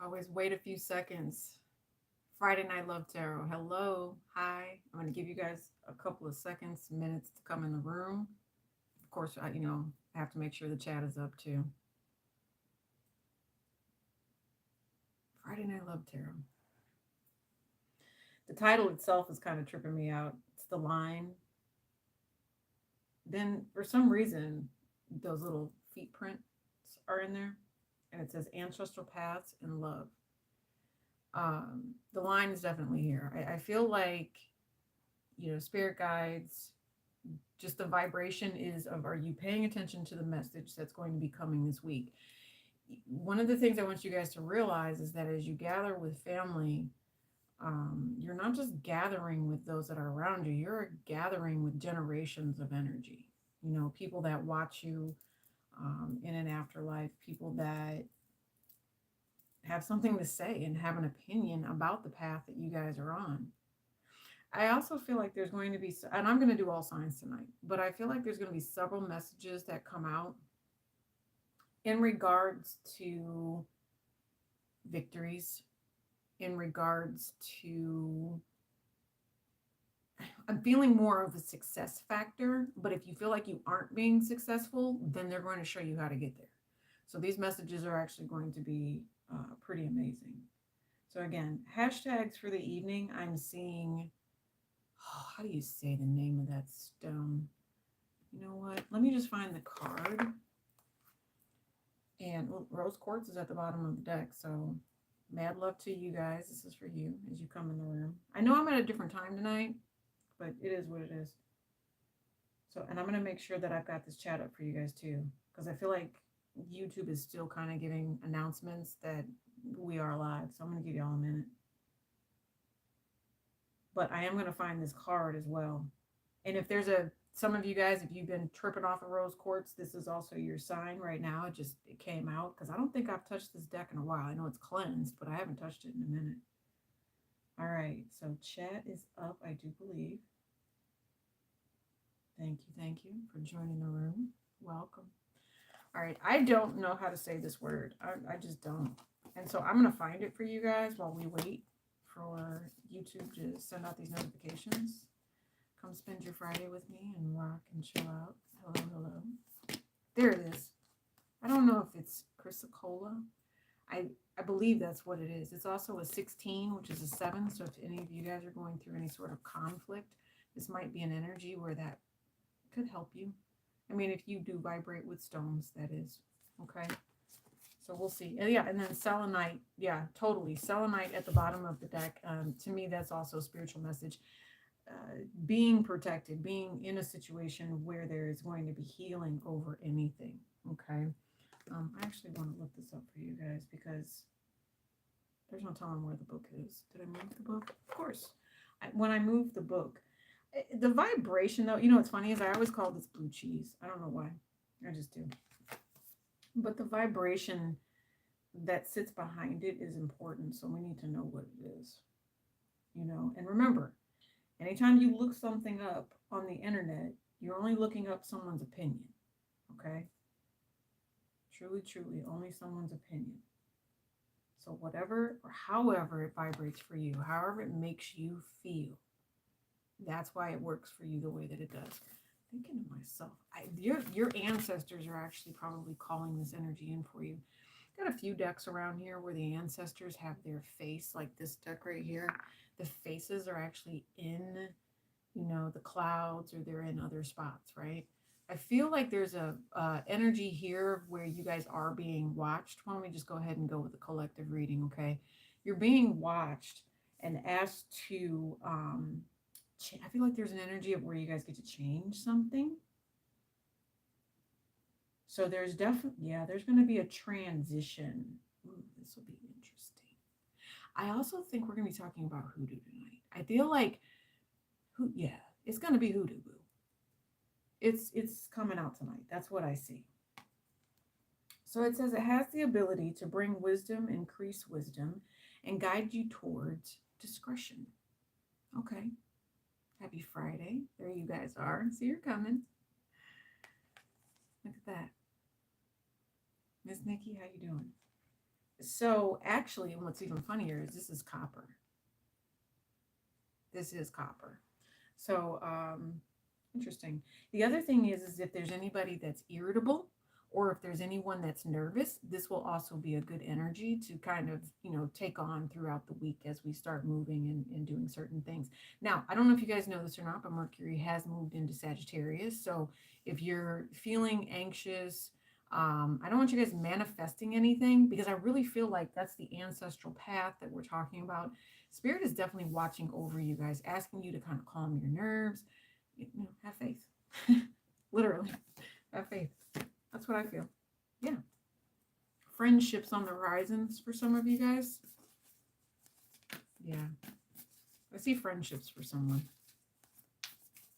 Always wait a few seconds. Friday Night Love Tarot. Hello. Hi. I'm going to give you guys a couple of seconds, minutes to come in the room. Of course, I have to make sure the chat is up too. Friday Night Love Tarot. The title itself is kind of tripping me out. It's the line. Then, for some reason, those little feet prints are in there. And it says Ancestral Paths and Love. The line is definitely here. I feel like, spirit guides, just the vibration is of, are you paying attention to the message that's going to be coming this week? One of the things I want you guys to realize is that as you gather with family, you're not just gathering with those that are around you, you're gathering with generations of energy. People that watch you in an afterlife, people that have something to say and have an opinion about the path that you guys are on. I also feel like there's going to be, and I'm going to do all signs tonight, but I feel like there's going to be several messages that come out in regards to victories, in regards to, I'm feeling more of a success factor, but if you feel like you aren't being successful, then they're going to show you how to get there. So these messages are actually going to be pretty amazing. So again, hashtags for the evening, I'm seeing, how do you say the name of that stone? You know what? Let me just find the card. And rose quartz is at the bottom of the deck. So mad love to you guys. This is for you as you come in the room. I know I'm at a different time tonight, but it is what it is. So, and I'm going to make sure that I've got this chat up for you guys too, because I feel like YouTube is still kind of giving announcements that we are live. So I'm going to give y'all a minute. But I am going to find this card as well. And if there's some of you guys, if you've been tripping off of rose quartz, this is also your sign right now. It came out because I don't think I've touched this deck in a while. I know it's cleansed, but I haven't touched it in a minute. All right, so chat is up, I do believe. Thank you for joining the room. Welcome. All right, I don't know how to say this word. I just don't. And so I'm going to find it for you guys while we wait for YouTube to send out these notifications. Come spend your Friday with me and rock and chill out. Hello. There it is. I don't know if it's chrysocolla. I believe that's what it is. It's also a 16, which is a 7. So if any of you guys are going through any sort of conflict, this might be an energy where that could help you. I mean, if you do vibrate with stones, that is. Okay. So we'll see. And yeah, and then selenite. Yeah, totally. Selenite at the bottom of the deck. To me, that's also a spiritual message. Being protected, being in a situation where there is going to be healing over anything. Okay. I actually want to look this up for you guys because there's no telling where the book is. Did I move the book? Of course. When I moved the book, the vibration though, what's funny is I always call this blue cheese. I don't know why. I just do. But the vibration that sits behind it is important. So we need to know what it is. And remember, anytime you look something up on the internet, you're only looking up someone's opinion. Okay? Truly, only someone's opinion. So whatever or however it vibrates for you, however it makes you feel, that's why it works for you the way that it does. Thinking to myself, your ancestors are actually probably calling this energy in for you. Got a few decks around here where the ancestors have their face, like this deck right here. The faces are actually in, the clouds, or they're in other spots, right? I feel like there's a energy here where you guys are being watched. Why don't we just go ahead and go with the collective reading, okay? You're being watched and asked to, I feel like there's an energy of where you guys get to change something. So there's definitely, there's going to be a transition. Ooh, this will be interesting. I also think we're going to be talking about hoodoo tonight. I feel like, it's going to be hoodoo boo. It's coming out tonight. That's what I see. So it says it has the ability to bring wisdom, increase wisdom, and guide you towards discretion. Okay. Happy Friday. There you guys are. See, you're coming. Look at that. Miss Nikki, how you doing? So actually, and what's even funnier is this is copper. This is copper. So interesting. The other thing is if there's anybody that's irritable or if there's anyone that's nervous, this will also be a good energy to kind of, take on throughout the week as we start moving and doing certain things. Now, I don't know if you guys know this or not, but Mercury has moved into Sagittarius. So if you're feeling anxious, I don't want you guys manifesting anything because I really feel like that's the ancestral path that we're talking about. Spirit is definitely watching over you guys, asking you to kind of calm your nerves. Have faith. Literally, have faith. That's what I feel. Yeah. Friendships on the horizons for some of you guys. Yeah. I see friendships for someone.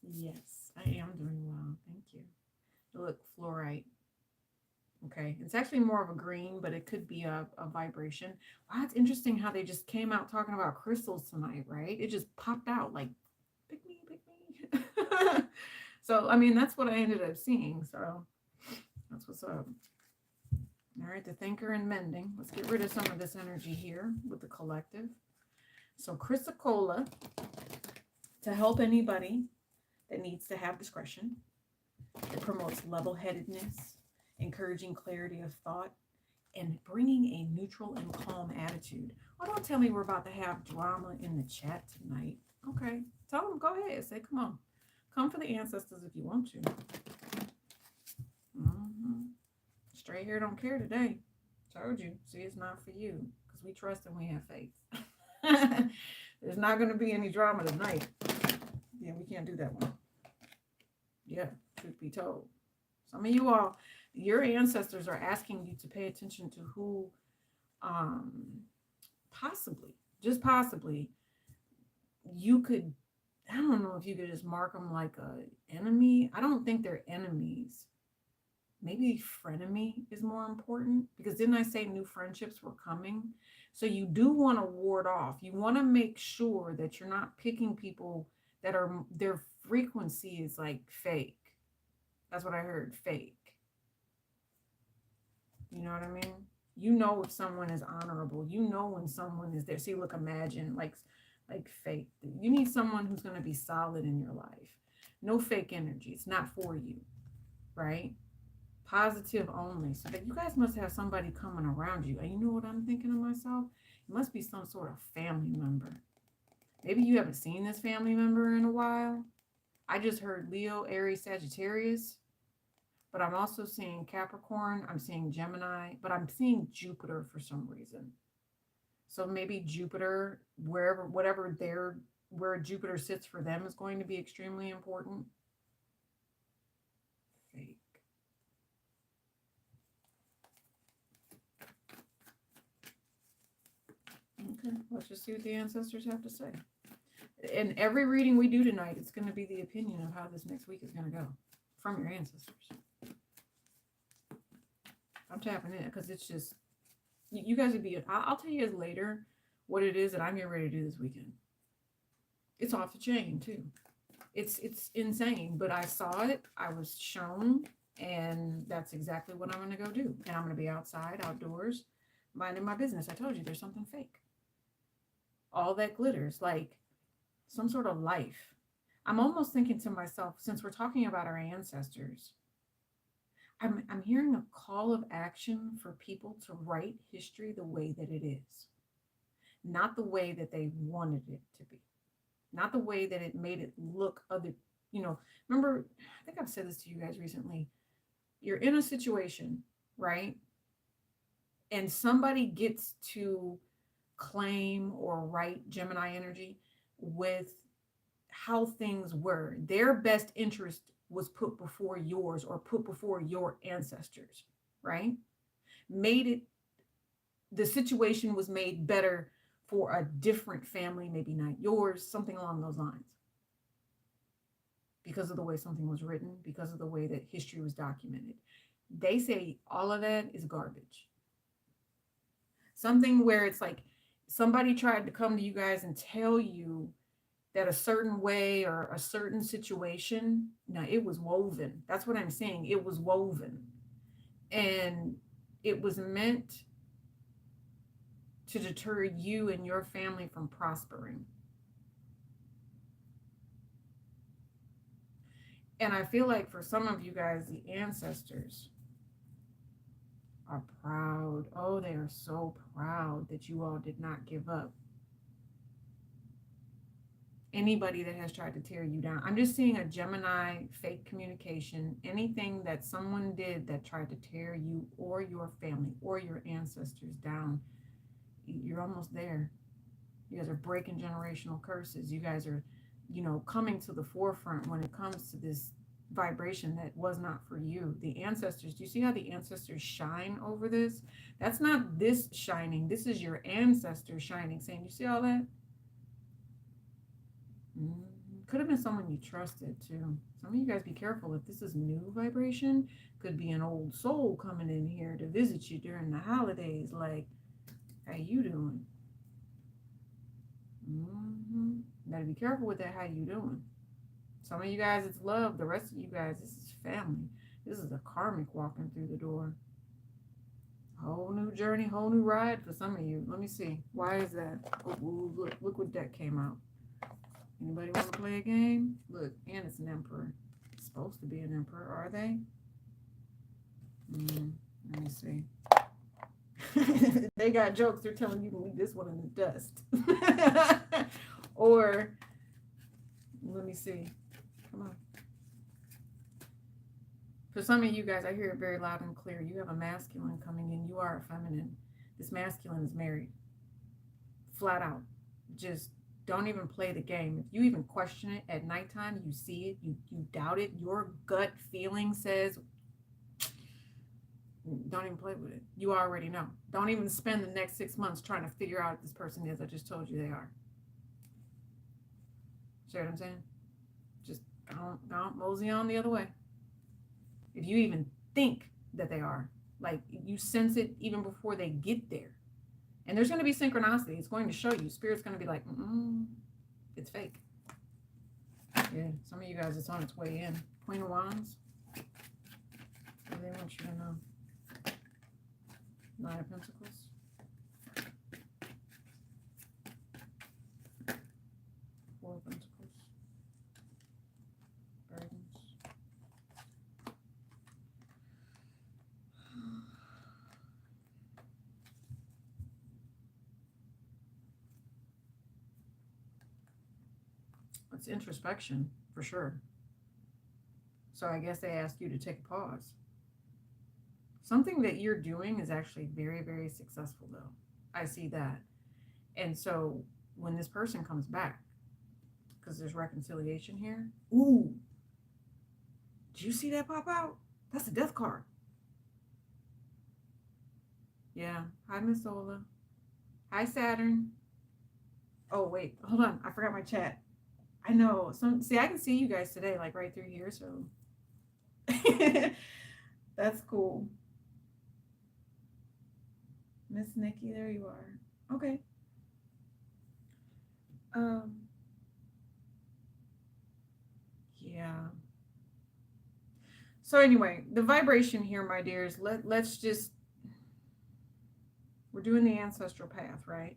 Yes, I am doing well. Thank you. Look, fluorite. Okay, it's actually more of a green, but it could be a vibration. Wow, it's interesting how they just came out talking about crystals tonight, right? It just popped out like, pick me, pick me. So, I mean, that's what I ended up seeing. So that's what's up. All right, the thinker and mending. Let's get rid of some of this energy here with the collective. So Chrysocolla, to help anybody that needs to have discretion. It promotes level-headedness, encouraging clarity of thought, and bringing a neutral and calm attitude. Oh, don't tell me we're about to have drama in the chat tonight. Okay, tell them, go ahead, say, come on. Come for the ancestors if you want to. Straight hair don't care today. Told you. See, it's not for you because we trust and we have faith. There's not going to be any drama tonight. Yeah, we can't do that one. Yeah, truth be told. Some of you all, your ancestors are asking you to pay attention to who possibly, just possibly, you could, I don't know if you could just mark them like a enemy. I don't think they're enemies. Maybe frenemy is more important because didn't I say new friendships were coming? So you do want to ward off. You want to make sure that you're not picking people that are, their frequency is like fake. That's what I heard, fake. You know what I mean? You know if someone is honorable. You know when someone is there. See, look, imagine like fake. You need someone who's going to be solid in your life. No fake energy. It's not for you, right? Positive only. So that you guys must have somebody coming around you. And you know what I'm thinking of myself? It must be some sort of family member. Maybe you haven't seen this family member in a while. I just heard Leo, Aries, Sagittarius. But I'm also seeing Capricorn. I'm seeing Gemini. But I'm seeing Jupiter for some reason. So maybe Jupiter, whatever where Jupiter sits for them is going to be extremely important. Fake. Okay, let's just see what the ancestors have to say. In every reading we do tonight, it's going to be the opinion of how this next week is going to go from your ancestors. I'm tapping in because it's just, you guys would be, I'll tell you guys later what it is that I'm getting ready to do this weekend. It's off the chain too. It's insane, but I saw it, I was shown, and that's exactly what I'm going to go do. And I'm going to be outside, outdoors, minding my business. I told you there's something fake. All that glitters, like some sort of life. I'm almost thinking to myself, since we're talking about our ancestors, I'm hearing a call of action for people to write history the way that it is. Not the way that they wanted it to be. Not the way that it made it look other, remember, I think I've said this to you guys recently. You're in a situation, right? And somebody gets to claim or write Gemini energy with how things were. Their best interest was put before yours or put before your ancestors, right? The situation was made better for a different family, maybe not yours, something along those lines. Because of the way something was written, because of the way that history was documented. They say all of that is garbage. Something where it's like somebody tried to come to you guys and tell you that a certain way or a certain situation, now it was woven. That's what I'm saying. It was woven. And it was meant to deter you and your family from prospering. And I feel like for some of you guys, the ancestors are proud. Oh, they are so proud that you all did not give up. Anybody that has tried to tear you down. I'm just seeing a Gemini fake communication. Anything that someone did that tried to tear you or your family or your ancestors down, you're almost there. You guys are breaking generational curses. You guys are, you know, coming to the forefront when it comes to this vibration that was not for you. The ancestors, do you see how the ancestors shine over this? That's not this shining. This is your ancestors shining, saying, you see all that? Could have been someone you trusted too. Some of you guys be careful. If this is new vibration, could be an old soul coming in here to visit you during the holidays. Like, how you doing? Better be careful with that. How you doing? Some of you guys, it's love. The rest of you guys, this is family. This is a karmic walking through the door. Whole new journey, whole new ride for some of you. Let me see. Why is that? Oh, look what deck came out. Anybody want to play a game? Look, and it's an emperor. It's supposed to be an emperor, are they? Let me see. They got jokes. They're telling you to leave this one in the dust. Or, let me see. Come on. For some of you guys, I hear it very loud and clear. You have a masculine coming in. You are a feminine. This masculine is married. Flat out. Just don't even play the game. If you even question it at nighttime, you see it, you doubt it, your gut feeling says, don't even play with it. You already know. Don't even spend the next 6 months trying to figure out if this person is. I just told you they are. See what I'm saying? Just don't mosey on the other way. If you even think that they are, like you sense it even before they get there. And there's going to be synchronicity. It's going to show you. Spirit's going to be like, it's fake. Yeah, some of you guys, it's on its way in. Queen of Wands. What do they want you to know? Nine of Pentacles. Four of Pentacles. Burdens. It's introspection, for sure. So I guess they ask you to take a pause. Something that you're doing is actually very, very successful, though. I see that. And so when this person comes back, because there's reconciliation here. Ooh. Did you see that pop out? That's a death card. Yeah. Hi, Miss Ola. Hi, Saturn. Oh, wait. Hold on. I forgot my chat. I know. See, I can see you guys today, like right through here, so that's cool. Miss Nikki, there you are. Okay. Yeah. So anyway, the vibration here, my dears, let's just, we're doing the ancestral path, right?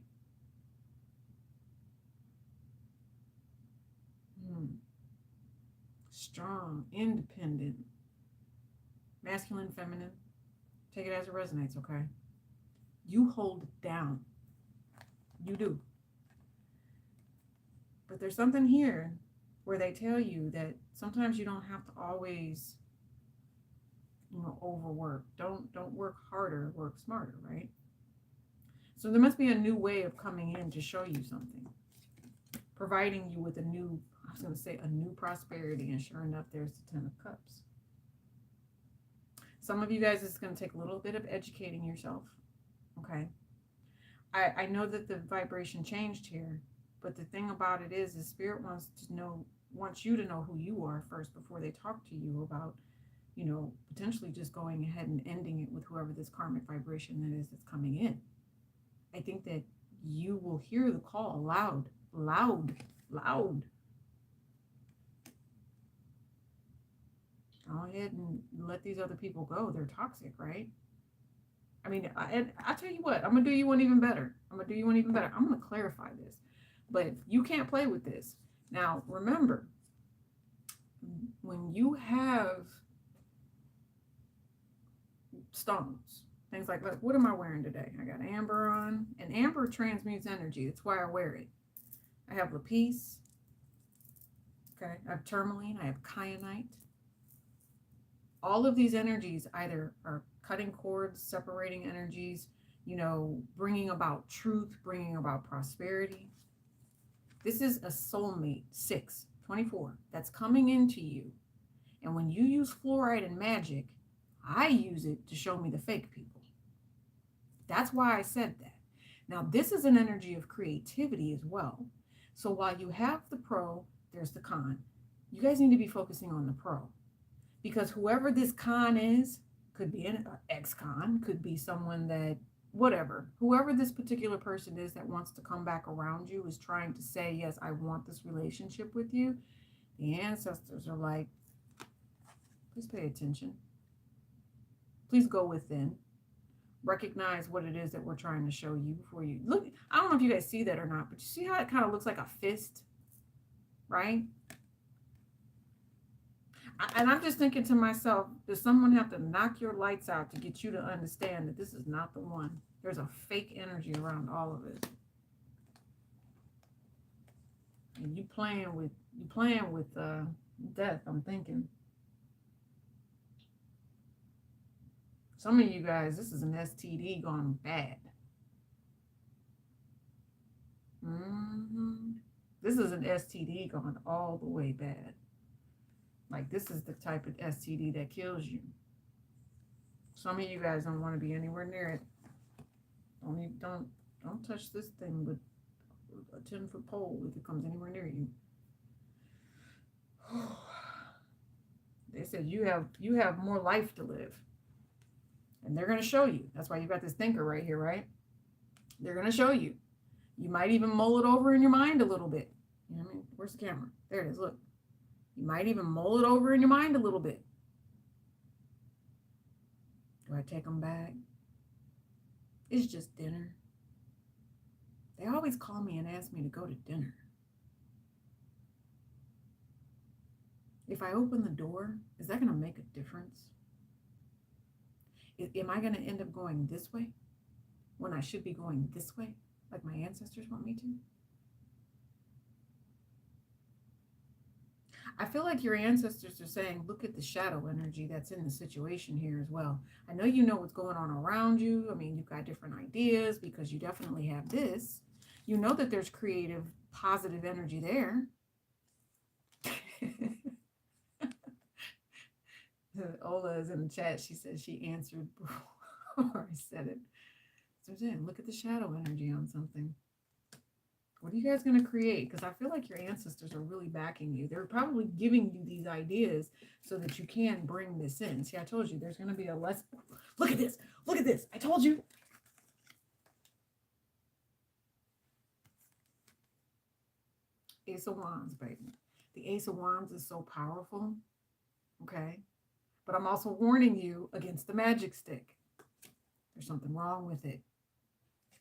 Strong, independent, masculine, feminine. Take it as it resonates, okay? You hold it down. You do. But there's something here where they tell you that sometimes you don't have to always, overwork. Don't work harder, work smarter, right? So there must be a new way of coming in to show you something, providing you with a new prosperity, and sure enough, there's the Ten of Cups. Some of you guys, it's going to take a little bit of educating yourself, okay? I know that the vibration changed here, but the thing about it is Spirit wants you to know who you are first before they talk to you about, potentially just going ahead and ending it with whoever this karmic vibration that is that's coming in. I think that you will hear the call loud. Go ahead and let these other people go. They're toxic, right? I mean, and I tell you what, I'm going to do you one even better. I'm going to do you one even better. I'm going to clarify this. But you can't play with this. Now, remember, when you have stones, things like, look, what am I wearing today? I got amber on, and amber transmutes energy. That's why I wear it. I have lapis. Okay, I have tourmaline. I have kyanite. All of these energies either are cutting cords, separating energies, you know, bringing about truth, bringing about prosperity. This is a soulmate, 6/24, that's coming into you. And when you use fluoride and magic, I use it to show me the fake people. That's why I said that. Now, this is an energy of creativity as well. So while you have the pro, there's the con. You guys need to be focusing on the pro. Because whoever this con is, could be an ex-con, could be someone that, whatever, whoever this particular person is that wants to come back around you is trying to say, yes, I want this relationship with you. The ancestors are like, please pay attention. Please go within. Recognize what it is that we're trying to show you before you look. I don't know if you guys see that or not, but you see how it kind of looks like a fist, right? And I'm just thinking to myself, does someone have to knock your lights out to get you to understand that this is not the one? There's a fake energy around all of it. And you playing with death, I'm thinking. Some of you guys, this is an STD gone bad. This is an STD gone all the way bad. Like, this is the type of STD that kills you. Some of you guys don't want to be anywhere near it. Don't touch this thing with a 10-foot pole if it comes anywhere near you. They said you have more life to live. And they're going to show you. That's why you got this thinker right here, right? They're going to show you. You might even mull it over in your mind a little bit. You know what I mean? Where's the camera? There it is. Look. You might even mull it over in your mind a little bit. Do I take them back? It's just dinner. They always call me and ask me to go to dinner. If I open the door, is that going to make a difference? Am I going to end up going this way when I should be going this way, like my ancestors want me to? I feel like your ancestors are saying, look at the shadow energy that's in the situation here as well. I know you know what's going on around you. I mean, you've got different ideas because you definitely have this. You know that there's creative, positive energy there. Ola is in the chat. She said she answered before I said it. So then, look at the shadow energy on something. What are you guys going to create? Because I feel like your ancestors are really backing you. They're probably giving you these ideas so that you can bring this in. See, I told you there's going to be a less. Look at this. Look at this. I told you. Ace of Wands, baby. The Ace of Wands is so powerful. Okay. But I'm also warning you against the magic stick. There's something wrong with it.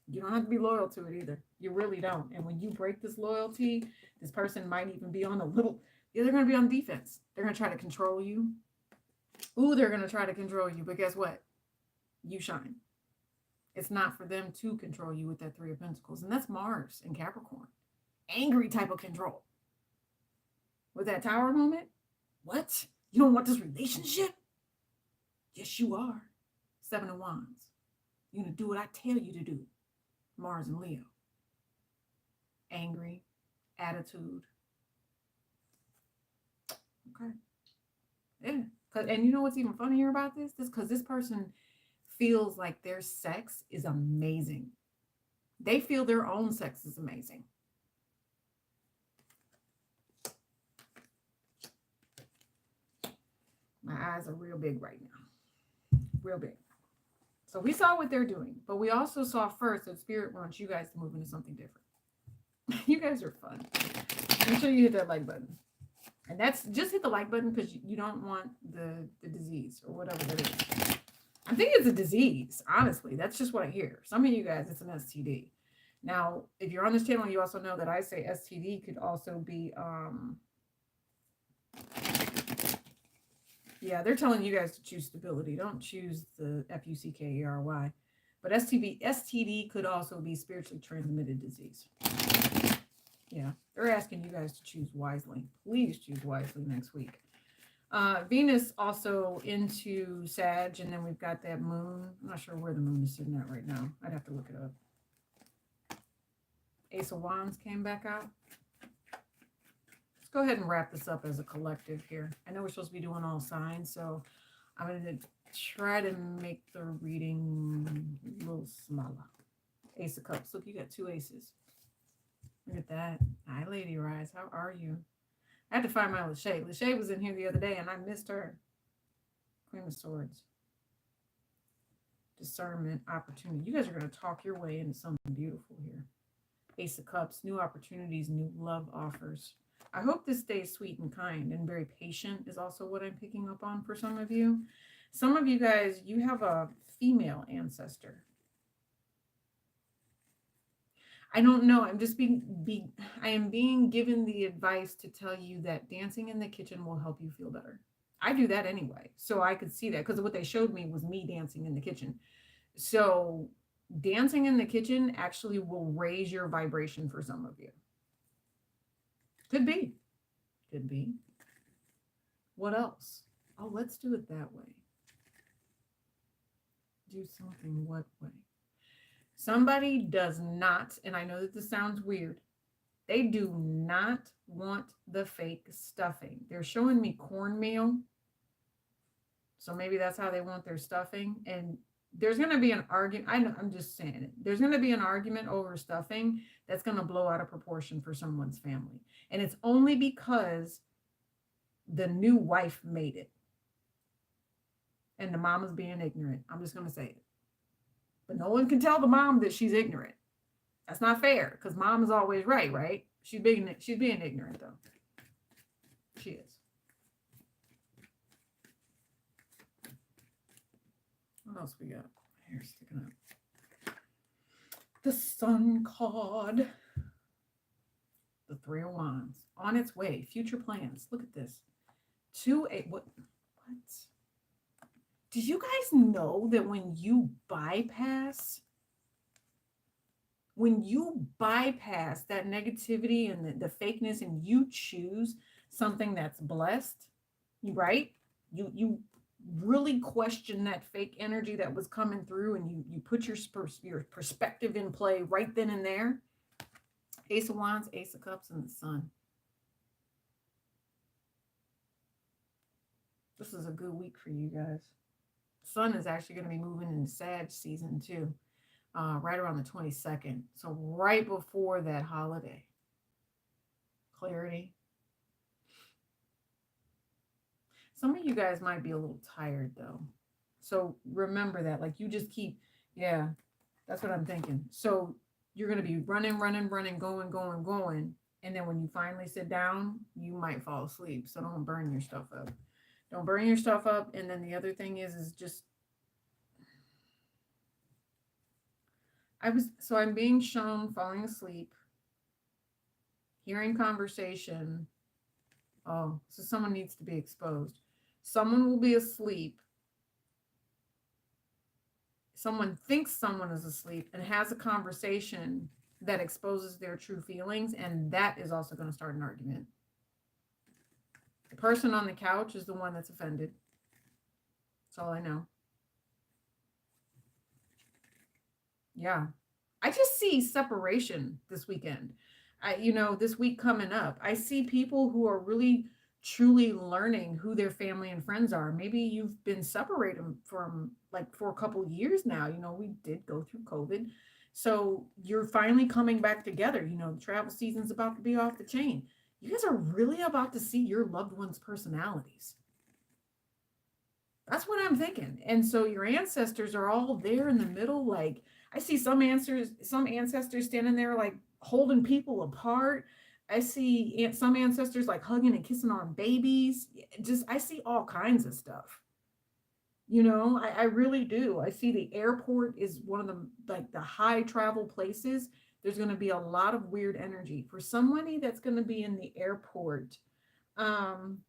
You don't have to be loyal to it either. You really don't. And when you break this loyalty, this person might even be on a little, they're going to be on defense. They're going to try to control you. Ooh, they're going to try to control you. But guess what? You shine. It's not for them to control you with that Three of Pentacles. And that's Mars in Capricorn. Angry type of control. With that Tower moment, what? You don't want this relationship? Yes, you are. Seven of Wands. You're going to do what I tell you to do. Mars and Leo. Angry. Attitude. Okay. Yeah. And you know what's even funnier about this? Because this person feels like their sex is amazing. They feel their own sex is amazing. My eyes are real big right now. Real big. So we saw what they're doing, but we also saw first that Spirit wants you guys to move into something different. You guys are fun. Make sure you hit that like button. And that's just hit the like button because you don't want the disease or whatever that is. I think it's a disease, honestly. That's just what I hear. Some of you guys, it's an STD. Now, if you're on this channel, you also know that I say STD could also be, yeah, they're telling you guys to choose stability. Don't choose the FUCKERY. But STD could also be spiritually transmitted disease. Yeah, they're asking you guys to choose wisely. Please choose wisely next week. Venus also into Sag, and then we've got that moon. I'm not sure where the moon is sitting at right now. I'd have to look it up. Ace of Wands came back out. Let's go ahead and wrap this up as a collective here. I know we're supposed to be doing all signs, so I'm going to try to make the reading a little smaller. Ace of Cups. Look, you got 2 aces. Look at that. Hi, Lady Rise. How are you? I had to find my Lachey. Lachey was in here the other day, and I missed her. Queen of Swords. Discernment, opportunity. You guys are going to talk your way into something beautiful here. Ace of Cups. New opportunities, new love offers. I hope this stays sweet and kind and very patient is also what I'm picking up on for some of you. Some of you guys, you have a female ancestor. I don't know. I'm just I am being given the advice to tell you that dancing in the kitchen will help you feel better. I do that anyway. So I could see that because what they showed me was me dancing in the kitchen. So dancing in the kitchen actually will raise your vibration for some of you. Could be. Could be. What else? Oh, let's do it that way. Do something what way? Somebody does not, and I know that this sounds weird, they do not want the fake stuffing. They're showing me cornmeal. So maybe that's how they want their stuffing. And there's going to be an argument. I know, I'm just saying it. There's going to be an argument over stuffing that's going to blow out of proportion for someone's family. And it's only because the new wife made it. And the mom is being ignorant. I'm just going to say it. But no one can tell the mom that she's ignorant. That's not fair because mom is always right, right? She's being ignorant, though. She is. What else we got? Hair sticking up. The Sun card. The 3 of Wands. On its way. Future plans. Look at this. What? Did you guys know that when you bypass that negativity and the fakeness and you choose something that's blessed, right? You really question that fake energy that was coming through and you put your perspective in play right then and there. Ace of Wands, Ace of Cups, and the Sun. This is a good week for you guys. Sun is actually going to be moving into Sag season too, right around the 22nd. So right before that holiday. Clarity. Some of you guys might be a little tired though. So remember that, like you just keep, yeah, that's what I'm thinking. So you're going to be running, going. And then when you finally sit down, you might fall asleep. So don't burn your stuff up. Don't burn your stuff up. And then the other thing is just, I'm being shown falling asleep, hearing conversation. Oh, so someone needs to be exposed. Someone will be asleep. Someone thinks someone is asleep and has a conversation that exposes their true feelings. And that is also going to start an argument. The person on the couch is the one that's offended. That's all I know. Yeah. I just see separation this weekend. This week coming up, I see people who are really truly learning who their family and friends are. Maybe you've been separated from for a couple years now. We did go through COVID. So you're finally coming back together. The travel season's about to be off the chain. You guys are really about to see your loved ones' personalities. That's what I'm thinking. And so your ancestors are all there in the middle. I see some ancestors standing there holding people apart. I see some ancestors hugging and kissing on babies. I see all kinds of stuff. You know, I really do. I see the airport is one of the like the high travel places. There's going to be a lot of weird energy for somebody that's going to be in the airport. Um,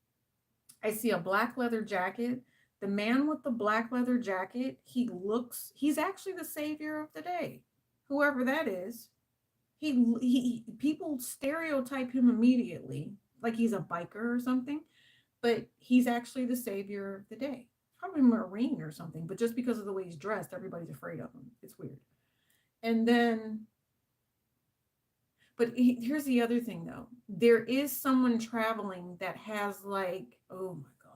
I see a black leather jacket. The man with the black leather jacket, he's actually the savior of the day. Whoever that is, people stereotype him immediately, like he's a biker or something, but he's actually the savior of the day. Probably Marine or something, but just because of the way he's dressed, everybody's afraid of him. It's weird. And then, but here's the other thing though. There is someone traveling that has like, oh my God.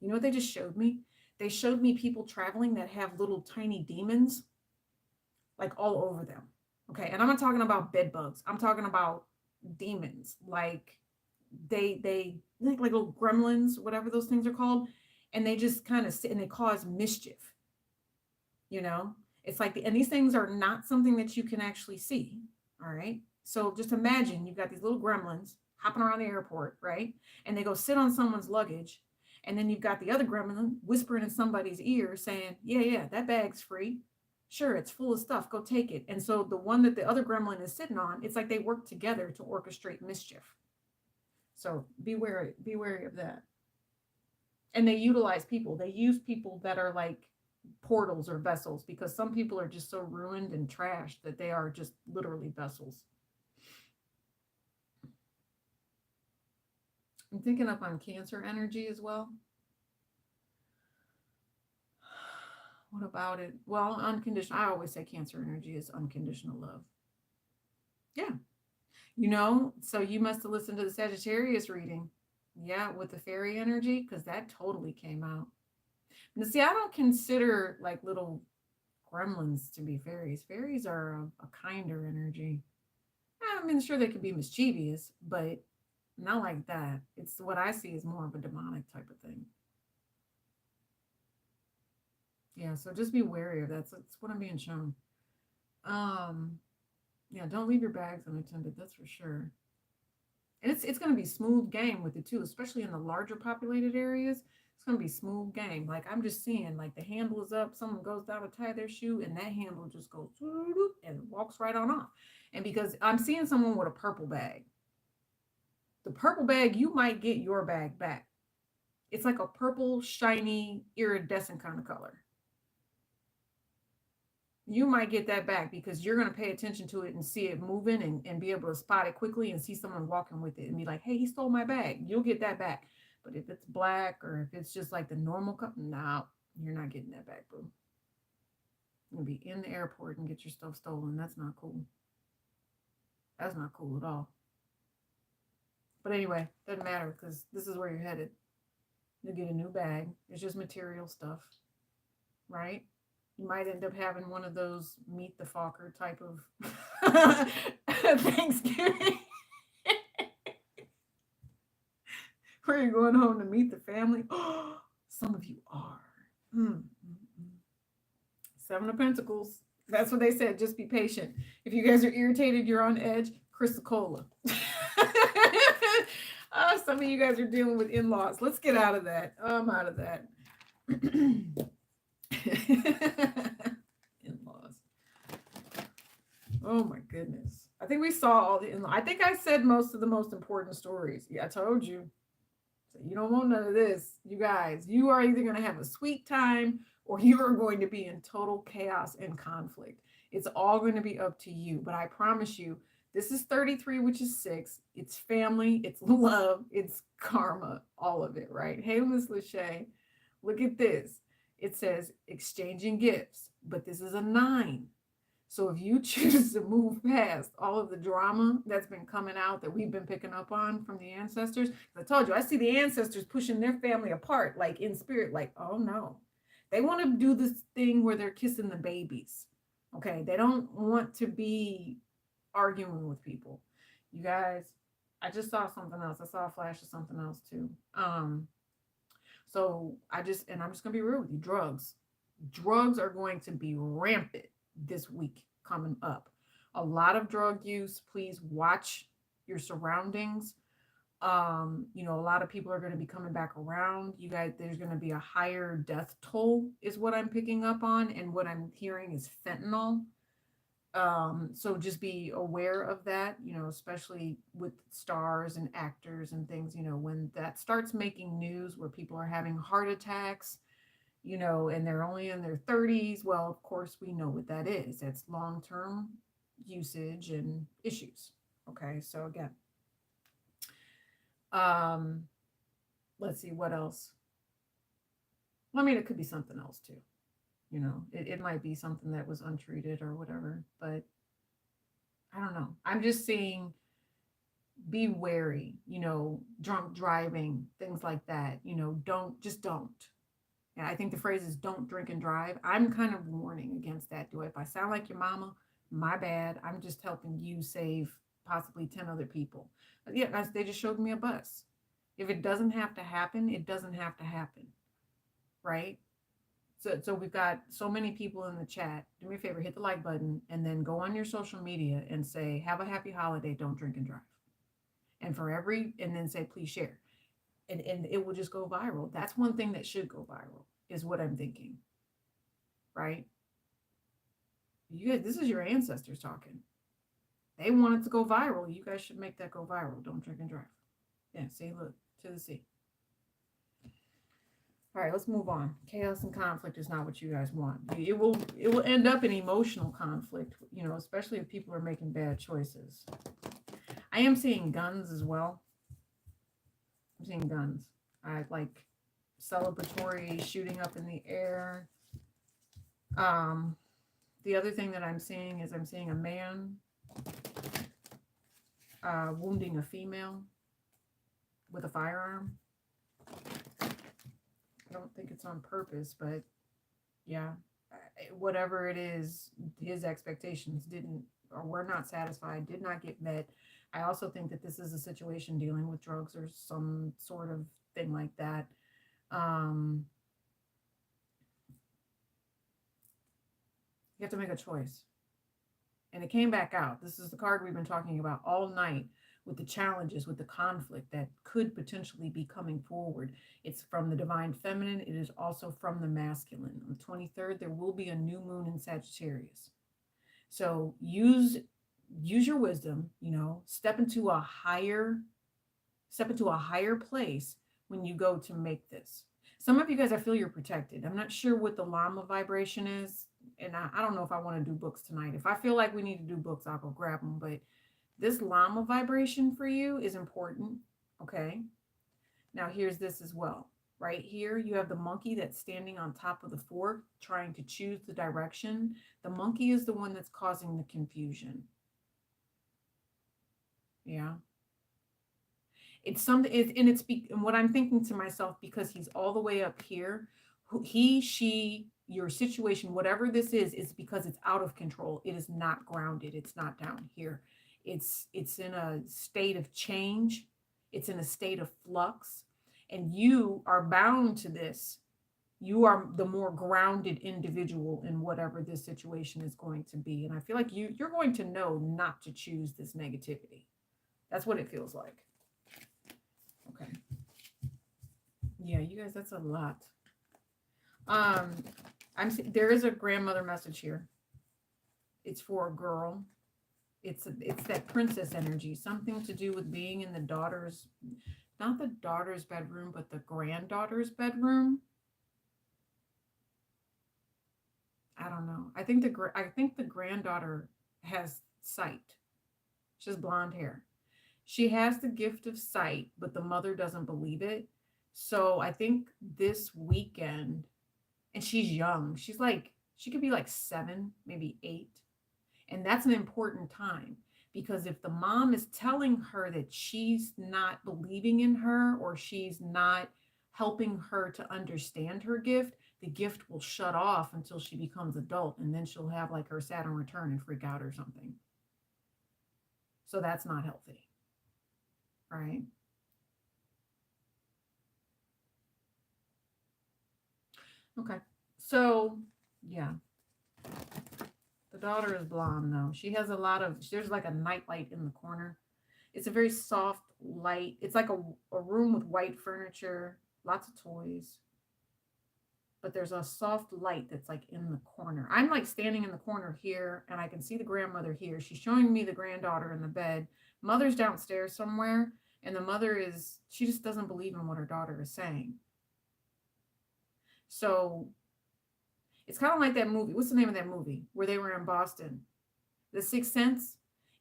You know what they just showed me? They showed me people traveling that have little tiny demons like all over them. Okay. And I'm not talking about bed bugs. I'm talking about demons. Like they like little gremlins, whatever those things are called. And they just kind of sit and they cause mischief. You know, it's like, and these things are not something that you can actually see. All right. So just imagine you've got these little gremlins hopping around the airport, right? And they go sit on someone's luggage. And then you've got the other gremlin whispering in somebody's ear saying, yeah, yeah, that bag's free. Sure, it's full of stuff. Go take it. And so the one that the other gremlin is sitting on, it's like they work together to orchestrate mischief. So be wary of that. And they utilize people. They use people that are like portals or vessels because some people are just so ruined and trashed that they are just literally vessels. I'm thinking up on Cancer energy as well. What about it? Well, unconditional. I always say Cancer energy is unconditional love. Yeah. You know, so you must have listened to the Sagittarius reading. Yeah, with the fairy energy, because that totally came out. Now, see, I don't consider like little gremlins to be fairies. Fairies are a kinder energy. I mean, sure, they could be mischievous, but not like that. It's what I see is more of a demonic type of thing. Yeah, so just be wary of that. That's what I'm being shown. Yeah, don't leave your bags unattended. That's for sure. And it's going to be smooth game with it too, especially in the larger populated areas. It's going to be smooth game. Like I'm just seeing, like the handle is up, someone goes down to tie their shoe, and that handle just goes and walks right on off. And because I'm seeing someone with a purple bag, the purple bag, you might get your bag back. It's like a purple, shiny, iridescent kind of color. You might get that back because you're going to pay attention to it and see it moving and be able to spot it quickly and see someone walking with it and be like, hey, he stole my bag. You'll get that back. But if it's black or if it's just like the normal cup, no, you're not getting that back, boo. You'll be in the airport and get your stuff stolen. That's not cool. That's not cool at all. But anyway, doesn't matter because this is where you're headed. You'll get a new bag. It's just material stuff, right? You might end up having one of those meet the Fokker type of Thanksgiving. Where you're going home to meet the family. Oh, some of you are. Seven of Pentacles. That's what they said. Just be patient. If you guys are irritated, you're on edge, Crystal Cola. Some of you guys are dealing with in-laws. Let's get out of that. I'm out of that. In-laws. Oh my goodness. I think we saw all the in-laws. I think I said most of the most important stories. Yeah, I told you. So you don't want none of this. You guys, you are either going to have a sweet time or you are going to be in total chaos and conflict. It's all going to be up to you. But I promise you, this is 33, which is 6. It's family, it's love, it's karma, all of it, right? Hey, Miss Lachey, look at this. It says exchanging gifts, but this is a 9. So if you choose to move past all of the drama that's been coming out that we've been picking up on from the ancestors, I told you, I see the ancestors pushing their family apart, like in spirit, like, oh no. They want to do this thing where they're kissing the babies. Okay, they don't want to be arguing with people. You guys, I just saw something else. I saw a flash of something else too. So I'm just gonna be real with you. Drugs are going to be rampant this week coming up. A lot of drug use. Please watch your surroundings. You know, a lot of people are going to be coming back around. You guys, there's going to be a higher death toll is what I'm picking up on, and what I'm hearing is fentanyl. So just be aware of that, you know, especially with stars and actors and things, you know, when that starts making news where people are having heart attacks, you know, and they're only in their 30s. Well, of course, we know what that is. That's long-term usage and issues. Okay, so again, um, let's see what else. Well, I mean, it could be something else too. You know, it might be something that was untreated or whatever, but I don't know. I'm just saying be wary, you know, drunk driving, things like that. You know, don't. And I think the phrase is don't drink and drive. I'm kind of warning against that. Do if I sound like your mama, my bad. I'm just helping you save possibly 10 other people. But yeah, guys, they just showed me a bus. If it doesn't have to happen, it doesn't have to happen. Right? So we've got so many people in the chat. Do me a favor, hit the like button and then go on your social media and say, have a happy holiday, don't drink and drive. And and then say, please share. And it will just go viral. That's one thing that should go viral, is what I'm thinking. Right? You guys, this is your ancestors talking. They want it to go viral. You guys should make that go viral. Don't drink and drive. Yeah, see, look, to the sea. All right, let's move on. Chaos and conflict is not what you guys want. It will end up in emotional conflict, you know, especially if people are making bad choices. I am seeing guns as well. I'm seeing guns. I like celebratory shooting up in the air. The other thing that I'm seeing is I'm seeing a man wounding a female with a firearm. I don't think it's on purpose, but yeah, whatever it is, his expectations didn't or were not satisfied, did not get met. I also think that this is a situation dealing with drugs or some sort of thing like that. You have to make a choice. And it came back out. This is the card we've been talking about all night, with the challenges, with the conflict that could potentially be coming forward. It's from the divine feminine. It is also from the masculine. On the 23rd, there will be a new moon in Sagittarius. So use your wisdom, you know, step into a higher place when you go to make this. Some of you guys, I feel you're protected. I'm not sure what the llama vibration is. And I don't know if I want to do books tonight. If I feel like we need to do books, I'll go grab them. But this llama vibration for you is important. Okay. Now here's this as well. Right here, you have the monkey that's standing on top of the fork, trying to choose the direction. The monkey is the one that's causing the confusion. Yeah. It's something, and what I'm thinking to myself, because he's all the way up here, he, she, your situation, whatever this is because it's out of control. It is not grounded. It's not down here. It's in a state of change. It's in a state of flux. And you are bound to this. You are the more grounded individual in whatever this situation is going to be. And I feel like you're going to know not to choose this negativity. That's what it feels like. Okay. Yeah, you guys, that's a lot. There is a grandmother message here. It's for a girl. It's that princess energy, something to do with being in the daughter's, not the daughter's bedroom, but the granddaughter's bedroom. I don't know. I think the granddaughter has sight. She has blonde hair. She has the gift of sight, but the mother doesn't believe it. So I think this weekend, and she's young. She could be like 7, maybe 8. And that's an important time, because if the mom is telling her that she's not believing in her, or she's not helping her to understand her gift, the gift will shut off until she becomes adult, and then she'll have like her Saturn return and freak out or something. So that's not healthy, right? Okay, so yeah, the daughter is blonde though. She has there's like a nightlight in the corner. It's a very soft, light. It's like a room with white furniture, lots of toys. But there's a soft light that's like in the corner. I'm like standing in the corner here, and I can see the grandmother here. She's showing me the granddaughter in the bed. Mother's downstairs somewhere, and the mother she just doesn't believe in what her daughter is saying. So it's kind of like that movie. What's the name of that movie where they were in Boston? The Sixth Sense.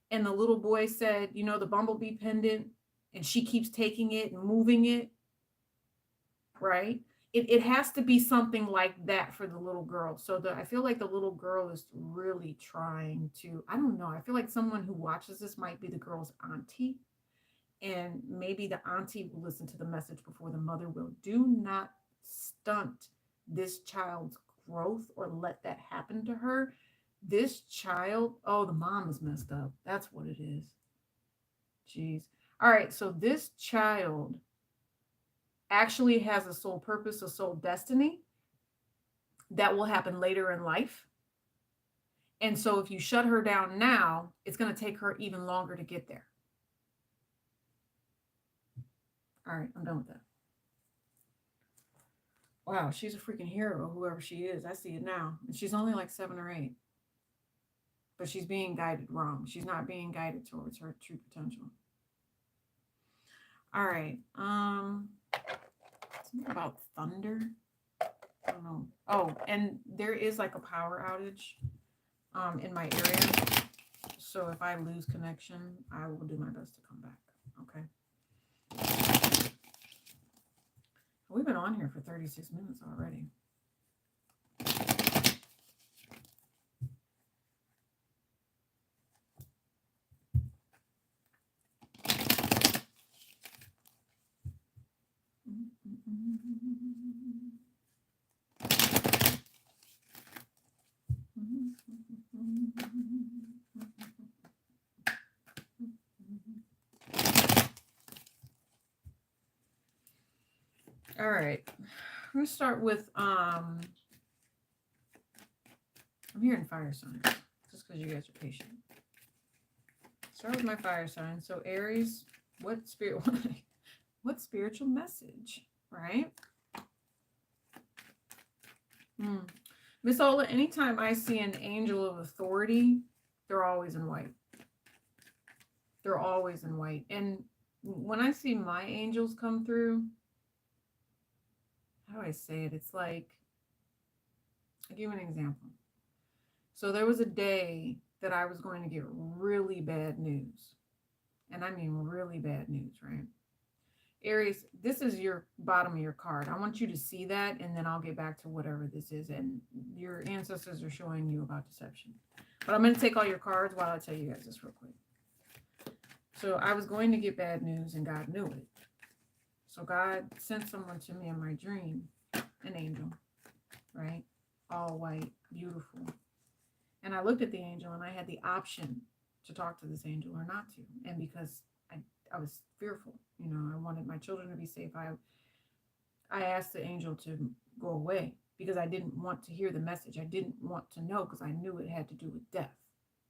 And the little boy said, you know, the bumblebee pendant, and she keeps taking it and moving it, right? It has to be something like that for the little girl. So I feel like the little girl is really trying to, I don't know. I feel like someone who watches this might be the girl's auntie. And maybe the auntie will listen to the message before the mother will. Do not stunt this child's growth or let that happen to her. This child, oh, the mom is messed up. That's what it is. Jeez. All right, so this child actually has a soul purpose, a soul destiny that will happen later in life. And so if you shut her down now, it's going to take her even longer to get there. All right, I'm done with that. Wow, she's a freaking hero, whoever she is. I see it now. And she's only like 7 or 8. But she's being guided wrong. She's not being guided towards her true potential. All right. Something about thunder. I don't know. Oh, and there is like a power outage in my area. So if I lose connection, I will do my best to come back. Okay. We've been on here for 36 minutes already. All right, I'm going to start with, I'm hearing fire signs, just because you guys are patient. Start with my fire sign. So Aries, what spiritual message, right? Miss Ola, anytime I see an angel of authority, they're always in white. They're always in white. And when I see my angels come through, how do I say it? It's like, I'll give you an example. So there was a day that I was going to get really bad news. And I mean really bad news, right? Aries, this is your bottom of your card. I want you to see that, and then I'll get back to whatever this is. And your ancestors are showing you about deception. But I'm going to take all your cards while I tell you guys this real quick. So I was going to get bad news, and God knew it. So God sent someone to me in my dream, an angel, right? All white, beautiful. And I looked at the angel, and I had the option to talk to this angel or not to. And because I was fearful, you know, I wanted my children to be safe. I asked the angel to go away because I didn't want to hear the message. I didn't want to know because I knew it had to do with death,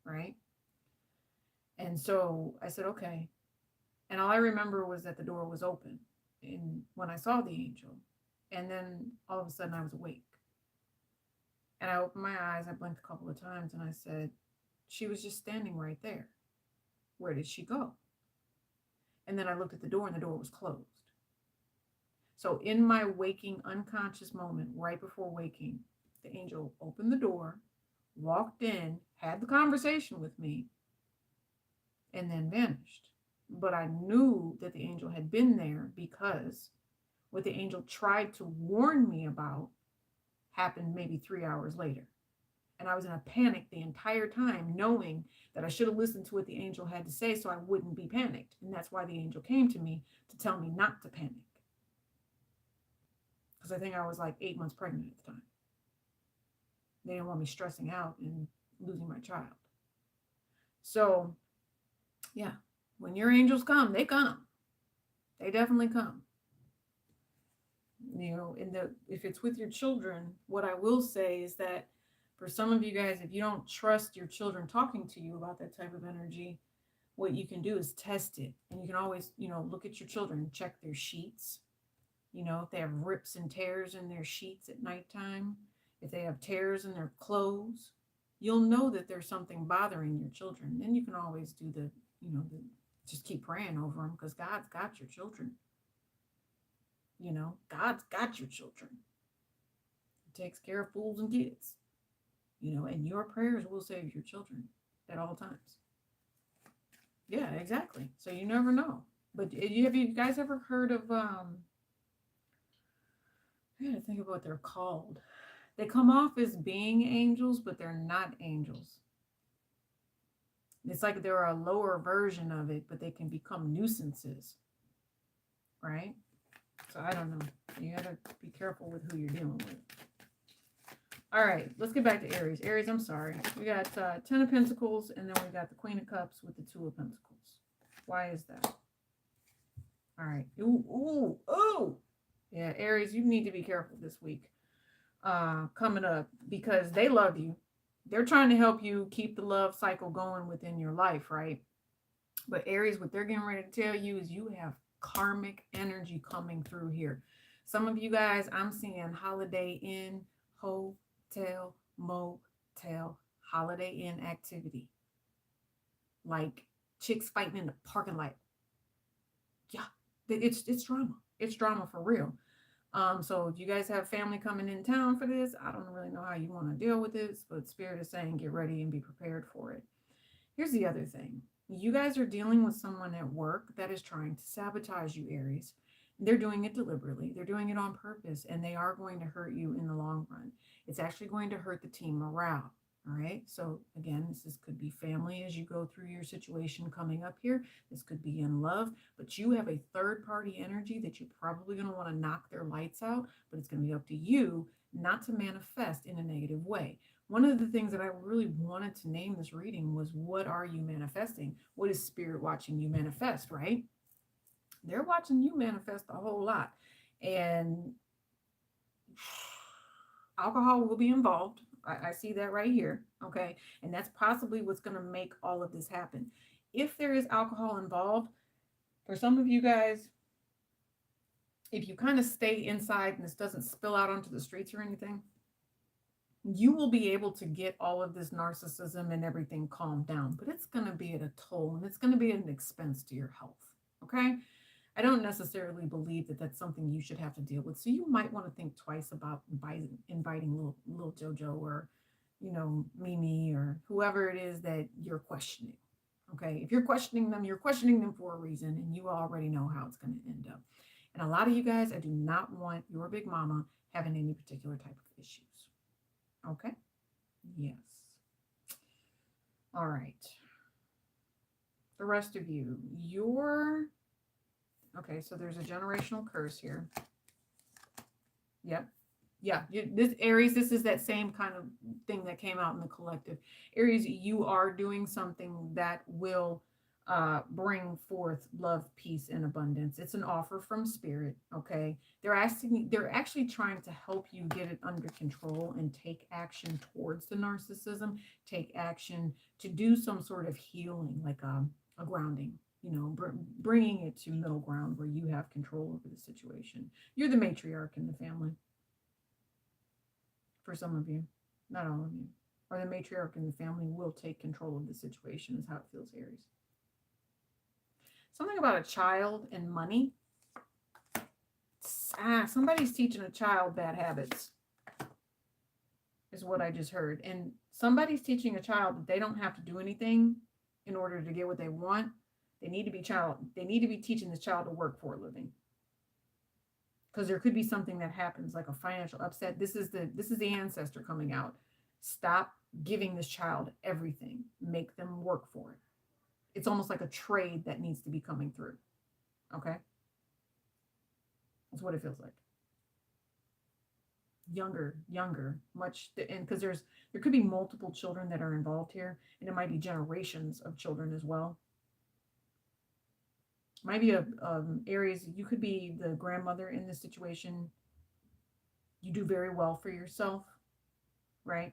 right? And so I said, okay. And all I remember was that the door was open and when I saw the angel. And then all of a sudden I was awake. And I opened my eyes, I blinked a couple of times, and I said, she was just standing right there. Where did she go? And then I looked at the door, and the door was closed. So in my waking unconscious moment, right before waking, the angel opened the door, walked in, had the conversation with me, and then vanished. But I knew that the angel had been there because what the angel tried to warn me about happened maybe 3 hours later. And I was in a panic the entire time, knowing that I should have listened to what the angel had to say so I wouldn't be panicked. And that's why the angel came to me to tell me not to panic. Because I think I was like 8 months pregnant at the time. They didn't want me stressing out and losing my child. So, yeah, when your angels come, they come. They definitely come. You know, if it's with your children, what I will say is that for some of you guys, if you don't trust your children talking to you about that type of energy, what you can do is test it. And you can always, look at your children, check their sheets. If they have rips and tears in their sheets at nighttime, if they have tears in their clothes, you'll know that there's something bothering your children. Then you can always do just keep praying over them, because God's got your children. God's got your children. He takes care of fools and kids. And your prayers will save your children at all times. Yeah, exactly. So you never know. But have you guys ever heard of, I gotta think of what they're called. They come off as being angels, but they're not angels. It's like they're a lower version of it, but they can become nuisances. Right? So I don't know. You gotta be careful with who you're dealing with. All right, let's get back to Aries. Aries, I'm sorry. We got 10 of Pentacles, and then we got the Queen of Cups with the 2 of Pentacles. Why is that? All right. Ooh. Yeah, Aries, you need to be careful this week coming up, because they love you. They're trying to help you keep the love cycle going within your life, right? But Aries, what they're getting ready to tell you is you have karmic energy coming through here. Some of you guys, I'm seeing Holiday Inn, hotel, motel, Holiday Inn activity. Like chicks fighting in the parking lot. Yeah, it's drama. It's drama for real. So if you guys have family coming in town for this, I don't really know how you want to deal with this, but Spirit is saying get ready and be prepared for it. Here's the other thing. You guys are dealing with someone at work that is trying to sabotage you, Aries. They're doing it deliberately. They're doing it on purpose, and they are going to hurt you in the long run. It's actually going to hurt the team morale. All right. So again, this could be family as you go through your situation coming up here. This could be in love, but you have a third party energy that you're probably going to want to knock their lights out, but it's going to be up to you not to manifest in a negative way. One of the things that I really wanted to name this reading was, what are you manifesting? What is Spirit watching you manifest, right? They're watching you manifest a whole lot. And alcohol will be involved. I see that right here. Okay. And that's possibly what's going to make all of this happen. If there is alcohol involved, for some of you guys, if you kind of stay inside and this doesn't spill out onto the streets or anything, you will be able to get all of this narcissism and everything calmed down. But it's going to be at a toll, and it's going to be at an expense to your health. Okay. I don't necessarily believe that that's something you should have to deal with. So you might want to think twice about inviting little JoJo or, Mimi or whoever it is that you're questioning. Okay. If you're questioning them for a reason, and you already know how it's going to end up. And a lot of you guys, I do not want your big mama having any particular type of issues. Okay. Yes. All right. The rest of you, okay, so there's a generational curse here. Yep. Yeah, this Aries, this is that same kind of thing that came out in the collective. Aries, you are doing something that will bring forth love, peace, and abundance. It's an offer from Spirit, okay? They're actually trying to help you get it under control and take action towards the narcissism, take action to do some sort of healing, like a grounding. Bringing it to middle ground where you have control over the situation. You're the matriarch in the family. For some of you, not all of you. Or the matriarch in the family will take control of the situation, is how it feels, Aries. Something about a child and money. Somebody's teaching a child bad habits, is what I just heard. And somebody's teaching a child that they don't have to do anything in order to get what they want. They need to be teaching this child to work for a living. Because there could be something that happens, like a financial upset. This is the ancestor coming out. Stop giving this child everything. Make them work for it. It's almost like a trade that needs to be coming through. Okay? That's what it feels like. Younger, much, and because there could be multiple children that are involved here, and it might be generations of children as well. Might be Aries, you could be the grandmother in this situation. You do very well for yourself, right?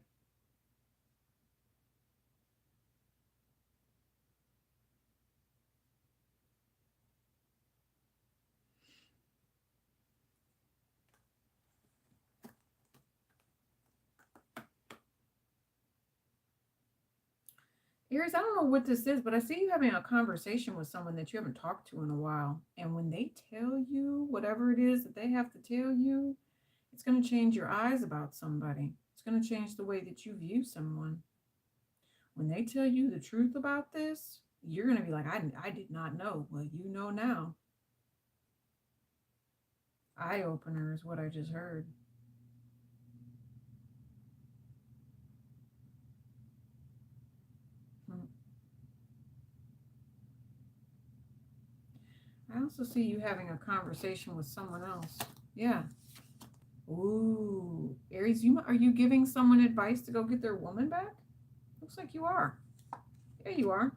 Aries, I don't know what this is, but I see you having a conversation with someone that you haven't talked to in a while. And when they tell you whatever it is that they have to tell you, it's going to change your eyes about somebody. It's going to change the way that you view someone. When they tell you the truth about this, you're going to be like, I did not know. Well, you know now. Eye opener is what I just heard. I also see you having a conversation with someone else. Yeah. Ooh. Aries, are you giving someone advice to go get their woman back? Looks like you are. Yeah, you are.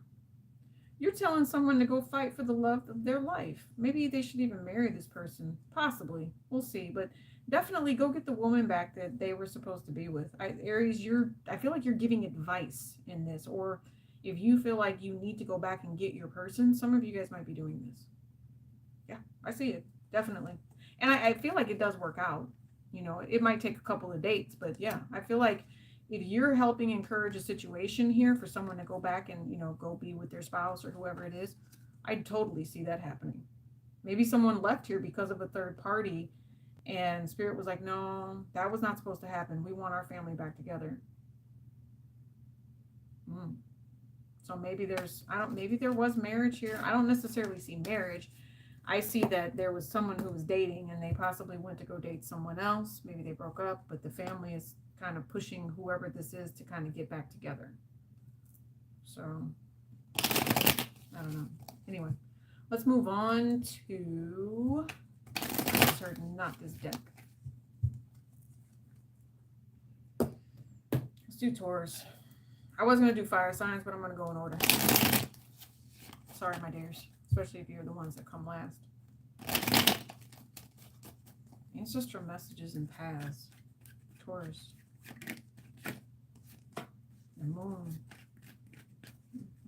You're telling someone to go fight for the love of their life. Maybe they should even marry this person. Possibly. We'll see. But definitely go get the woman back that they were supposed to be with. Aries, I feel like you're giving advice in this. Or if you feel like you need to go back and get your person, some of you guys might be doing this. Yeah, I see it. Definitely. And I feel like it does work out. You know, it might take a couple of dates, but yeah, I feel like if you're helping encourage a situation here for someone to go back and, you know, go be with their spouse or whoever it is, I totally see that happening. Maybe someone left here because of a third party and Spirit was like, no, that was not supposed to happen. We want our family back together. So maybe maybe there was marriage here. I don't necessarily see marriage. I see that there was someone who was dating and they possibly went to go date someone else. Maybe they broke up, but the family is kind of pushing whoever this is to kind of get back together. So, I don't know. Anyway, let's move on to, not this deck. Let's do Taurus. I was going to do fire signs, but I'm going to go in order. Sorry, my dears. Especially if you're the ones that come last. Ancestral messages and paths. Taurus. The moon.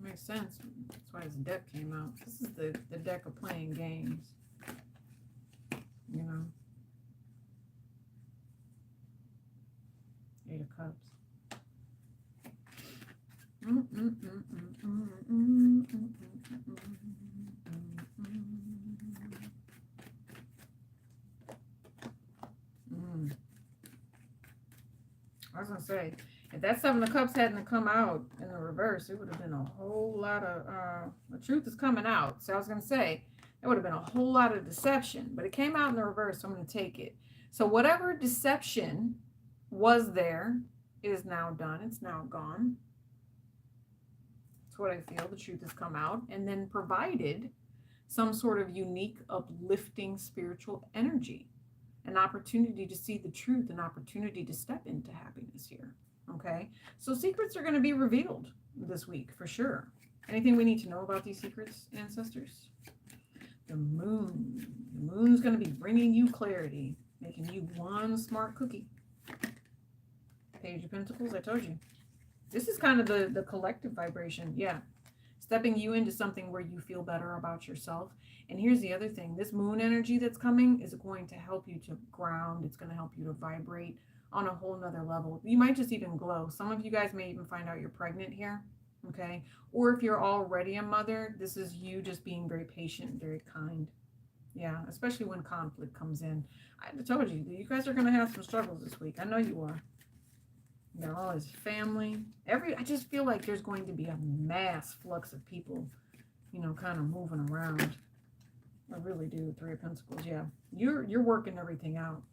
Makes sense. That's why this deck came out. This is the deck of playing games. You know. 8 of Cups. I was going to say, if that 7 of Cups hadn't come out in the reverse, it would have been a whole lot of, the truth is coming out. So I was going to say, there would have been a whole lot of deception, but it came out in the reverse, so I'm going to take it. So whatever deception was there is now done. It's now gone. That's what I feel. The truth has come out and then provided some sort of unique, uplifting spiritual energy. An opportunity to see the truth, an opportunity to step into happiness here. Okay, so secrets are going to be revealed this week for sure. Anything we need to know about these secrets, ancestors? The moon. The moon's going to be bringing you clarity, making you one smart cookie. Page of Pentacles, I told you. This is kind of the collective vibration. Yeah. Stepping you into something where you feel better about yourself. And here's the other thing. This moon energy that's coming is going to help you to ground. It's going to help you to vibrate on a whole nother level. You might just even glow. Some of you guys may even find out you're pregnant here. Okay. Or if you're already a mother, this is you just being very patient, very kind. Yeah. Especially when conflict comes in. I told you, you guys are going to have some struggles this week. I know you are. You got all his family. I just feel like there's going to be a mass flux of people, you know, kind of moving around. I really do. 3 of Pentacles. Yeah. You're working everything out.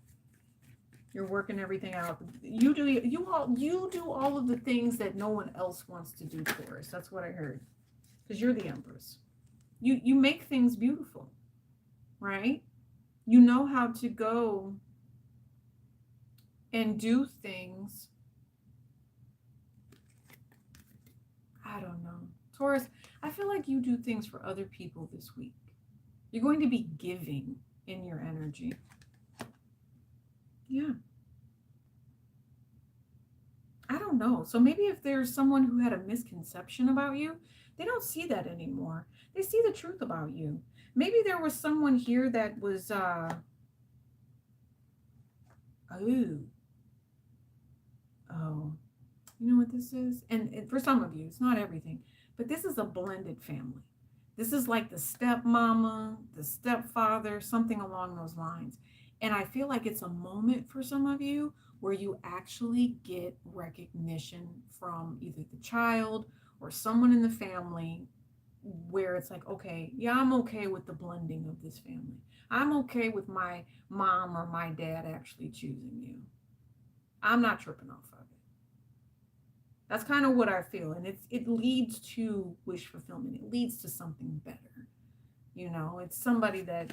You're working everything out. You do all of the things that no one else wants to do, Taurus. That's what I heard. Because you're the Empress. You make things beautiful. Right? You know how to go and do things. I don't know. Taurus, I feel like you do things for other people this week. You're going to be giving in your energy. Yeah. I don't know. So maybe if there's someone who had a misconception about you, they don't see that anymore. They see the truth about you. Maybe there was someone here that was, You know what this is? And for some of you, it's not everything, but this is a blended family. This is like the stepmama, the stepfather, something along those lines. And I feel like it's a moment for some of you where you actually get recognition from either the child or someone in the family, where it's like, okay, yeah, I'm okay with the blending of this family. I'm okay with my mom or my dad actually choosing you. I'm not tripping off of it. That's kind of what I feel. And it leads to wish fulfillment. It leads to something better. You know, it's somebody that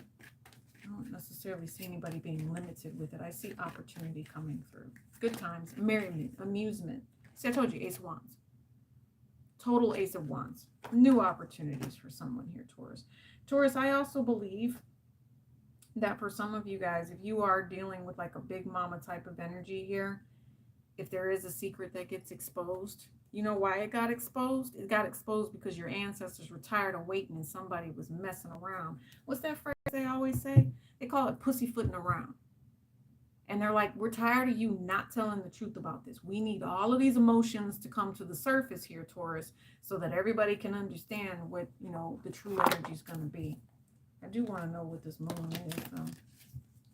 I don't necessarily see anybody being limited with it. I see opportunity coming through. Good times, merriment, amusement. See, I told you, Ace of Wands. Total Ace of Wands. New opportunities for someone here, Taurus. Taurus, I also believe that for some of you guys, if you are dealing with like a big mama type of energy here, if there is a secret that gets exposed, you know why it got exposed? It got exposed because your ancestors were tired of waiting and somebody was messing around. What's that phrase they always say? They call it pussyfooting around. And they're like, we're tired of you not telling the truth about this. We need all of these emotions to come to the surface here, Taurus, so that everybody can understand what, you know, the true energy is going to be. I do want to know what this moon is.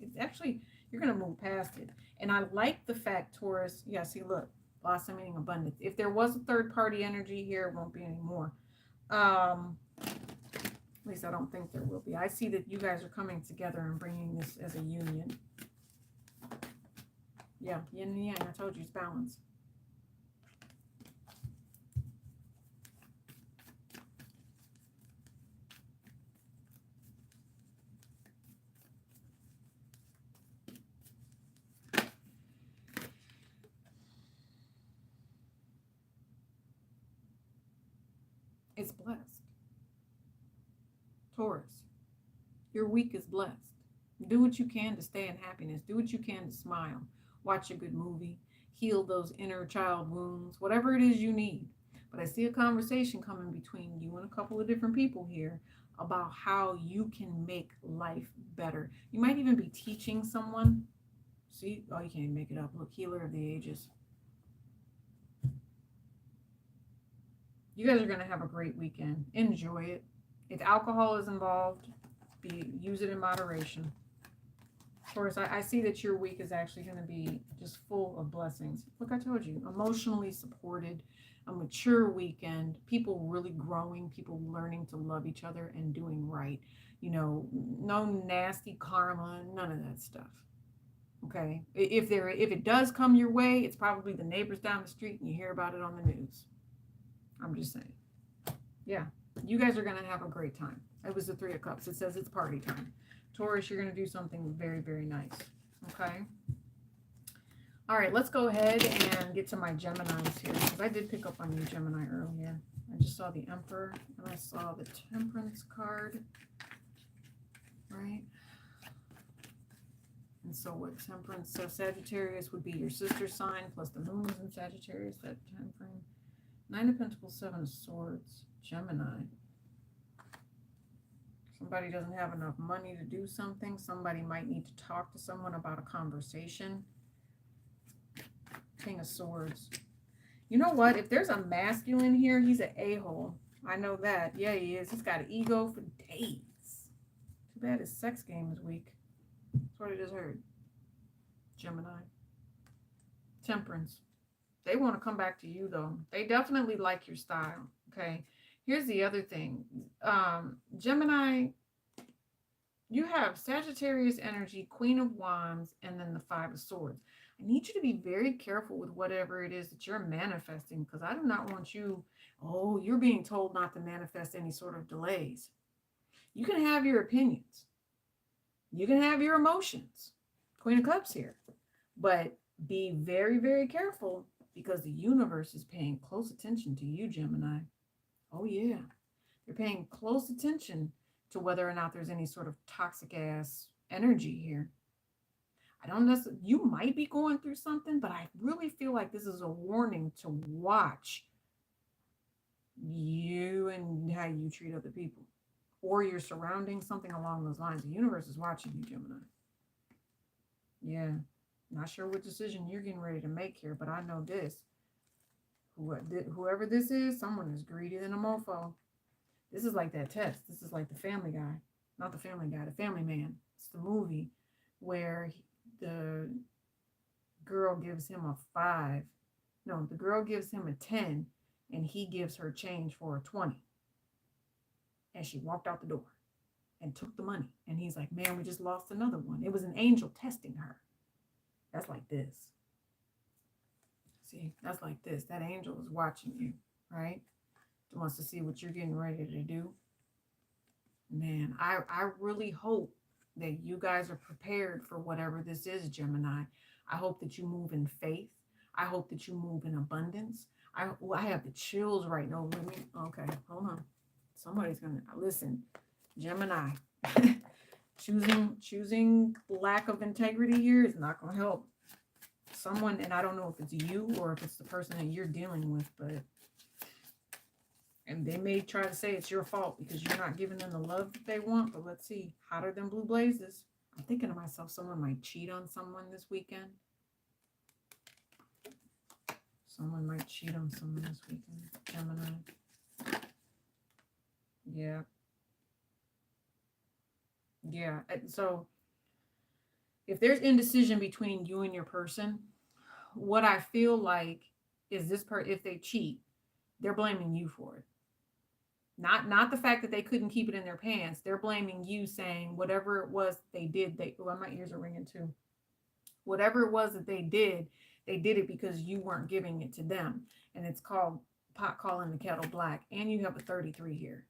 It's actually, you're going to move past it. And I like the fact, Taurus, yeah, see, look, blossoming abundance. If there was a third party energy here, it won't be anymore. At least I don't think there will be. I see that you guys are coming together and bringing this as a union. Yeah, yin and yang, I told you, it's balance. It's blessed. Taurus, your week is blessed. Do what you can to stay in happiness. Do what you can to smile. Watch a good movie. Heal those inner child wounds. Whatever it is you need. But I see a conversation coming between you and a couple of different people here about how you can make life better. You might even be teaching someone. See? Oh, you can't even make it up. Look, healer of the ages. You guys are going to have a great weekend. Enjoy it. If alcohol is involved, use it in moderation. Taurus, I see that your week is actually going to be just full of blessings. Look, I told you, emotionally supported, a mature weekend, people really growing, people learning to love each other and doing right. You know, no nasty karma, none of that stuff. Okay? If it does come your way, it's probably the neighbors down the street and you hear about it on the news. I'm just saying. Yeah, you guys are going to have a great time. It was the Three of Cups. It says it's party time. Taurus, you're going to do something very, very nice. Okay? All right, let's go ahead and get to my Geminis here, because I did pick up on you, Gemini, earlier. I just saw the Emperor, and I saw the Temperance card. Right? And so what Temperance, so Sagittarius would be your sister sign, plus the moon is in Sagittarius, that time frame. Nine of Pentacles, Seven of Swords, Gemini. Somebody doesn't have enough money to do something. Somebody might need to talk to someone about a conversation. King of Swords. You know what? If there's a masculine here, he's an a-hole. I know that. Yeah, he is. He's got an ego for days. Too bad his sex game is weak. That's what I just heard. Gemini. Temperance. They want to come back to you, though. They definitely like your style. Okay. Here's the other thing. Gemini, you have Sagittarius energy, Queen of Wands, and then the Five of Swords. I need you to be very careful with whatever it is that you're manifesting, because I do not want you, you're being told not to manifest any sort of delays. You can have your opinions. You can have your emotions. Queen of Cups here. But be very, very careful, because the universe is paying close attention to you, Gemini. Oh, yeah. They're paying close attention to whether or not there's any sort of toxic ass energy here. I don't necessarily, you might be going through something, but I really feel like this is a warning to watch you and how you treat other people or your surroundings, something along those lines. The universe is watching you, Gemini. Yeah. Not sure what decision you're getting ready to make here, but I know this. Whoever this is, someone is greedy than a mofo. This is like that test. This is like the Family Guy. Not the Family Guy, the Family Man. It's the movie where the girl gives him a 5. No, the girl gives him a 10, and he gives her change for a 20. And she walked out the door and took the money. And he's like, man, we just lost another one. It was an angel testing her. That's like this. See, that's like this. That angel is watching you, right? It wants to see what you're getting ready to do. Man, I really hope that you guys are prepared for whatever this is, Gemini. I hope that you move in faith. I hope that you move in abundance. I have the chills right now. Okay, hold on. Somebody's gonna listen. Gemini, choosing lack of integrity here is not gonna help someone, and I don't know if it's you or if it's the person that you're dealing with, and they may try to say it's your fault because you're not giving them the love that they want, but let's see. Hotter than blue blazes. I'm thinking to myself, someone might cheat on someone this weekend. Someone might cheat on someone this weekend. Gemini. Yeah. Yeah. So if there's indecision between you and your person, what I feel like is if they cheat, they're blaming you for it. Not the fact that they couldn't keep it in their pants. They're blaming you, saying whatever it was they did, my ears are ringing too. Whatever it was that they did it because you weren't giving it to them. And it's called pot calling the kettle black. And you have a 33 here.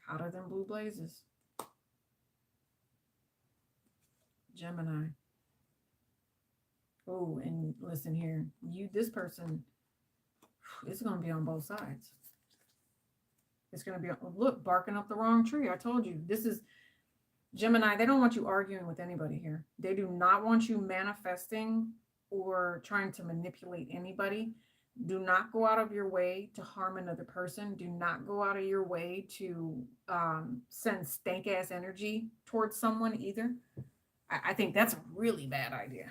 Hotter than blue blazes. Gemini. Oh, and listen here. This person, it's going to be on both sides. It's going to be, look, barking up the wrong tree. I told you. This is Gemini. They don't want you arguing with anybody here. They do not want you manifesting or trying to manipulate anybody. Do not go out of your way to harm another person. Do not go out of your way to send stank-ass energy towards someone either. I think that's a really bad idea.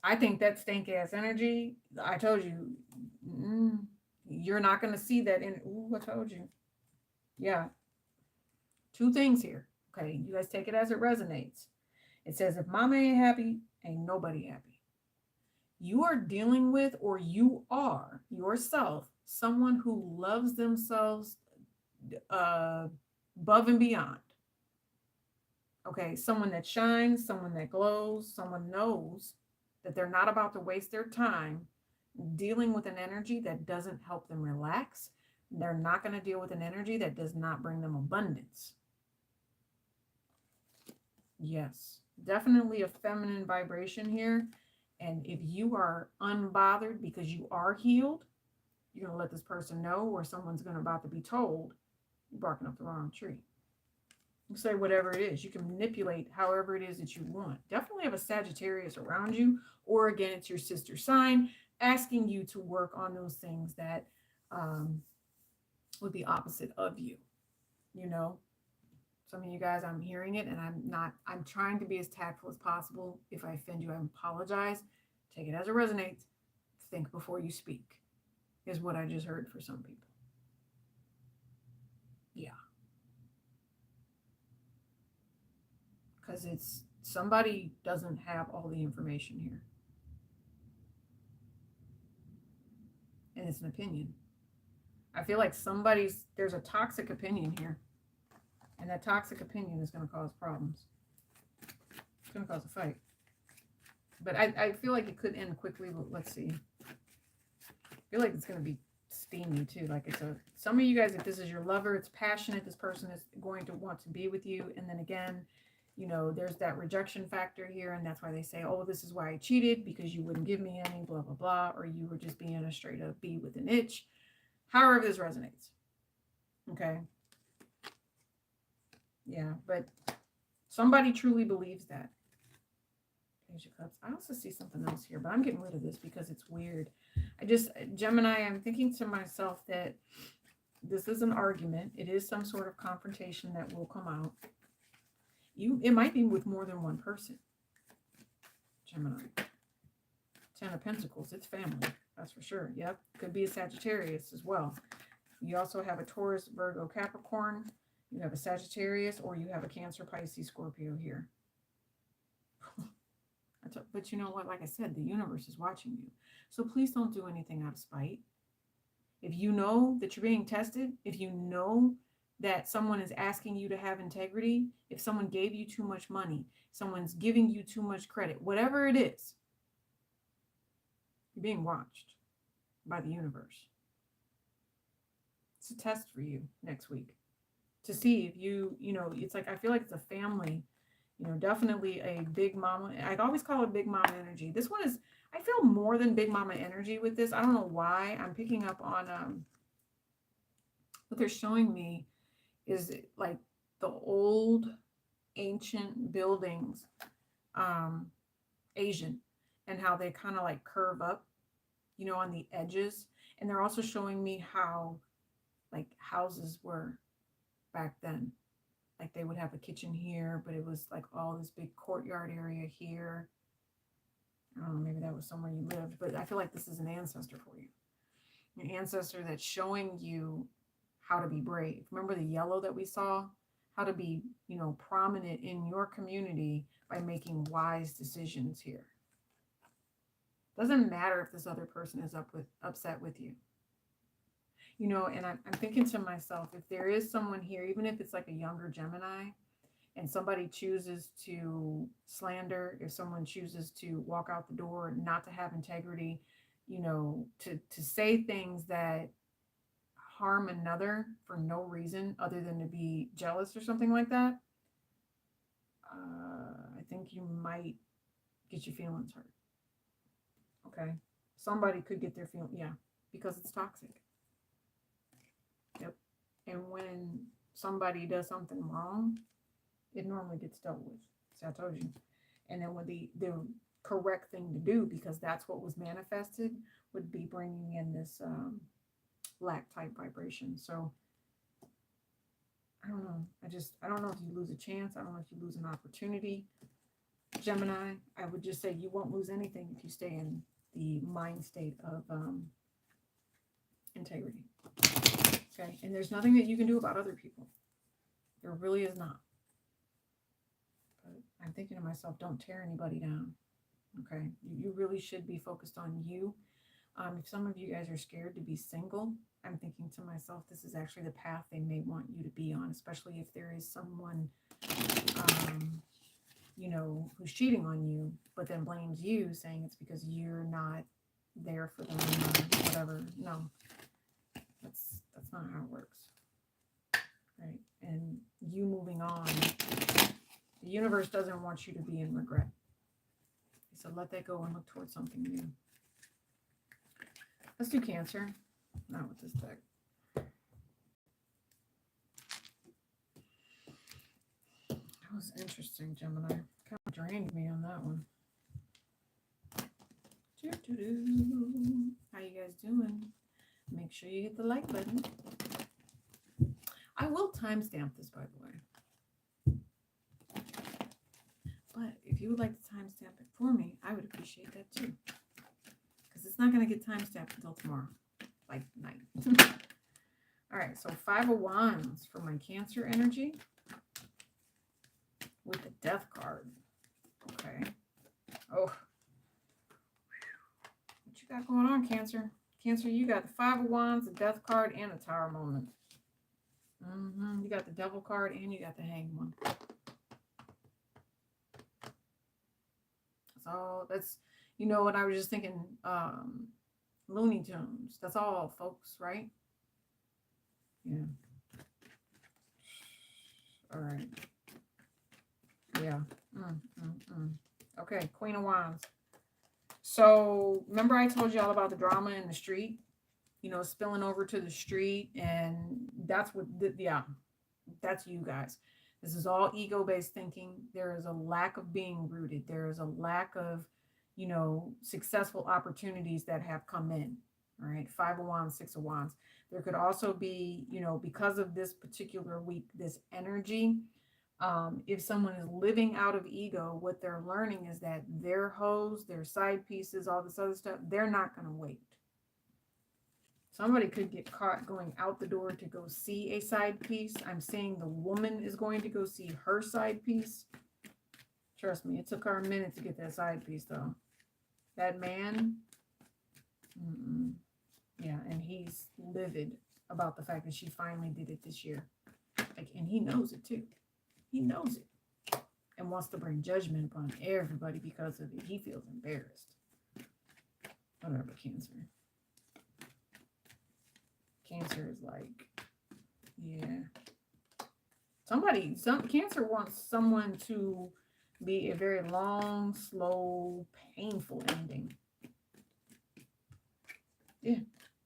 I think that stank-ass energy, I told you, you're not going to see that in, I told you. Yeah. 2 things here. Okay, you guys take it as it resonates. It says, if mama ain't happy, ain't nobody happy. You are dealing with, or you are yourself, someone who loves themselves above and beyond. Okay, someone that shines, someone that glows, someone knows that they're not about to waste their time dealing with an energy that doesn't help them relax. They're not going to deal with an energy that does not bring them abundance. Yes, definitely a feminine vibration here. And if you are unbothered because you are healed, you're going to let this person know, or someone's going to about to be told, you're barking up the wrong tree. You say whatever it is. You can manipulate however it is that you want. Definitely have a Sagittarius around you, or again, it's your sister sign asking you to work on those things that would be opposite of you. You know, some of you guys, I'm hearing it, and I'm trying to be as tactful as possible. If I offend you, I apologize. Take it as it resonates. Think before you speak, is what I just heard for some people. Yeah. Because it's somebody doesn't have all the information here. And it's an opinion. I feel like there's a toxic opinion here. And that toxic opinion is going to cause problems. It's going to cause a fight. But I feel like it could end quickly, but let's see. I feel like it's going to be steamy too. Like some of you guys, if this is your lover, it's passionate. This person is going to want to be with you. And then again, you know, there's that rejection factor here. And that's why they say, oh, this is why I cheated, because you wouldn't give me any, blah, blah, blah. Or you were just being a straight up bee with an itch. However this resonates. Okay. Yeah, but somebody truly believes that. Page of Cups. I also see something else here, but I'm getting rid of this because it's weird. Gemini, I'm thinking to myself that this is an argument. It is some sort of confrontation that will come out. It might be with more than one person. Gemini. Ten of Pentacles, it's family. That's for sure. Yep. Could be a Sagittarius as well. You also have a Taurus, Virgo, Capricorn. You have a Sagittarius, or you have a Cancer, Pisces, Scorpio here. But you know what? Like I said, the universe is watching you. So please don't do anything out of spite. If you know that you're being tested, if you know that someone is asking you to have integrity, if someone gave you too much money, someone's giving you too much credit, whatever it is, you're being watched by the universe. It's a test for you next week to see if you know, it's like, I feel like it's a family, you know, definitely a big mama. I always call it big mama energy. This one is, I feel more than big mama energy with this. I don't know why. I'm picking up on what they're showing me is like the old ancient buildings, Asian, and how they kind of like curve up, you know, on the edges. And they're also showing me how like houses were back then. Like they would have a kitchen here, but it was like all this big courtyard area here. I don't know, maybe that was somewhere you lived, but I feel like this is an ancestor for you. An ancestor that's showing you how to be brave. Remember the yellow that we saw? How to be, you know, prominent in your community by making wise decisions here. Doesn't matter if this other person is upset with you. You know, and I'm thinking to myself, if there is someone here, even if it's like a younger Gemini, and somebody chooses to slander, if someone chooses to walk out the door, not to have integrity, you know, to say things that harm another for no reason other than to be jealous or something like that, I think you might get your feelings hurt. Okay. Somebody could get their feelings, yeah, because it's toxic. Yep. And when somebody does something wrong, it normally gets dealt with. See, I told you. And then with the correct thing to do, because that's what was manifested, would be bringing in this lack type vibration. So I don't know. I don't know if you lose a chance. I don't know if you lose an opportunity. Gemini, I would just say you won't lose anything if you stay in the mind state of integrity. Okay. And there's nothing that you can do about other people. There really is not. But I'm thinking to myself, don't tear anybody down. Okay. You really should be focused on you. If some of you guys are scared to be single, I'm thinking to myself, this is actually the path they may want you to be on, especially if there is someone, you know, who's cheating on you, but then blames you, saying it's because you're not there for them or whatever. No, that's not how it works. Right? And you moving on, the universe doesn't want you to be in regret. So let that go and look towards something new. Let's do Cancer. Not with this deck. That was interesting, Gemini. Kind of drained me on that one. How you guys doing? Make sure you hit the like button. I will timestamp this, by the way. But if you would like to timestamp it for me, I would appreciate that too. Because it's not going to get timestamped until tomorrow, like night. All right, so 5 of Wands for my Cancer energy with the Death card. Okay. Oh. What you got going on, Cancer? Cancer, you got the 5 of Wands, the Death card, and the Tower moment. You got the Devil card, and you got the Hanged one. So that's, you know what, I was just thinking, Looney Tunes. That's all, folks, right? Yeah. All right. Yeah. Okay, Queen of Wands. So remember I told you all about the drama in the street, you know, spilling over to the street, and that's what, yeah, that's you guys. This is all ego-based thinking. There is a lack of being rooted. There is a lack of, you know, successful opportunities that have come in. All right, 5 of Wands, 6 of Wands. There could also be, you know, because of this particular week, this energy, If someone is living out of ego, what they're learning is that their hoes, their side pieces, all this other stuff, they're not going to wait. Somebody could get caught going out the door to go see a side piece. I'm saying the woman is going to go see her side piece. Trust me, it took her a minute to get that side piece, though. That man, yeah, and he's livid about the fact that she finally did it this year. Like, and he knows it, too. He knows it. And wants to bring judgment upon everybody because of it. He feels embarrassed. Whatever, Cancer. Cancer is like, yeah. Cancer wants someone to be a very long, slow, painful ending. Yeah.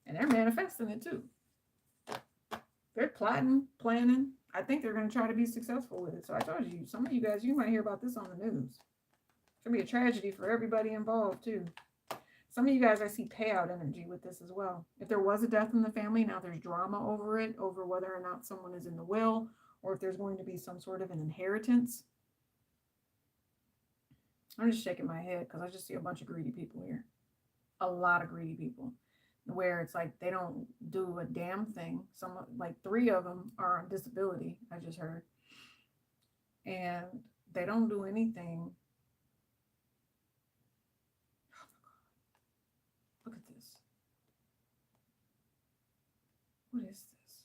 And they're manifesting it too. They're plotting, planning. I think they're going to try to be successful with it. So I told you, some of you guys, you might hear about this on the news. It's going to be a tragedy for everybody involved too. Some of you guys, I see payout energy with this as well. If there was a death in the family, now there's drama over it, over whether or not someone is in the will, or if there's going to be some sort of an inheritance. I'm just shaking my head because I just see a bunch of greedy people here. A lot of greedy people. Where it's like they don't do a damn thing. Some, like 3 of them are on disability, I just heard. And they don't do anything. Look at this. What is this?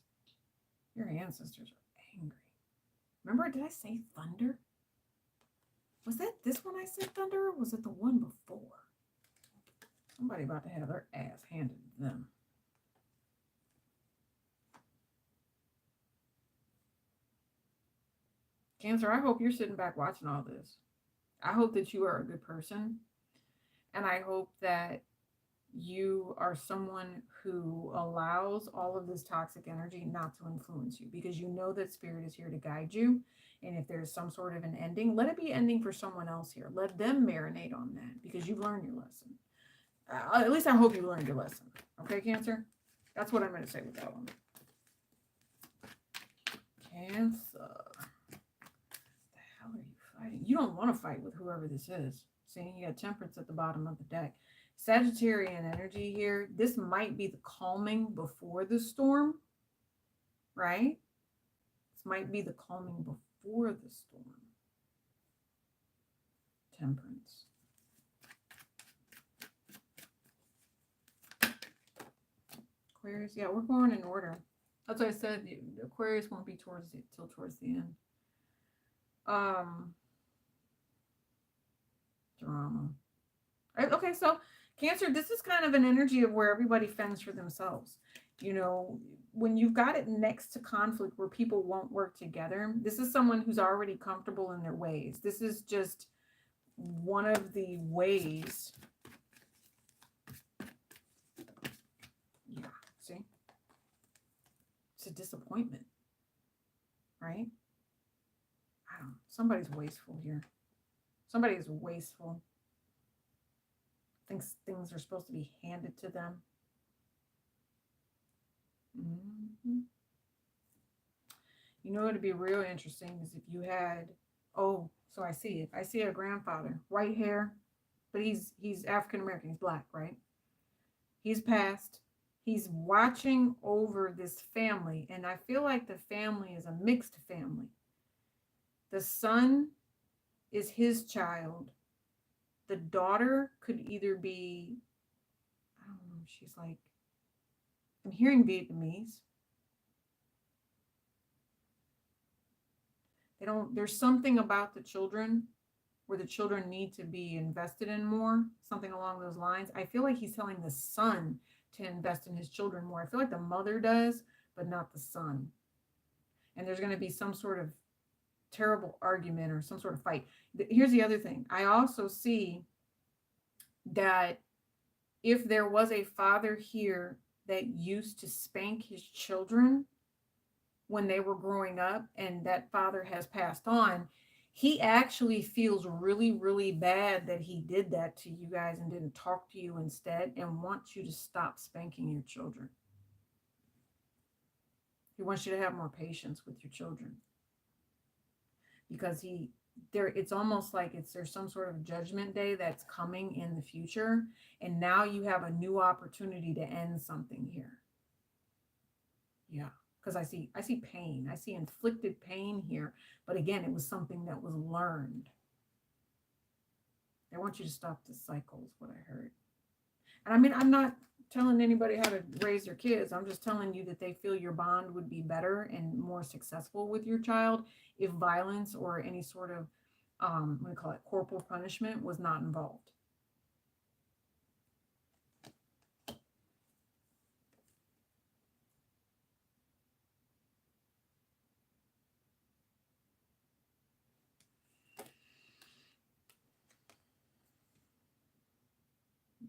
Your ancestors are angry. Remember, did I say thunder? Was that this one I said thunder, or was it the one before? Somebody about to have their ass handed to them. Cancer, I hope you're sitting back watching all this. I hope that you are a good person. And I hope that you are someone who allows all of this toxic energy not to influence you, because you know that spirit is here to guide you. And if there's some sort of an ending, let it be ending for someone else here. Let them marinate on that, because you've learned your lesson. At least I hope you learned your lesson. Okay, Cancer? That's what I'm going to say with that one. Cancer. What the hell are you fighting? You don't want to fight with whoever this is. See, you got Temperance at the bottom of the deck. Sagittarian energy here. This might be the calming before the storm, right? This might be the calming before the storm. Temperance. Aquarius, yeah, we're going in order. That's what I said. Aquarius won't be till towards the end. Drama. Okay, so Cancer, this is kind of an energy of where everybody fends for themselves. You know, when you've got it next to conflict where people won't work together, this is someone who's already comfortable in their ways. This is just one of the ways. Yeah, see? It's a disappointment, right? I don't know. Somebody's wasteful here. Somebody is wasteful. Thinks things are supposed to be handed to them. You know, it'd be real interesting is if you had, so I see it. I see a grandfather, white hair, but he's African American. He's black, right? He's passed. He's watching over this family, and I feel like the family is a mixed family. The son is his child. The daughter could either be, I don't know, she's like, I'm hearing Vietnamese. There's something about the children where the children need to be invested in more, something along those lines. I feel like he's telling the son to invest in his children more. I feel like the mother does, but not the son. And there's going to be some sort of terrible argument or some sort of fight. Here's the other thing. I also see that if there was a father here that used to spank his children when they were growing up, and that father has passed on, he actually feels really, really bad that he did that to you guys and didn't talk to you instead, and wants you to stop spanking your children. He wants you to have more patience with your children. because it's almost like there's some sort of judgment day that's coming in the future, and now you have a new opportunity to end something here. Yeah, because I see pain. I see inflicted pain here, but again, it was something that was learned. I want you to stop this cycle is what I heard. And I mean, I'm not telling anybody how to raise their kids. I'm just telling you that they feel your bond would be better and more successful with your child if violence or any sort of, what do you call it, corporal punishment was not involved.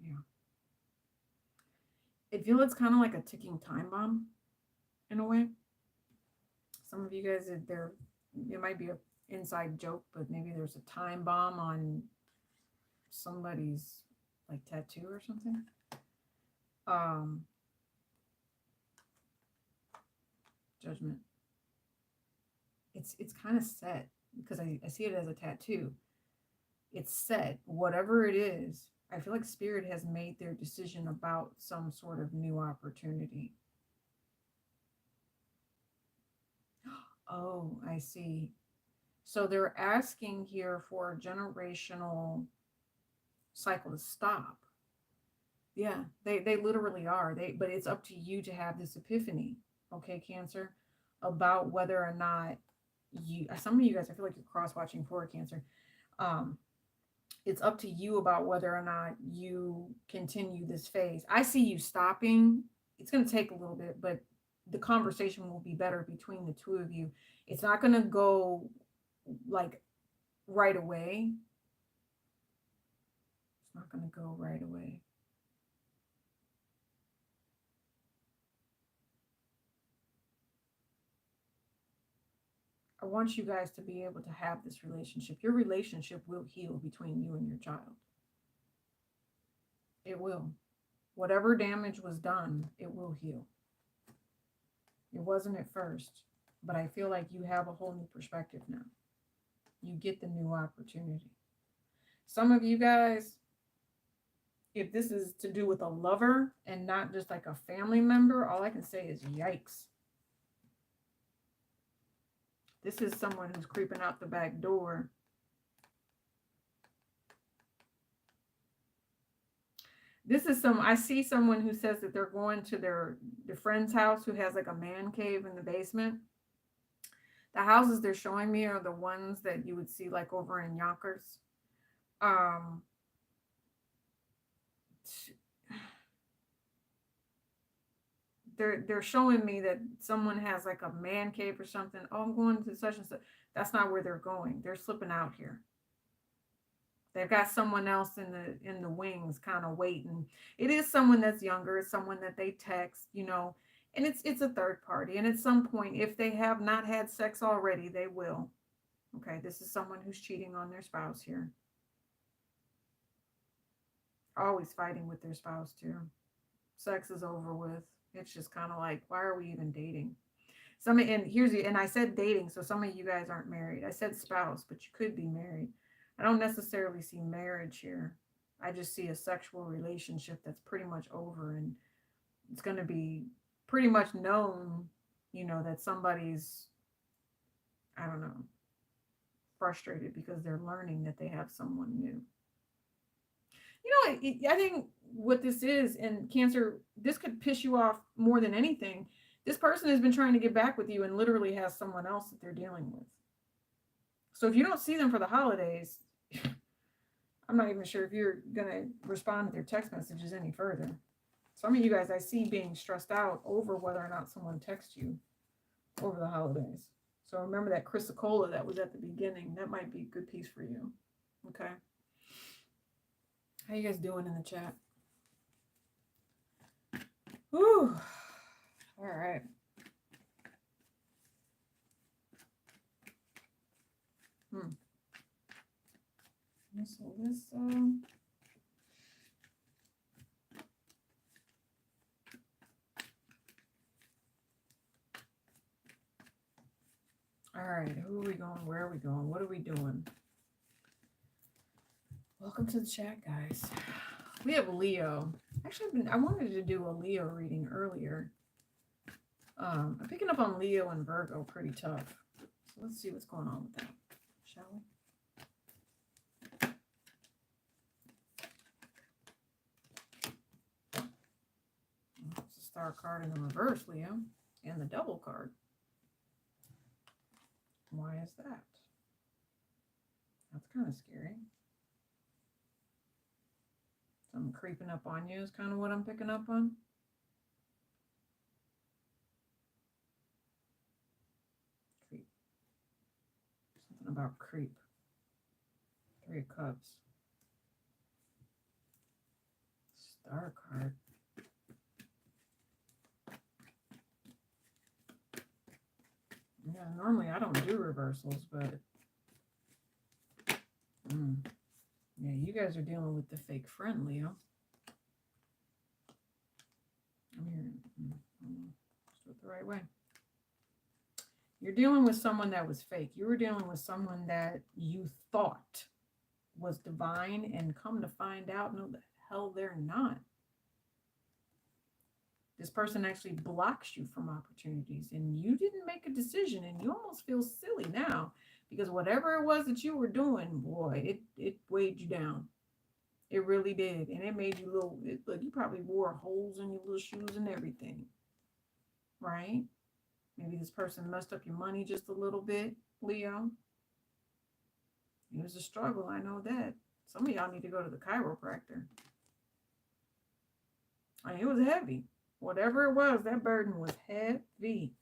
Yeah. I feel it's kind of like a ticking time bomb in a way. Some of you guys, it might be an inside joke, but maybe there's a time bomb on somebody's like tattoo or something. Judgment. It's kind of set because I see it as a tattoo. It's set. Whatever it is, I feel like Spirit has made their decision about some sort of new opportunity. Oh, I see. So they're asking here for a generational cycle to stop. Yeah, they literally are. But it's up to you to have this epiphany, okay, Cancer, about whether or not some of you guys, I feel like you're cross-watching for Cancer. It's up to you about whether or not you continue this phase. I see you stopping. It's going to take a little bit, but the conversation will be better between the two of you. It's not going to go like right away. It's not going to go right away. I want you guys to be able to have this relationship. Your relationship will heal between you and your child. It will. Whatever damage was done, it will heal. It wasn't at first, but I feel like you have a whole new perspective now. You get the new opportunity. Some of you guys, if this is to do with a lover and not just like a family member, all I can say is yikes. This is someone who's creeping out the back door. I see someone who says that they're going to their friend's house who has like a man cave in the basement. The houses they're showing me are the ones that you would see like over in Yonkers. They're showing me that someone has like a man cave or something. Oh, I'm going to such and such. That's not where they're going. They're slipping out here. They've got someone else in the wings kind of waiting. It is someone that's younger. It's someone that they text, you know, and it's a third party. And at some point, if they have not had sex already, they will. Okay, this is someone who's cheating on their spouse here. Always fighting with their spouse too. Sex is over with. It's just kind of like, why are we even dating? And I said dating, so some of you guys aren't married. I said spouse, but you could be married. I don't necessarily see marriage here. I just see a sexual relationship that's pretty much over, and it's going to be pretty much known, you know, that somebody's, I don't know, frustrated because they're learning that they have someone new. You know, I think what this is, and Cancer, this could piss you off more than anything. This person has been trying to get back with you and literally has someone else that they're dealing with. So if you don't see them for the holidays, I'm not even sure if you're going to respond to their text messages any further. Some of you guys I see being stressed out over whether or not someone texts you over the holidays. So remember that Chrysocolla that was at the beginning. That might be a good piece for you. Okay. How you guys doing in the chat? Whew. All right. So this, all All right, who are we going? Where are we going? What are we doing? Welcome to the chat, guys. We have Leo. Actually, I wanted to do a Leo reading earlier. I'm picking up on Leo and Virgo pretty tough. So let's see what's going on with that, shall we? It's a star card in the reverse, Leo, and the double card. Why is that? That's kind of scary. Something creeping up on you is kind of what I'm picking up on. Creep. Something about creep. 3 of Cups. Star card. Yeah, normally I don't do reversals, but yeah, you guys are dealing with the fake friend, Leo. I'm hearing, let's do it the right way. You're dealing with someone that was fake. You were dealing with someone that you thought was divine, and come to find out, no, the hell they're not. This person actually blocks you from opportunities, and you didn't make a decision, and you almost feel silly now because whatever it was that you were doing, boy, it weighed you down. It really did, and it made you look, you probably wore holes in your little shoes and everything, right? Maybe this person messed up your money just a little bit, Leo. It was a struggle, I know that. Some of y'all need to go to the chiropractor. I mean, it was heavy. Whatever it was, that burden was heavy.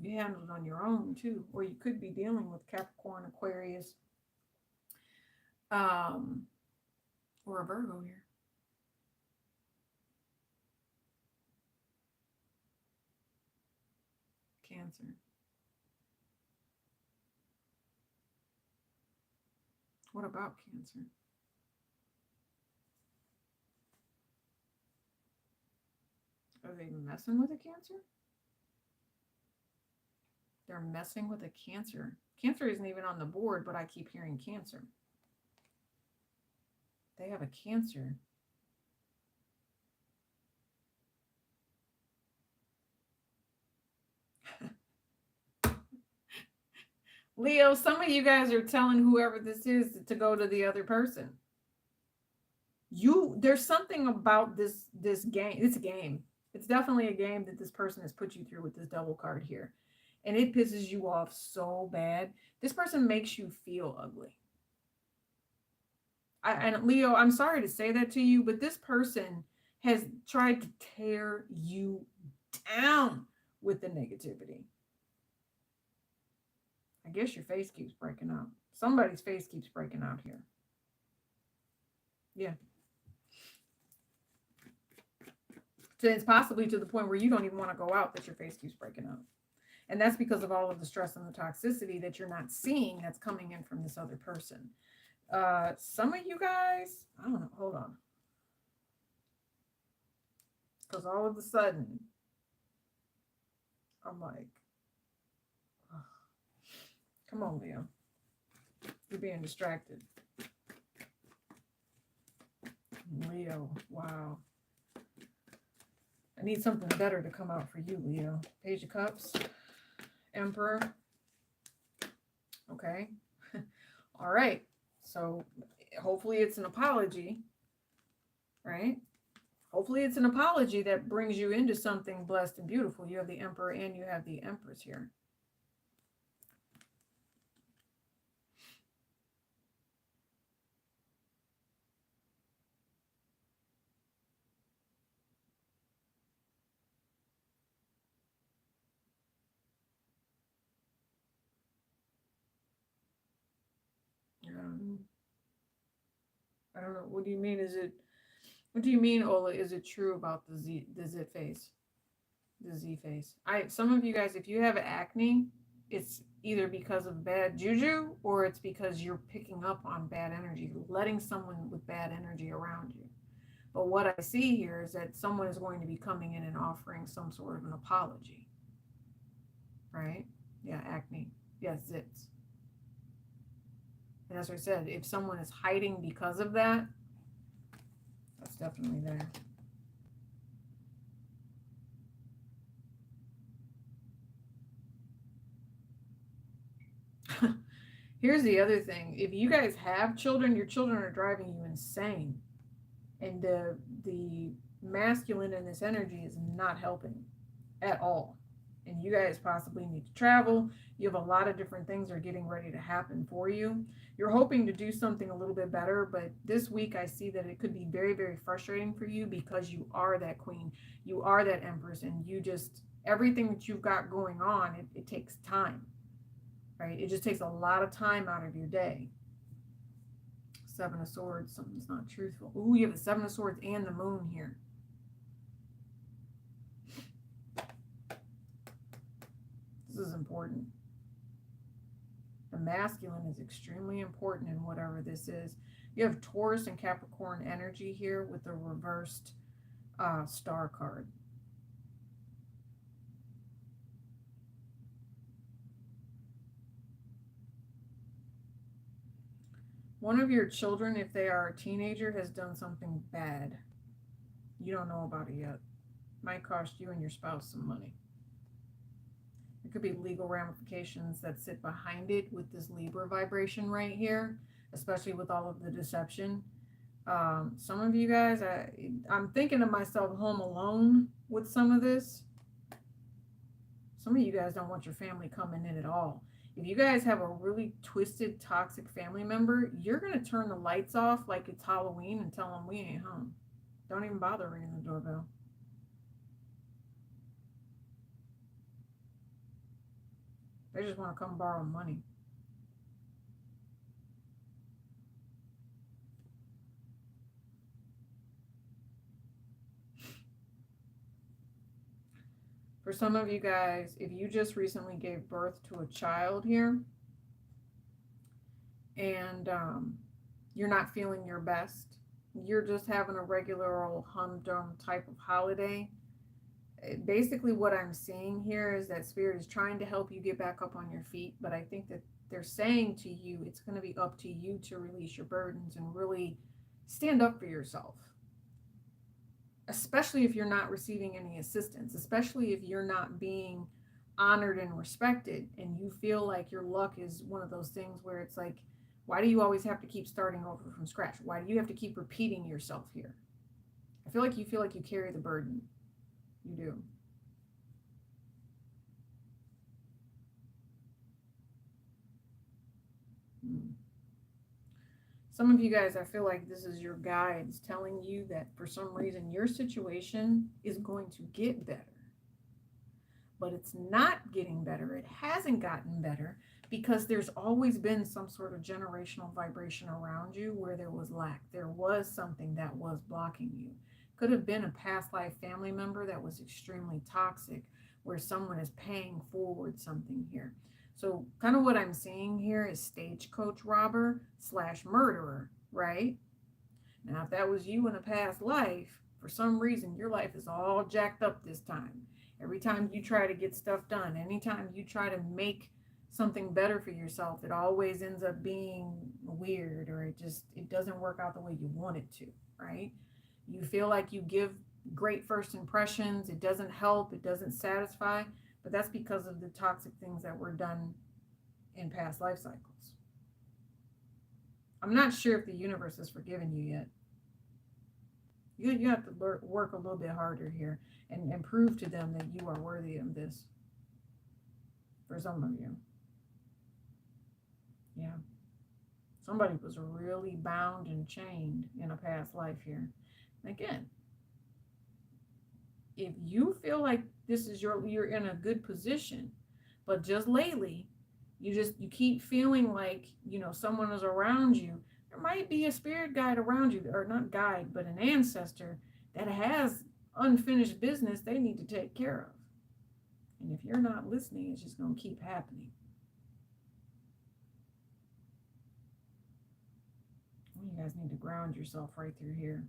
You handled it on your own, too. Or you could be dealing with Capricorn, Aquarius, or a Virgo here. Cancer. What about Cancer? Are they messing with a Cancer? They're messing with a Cancer. Cancer isn't even on the board, but I keep hearing Cancer. They have a Cancer. Leo, some of you guys are telling whoever this is to go to the other person. There's something about this game. It's a game. It's definitely a game that this person has put you through with this double card here. And it pisses you off so bad. This person makes you feel ugly. And Leo, I'm sorry to say that to you, but this person has tried to tear you down with the negativity. I guess your face keeps breaking out. Somebody's face keeps breaking out here. Yeah. So it's possibly to the point where you don't even want to go out that your face keeps breaking out. And that's because of all of the stress and the toxicity that you're not seeing that's coming in from this other person. Some of you guys, I don't know, hold on. Because all of a sudden, I'm like, oh, come on, Leo. You're being distracted. Leo, wow. I need something better to come out for you, Leo. Page of Cups, Emperor. Okay. All right. So hopefully it's an apology, right? Hopefully it's an apology that brings you into something blessed and beautiful. You have the Emperor and you have the Empress here. I don't know. What do you mean? What do you mean, Ola? Is it true about the Z face? The Z face. Some of you guys, if you have acne, it's either because of bad juju or it's because you're picking up on bad energy, letting someone with bad energy around you. But what I see here is that someone is going to be coming in and offering some sort of an apology. right? Yeah, acne. Yeah, zits. And that's what I said. If someone is hiding because of that, that's definitely there. Here's the other thing. If you guys have children, your children are driving you insane. And the masculine in this energy is not helping at all. And you guys possibly need to travel. You have a lot of different things are getting ready to happen for you. You're hoping to do something a little bit better, but this week I see that it could be very, very frustrating for you because you are that queen. You are that empress, and you just, everything that you've got going on, it takes time, right? It just takes a lot of time out of your day. Seven of Swords, something's not truthful. Ooh, you have the Seven of Swords and the Moon here. This is important. The masculine is extremely important in whatever this is. You have Taurus and Capricorn energy here with the reversed star card. One of your children, if they are a teenager, has done something bad. You don't know about it yet. Might cost you and your spouse some money. There could be legal ramifications that sit behind it with this Libra vibration right here, especially with all of the deception. Some of you guys, I'm thinking of myself home alone with some of this. Some of you guys don't want your family coming in at all. If you guys have a really twisted, toxic family member, you're going to turn the lights off like it's Halloween and tell them we ain't home. Don't even bother ringing the doorbell. They just want to come borrow money. For some of you guys, if you just recently gave birth to a child here and you're not feeling your best, you're just having a regular old humdrum type of holiday, basically what I'm seeing here is that Spirit is trying to help you get back up on your feet, but I think that they're saying to you, it's going to be up to you to release your burdens and really stand up for yourself. Especially if you're not receiving any assistance, especially if you're not being honored and respected, and you feel like your luck is one of those things where it's like, why do you always have to keep starting over from scratch? Why do you have to keep repeating yourself here? I feel like you carry the burden. You do. Some of you guys, I feel like this is your guides telling you that for some reason your situation is going to get better. But it's not getting better. It hasn't gotten better because there's always been some sort of generational vibration around you where there was lack. There was something that was blocking you. Could have been a past life family member that was extremely toxic, where someone is paying forward something here. So kind of what I'm seeing here is stagecoach robber / murderer, right? Now, if that was you in a past life, for some reason, your life is all jacked up this time. Every time you try to get stuff done, anytime you try to make something better for yourself, it always ends up being weird, or it doesn't work out the way you want it to, right? You feel like you give great first impressions. It doesn't help. It doesn't satisfy. But that's because of the toxic things that were done in past life cycles. I'm not sure if the universe has forgiven you yet. You have to work a little bit harder here and prove to them that you are worthy of this. For some of you. Yeah. Somebody was really bound and chained in a past life here. Again, if you feel like this is you're in a good position, but just lately you keep feeling like, someone is around you, there might be a spirit guide around you, or not guide, but an ancestor that has unfinished business they need to take care of. And if you're not listening, it's just going to keep happening. You guys need to ground yourself right through here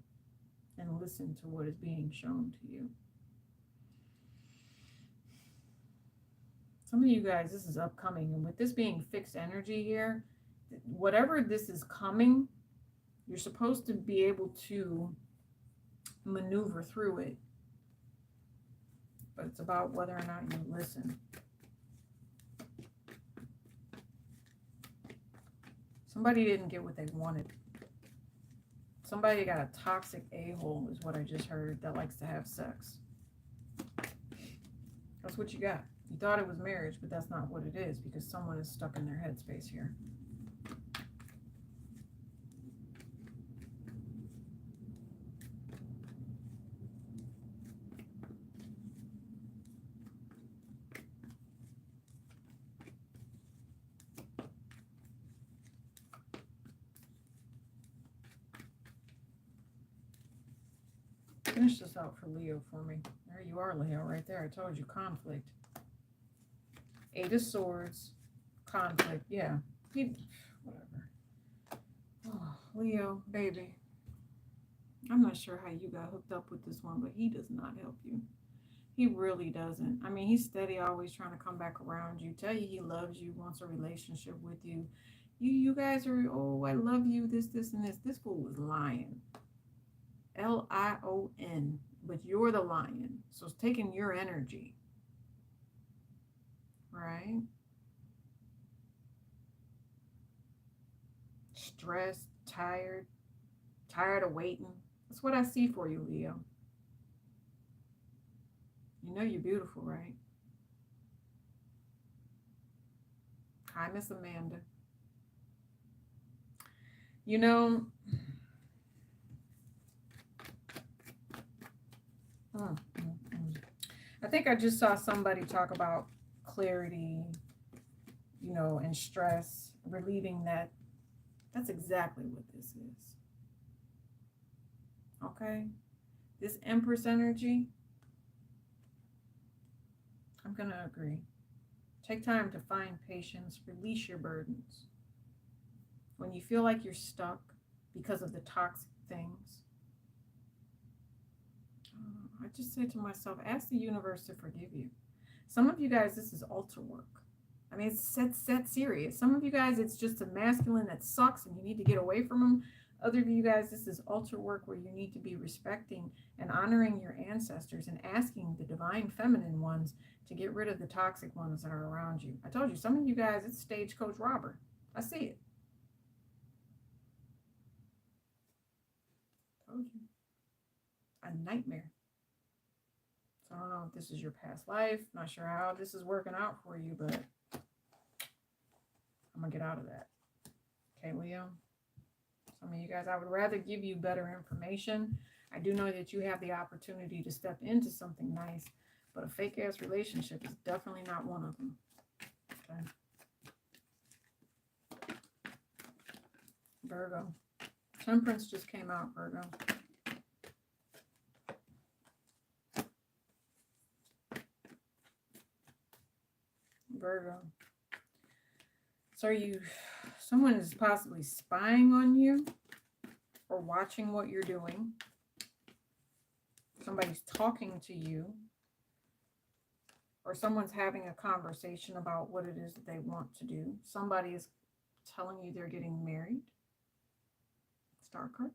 and listen to what is being shown to you. Some of you guys, this is upcoming. And with this being fixed energy here, whatever this is coming, you're supposed to be able to maneuver through it. But it's about whether or not you listen. Somebody didn't get what they wanted. Somebody got a toxic a-hole is what I just heard that likes to have sex. That's what you got. You thought it was marriage, but that's not what it is because someone is stuck in their headspace here. Finish this out for Leo for me. There you are, Leo, right there. I told you, conflict. 8 of Swords, conflict. Yeah, whatever. Oh, Leo, baby. I'm not sure how you got hooked up with this one, but he does not help you. He really doesn't. I mean, he's steady, always trying to come back around you, tell you he loves you, wants a relationship with you. You guys are, oh, I love you, this, and this. This fool was lying. Lion, but you're the lion. So it's taking your energy. Right? Stressed, tired of waiting. That's what I see for you, Leo. You know you're beautiful, right? Hi, Miss Amanda. You know, I think I just saw somebody talk about clarity, you know, and stress, relieving that. That's exactly what this is. Okay? This Empress energy, I'm going to agree. Take time to find patience, release your burdens. When you feel like you're stuck because of the toxic things, I just say to myself, ask the universe to forgive you. Some of you guys, this is altar work. I mean, it's set serious. Some of you guys, it's just a masculine that sucks and you need to get away from him. Other of you guys, this is altar work where you need to be respecting and honoring your ancestors and asking the divine feminine ones to get rid of the toxic ones that are around you. I told you, some of you guys, it's stagecoach robber. I see it. Told you. A nightmare. So I don't know if this is your past life. Not sure how this is working out for you, but I'm going to get out of that. Okay, Leo? Some of you guys, I would rather give you better information. I do know that you have the opportunity to step into something nice, but a fake-ass relationship is definitely not one of them. Okay? Virgo. Temperance just came out, Virgo. Virgo. So someone is possibly spying on you or watching what you're doing. Somebody's talking to you, or someone's having a conversation about what it is that they want to do. Somebody is telling you they're getting married. Star card.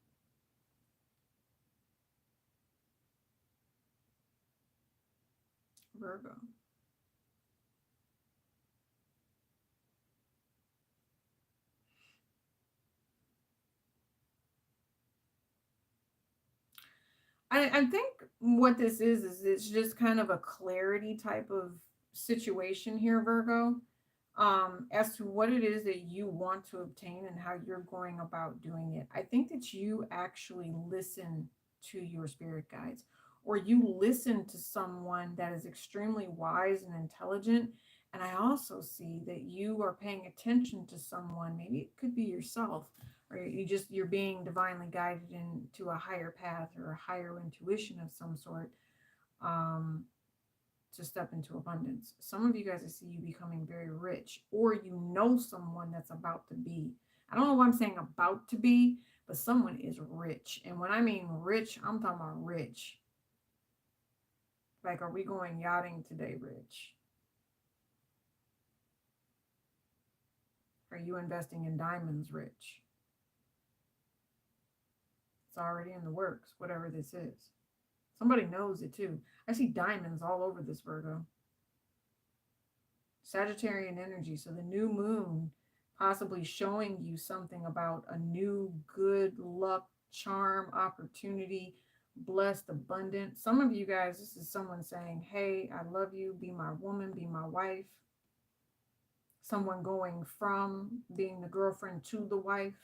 Virgo. I think what this is it's just kind of a clarity type of situation here, Virgo, as to what it is that you want to obtain and how you're going about doing it. I think that you actually listen to your spirit guides, or you listen to someone that is extremely wise and intelligent. And I also see that you are paying attention to someone, maybe it could be yourself, or you're being divinely guided into a higher path or a higher intuition of some sort, to step into abundance. Some of you guys, I see you becoming very rich, or you know someone that's about to be. I don't know why I'm saying about to be, but someone is rich. And when I mean rich, I'm talking about rich. Like, are we going yachting today, rich? Are you investing in diamonds rich? It's already in the works, whatever this is. Somebody knows it too. I see diamonds all over this, Virgo. Sagittarian energy. So the new moon possibly showing you something about a new good luck, charm, opportunity, blessed, abundant. Some of you guys, this is someone saying, hey, I love you. Be my woman, be my wife. Someone going from being the girlfriend to the wife.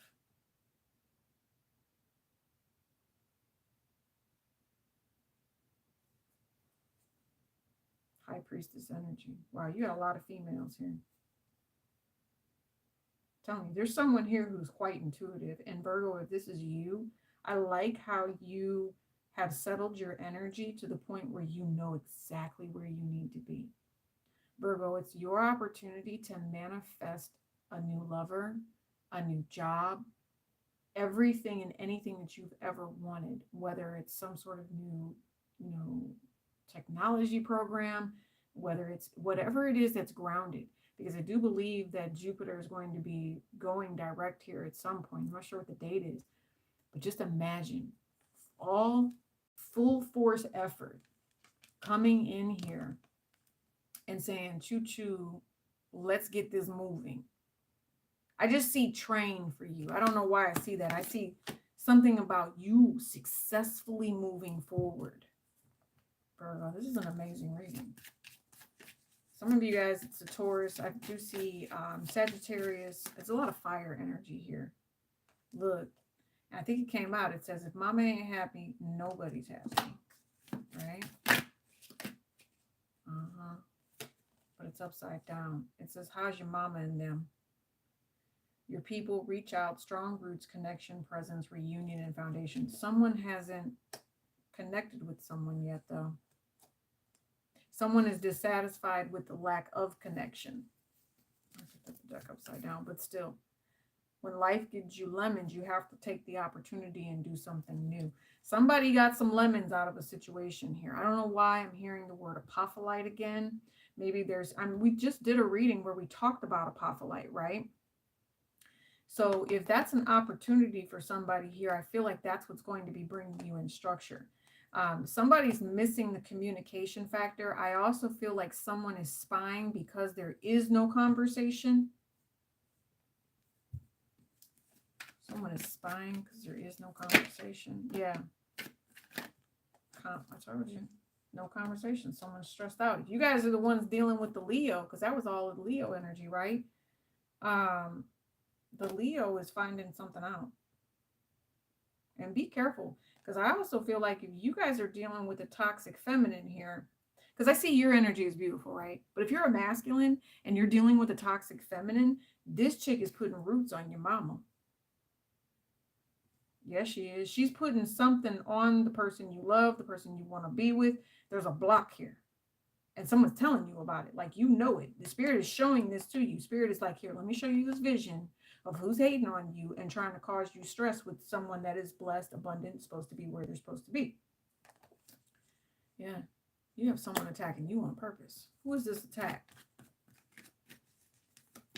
High Priestess energy. Wow, you got a lot of females here. Tell me, there's someone here who's quite intuitive. And Virgo, if this is you, I like how you have settled your energy to the point where you know exactly where you need to be. Virgo, it's your opportunity to manifest a new lover, a new job, everything and anything that you've ever wanted, whether it's some sort of new, technology program, whether it's whatever it is that's grounded. Because I do believe that Jupiter is going to be going direct here at some point. I'm not sure what the date is, but just imagine all full force effort coming in here and saying, choo choo, let's get this moving. I just see train for you. I don't know why I see that. I see something about you successfully moving forward. Virgo, this is an amazing reading. Some of you guys, it's a Taurus. I do see Sagittarius. There's a lot of fire energy here. Look, I think it came out. It says, if mama ain't happy, nobody's happy. Right? But it's upside down. It says, how's your mama and them? Your people reach out, strong roots, connection, presence, reunion, and foundation. Someone hasn't connected with someone yet, though. Someone is dissatisfied with the lack of connection. I put the deck upside down, but still, when life gives you lemons, you have to take the opportunity and do something new. Somebody got some lemons out of a situation here. I don't know why I'm hearing the word apophyllite again. Maybe there's, we just did a reading where we talked about apophyllite, right? So if that's an opportunity for somebody here, I feel like that's what's going to be bringing you in structure. Somebody's missing the communication factor. I also feel like someone is spying because there is no conversation. Someone is spying because there is no conversation. Yeah. I told you. No conversation. Someone's stressed out. If you guys are the ones dealing with the Leo, because that was all of Leo energy, right? The Leo is finding something out. And be careful. Because I also feel like if you guys are dealing with a toxic feminine here, because I see your energy is beautiful, right? But if you're a masculine and you're dealing with a toxic feminine, this chick is putting roots on your mama. Yes, she is. She's putting something on the person you love, the person you want to be with. There's a block here. And someone's telling you about it. Like, you know it. The spirit is showing this to you. Spirit is like, here, let me show you this vision of who's hating on you and trying to cause you stress with someone that is blessed, abundant, supposed to be where they're supposed to be. Yeah. You have someone attacking you on purpose. Who is this attack?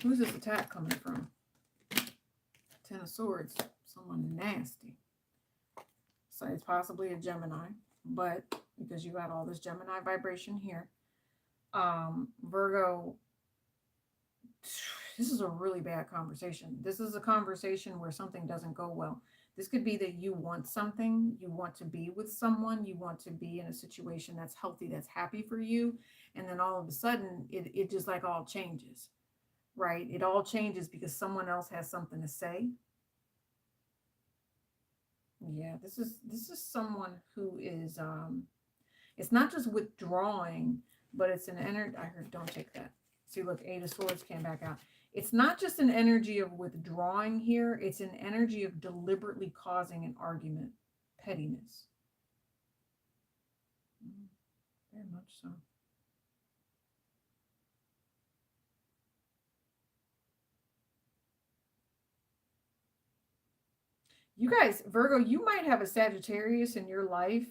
Who's this attack coming from? Ten of Swords. Someone nasty. So it's possibly a Gemini, but because you got all this Gemini vibration here. Virgo, this is a really bad conversation. This is a conversation where something doesn't go well. This could be that you want something, you want to be with someone, you want to be in a situation that's healthy, that's happy for you. And then all of a sudden, it just like all changes, right? It all changes because someone else has something to say. Yeah, this is someone who is, it's not just withdrawing, but it's an energy. I heard, don't take that. See, look, Eight of Swords came back out. It's not just an energy of withdrawing here. It's an energy of deliberately causing an argument. Pettiness. Very much so. You guys, Virgo, you might have a Sagittarius in your life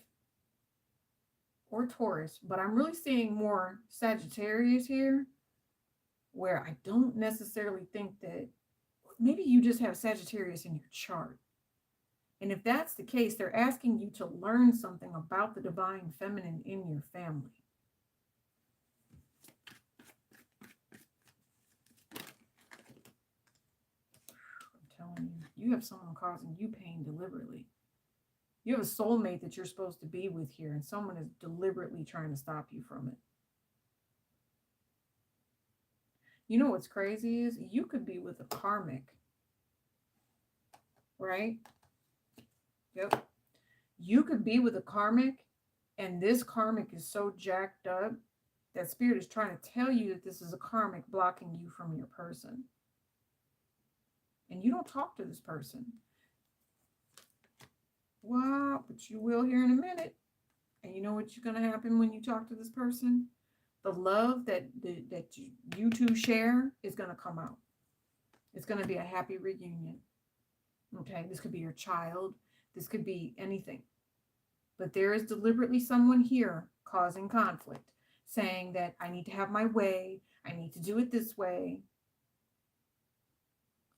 or Taurus, but I'm really seeing more Sagittarius here, where I don't necessarily think that maybe you just have Sagittarius in your chart. And if that's the case, they're asking you to learn something about the divine feminine in your family. I'm telling you, you have someone causing you pain deliberately. You have a soulmate that you're supposed to be with here, and someone is deliberately trying to stop you from it. You know what's crazy is you could be with a karmic, right? Yep. You could be with a karmic, and this karmic is so jacked up that spirit is trying to tell you that this is a karmic blocking you from your person. And you don't talk to this person. Wow, but you will here in a minute. And you know what's going to happen when you talk to this person? The love that you two share is going to come out. It's going to be a happy reunion. Okay, this could be your child. This could be anything. But there is deliberately someone here causing conflict, saying that I need to have my way. I need to do it this way.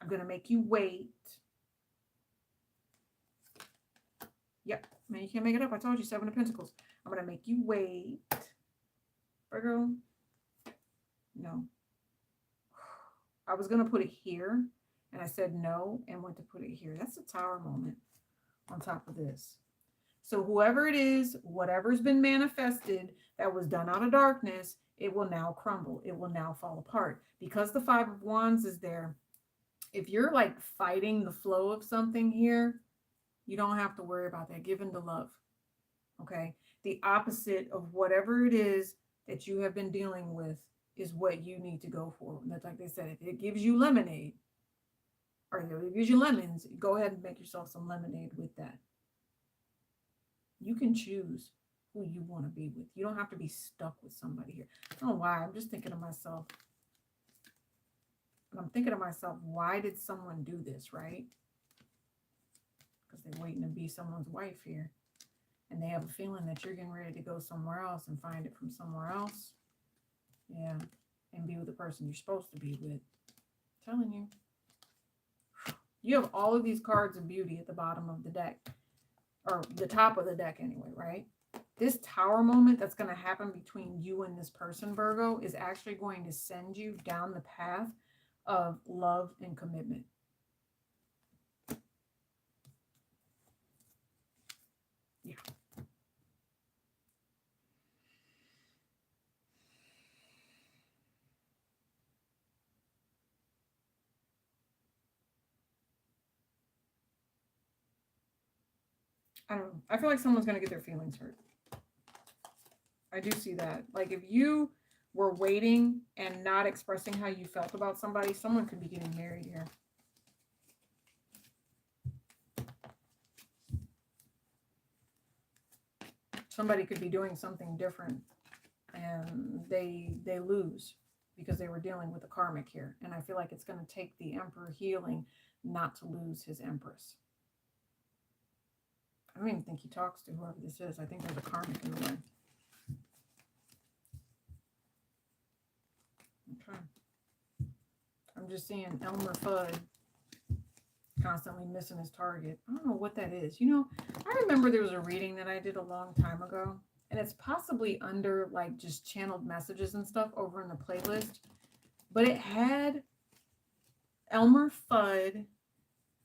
I'm going to make you wait. Yep, man, you can't make it up. I told you, 7 of Pentacles. I'm going to make you wait. Virgo, no. I was going to put it here, and I said no, and went to put it here. That's a Tower moment on top of this. So whoever it is, whatever's been manifested that was done out of darkness, it will now crumble. It will now fall apart. Because the 5 of Wands is there, if you're like fighting the flow of something here, you don't have to worry about that. Give in to love. Okay? The opposite of whatever it is that you have been dealing with is what you need to go for. And that's like they said, if it gives you lemonade, or if it gives you lemons, go ahead and make yourself some lemonade with that. You can choose who you want to be with. You don't have to be stuck with somebody here. I don't know why. I'm just thinking to myself. And I'm thinking to myself, why did someone do this, right? Because they're waiting to be someone's wife here. And they have a feeling that you're getting ready to go somewhere else and find it from somewhere else. Yeah. And be with the person you're supposed to be with. I'm telling you. You have all of these cards of beauty at the bottom of the deck. Or the top of the deck anyway, right? This Tower moment that's going to happen between you and this person, Virgo, is actually going to send you down the path of love and commitment. Yeah. I don't know. I feel like someone's going to get their feelings hurt. I do see that. Like if you were waiting and not expressing how you felt about somebody, someone could be getting married here. Somebody could be doing something different and they lose because they were dealing with a karmic here. And I feel like it's going to take the Emperor healing not to lose his Empress. I don't even think he talks to whoever this is. I think there's a karmic in the way. Okay. I'm just seeing Elmer Fudd constantly missing his target. I don't know what that is. You know, I remember there was a reading that I did a long time ago, and it's possibly under like just channeled messages and stuff over in the playlist, but it had Elmer Fudd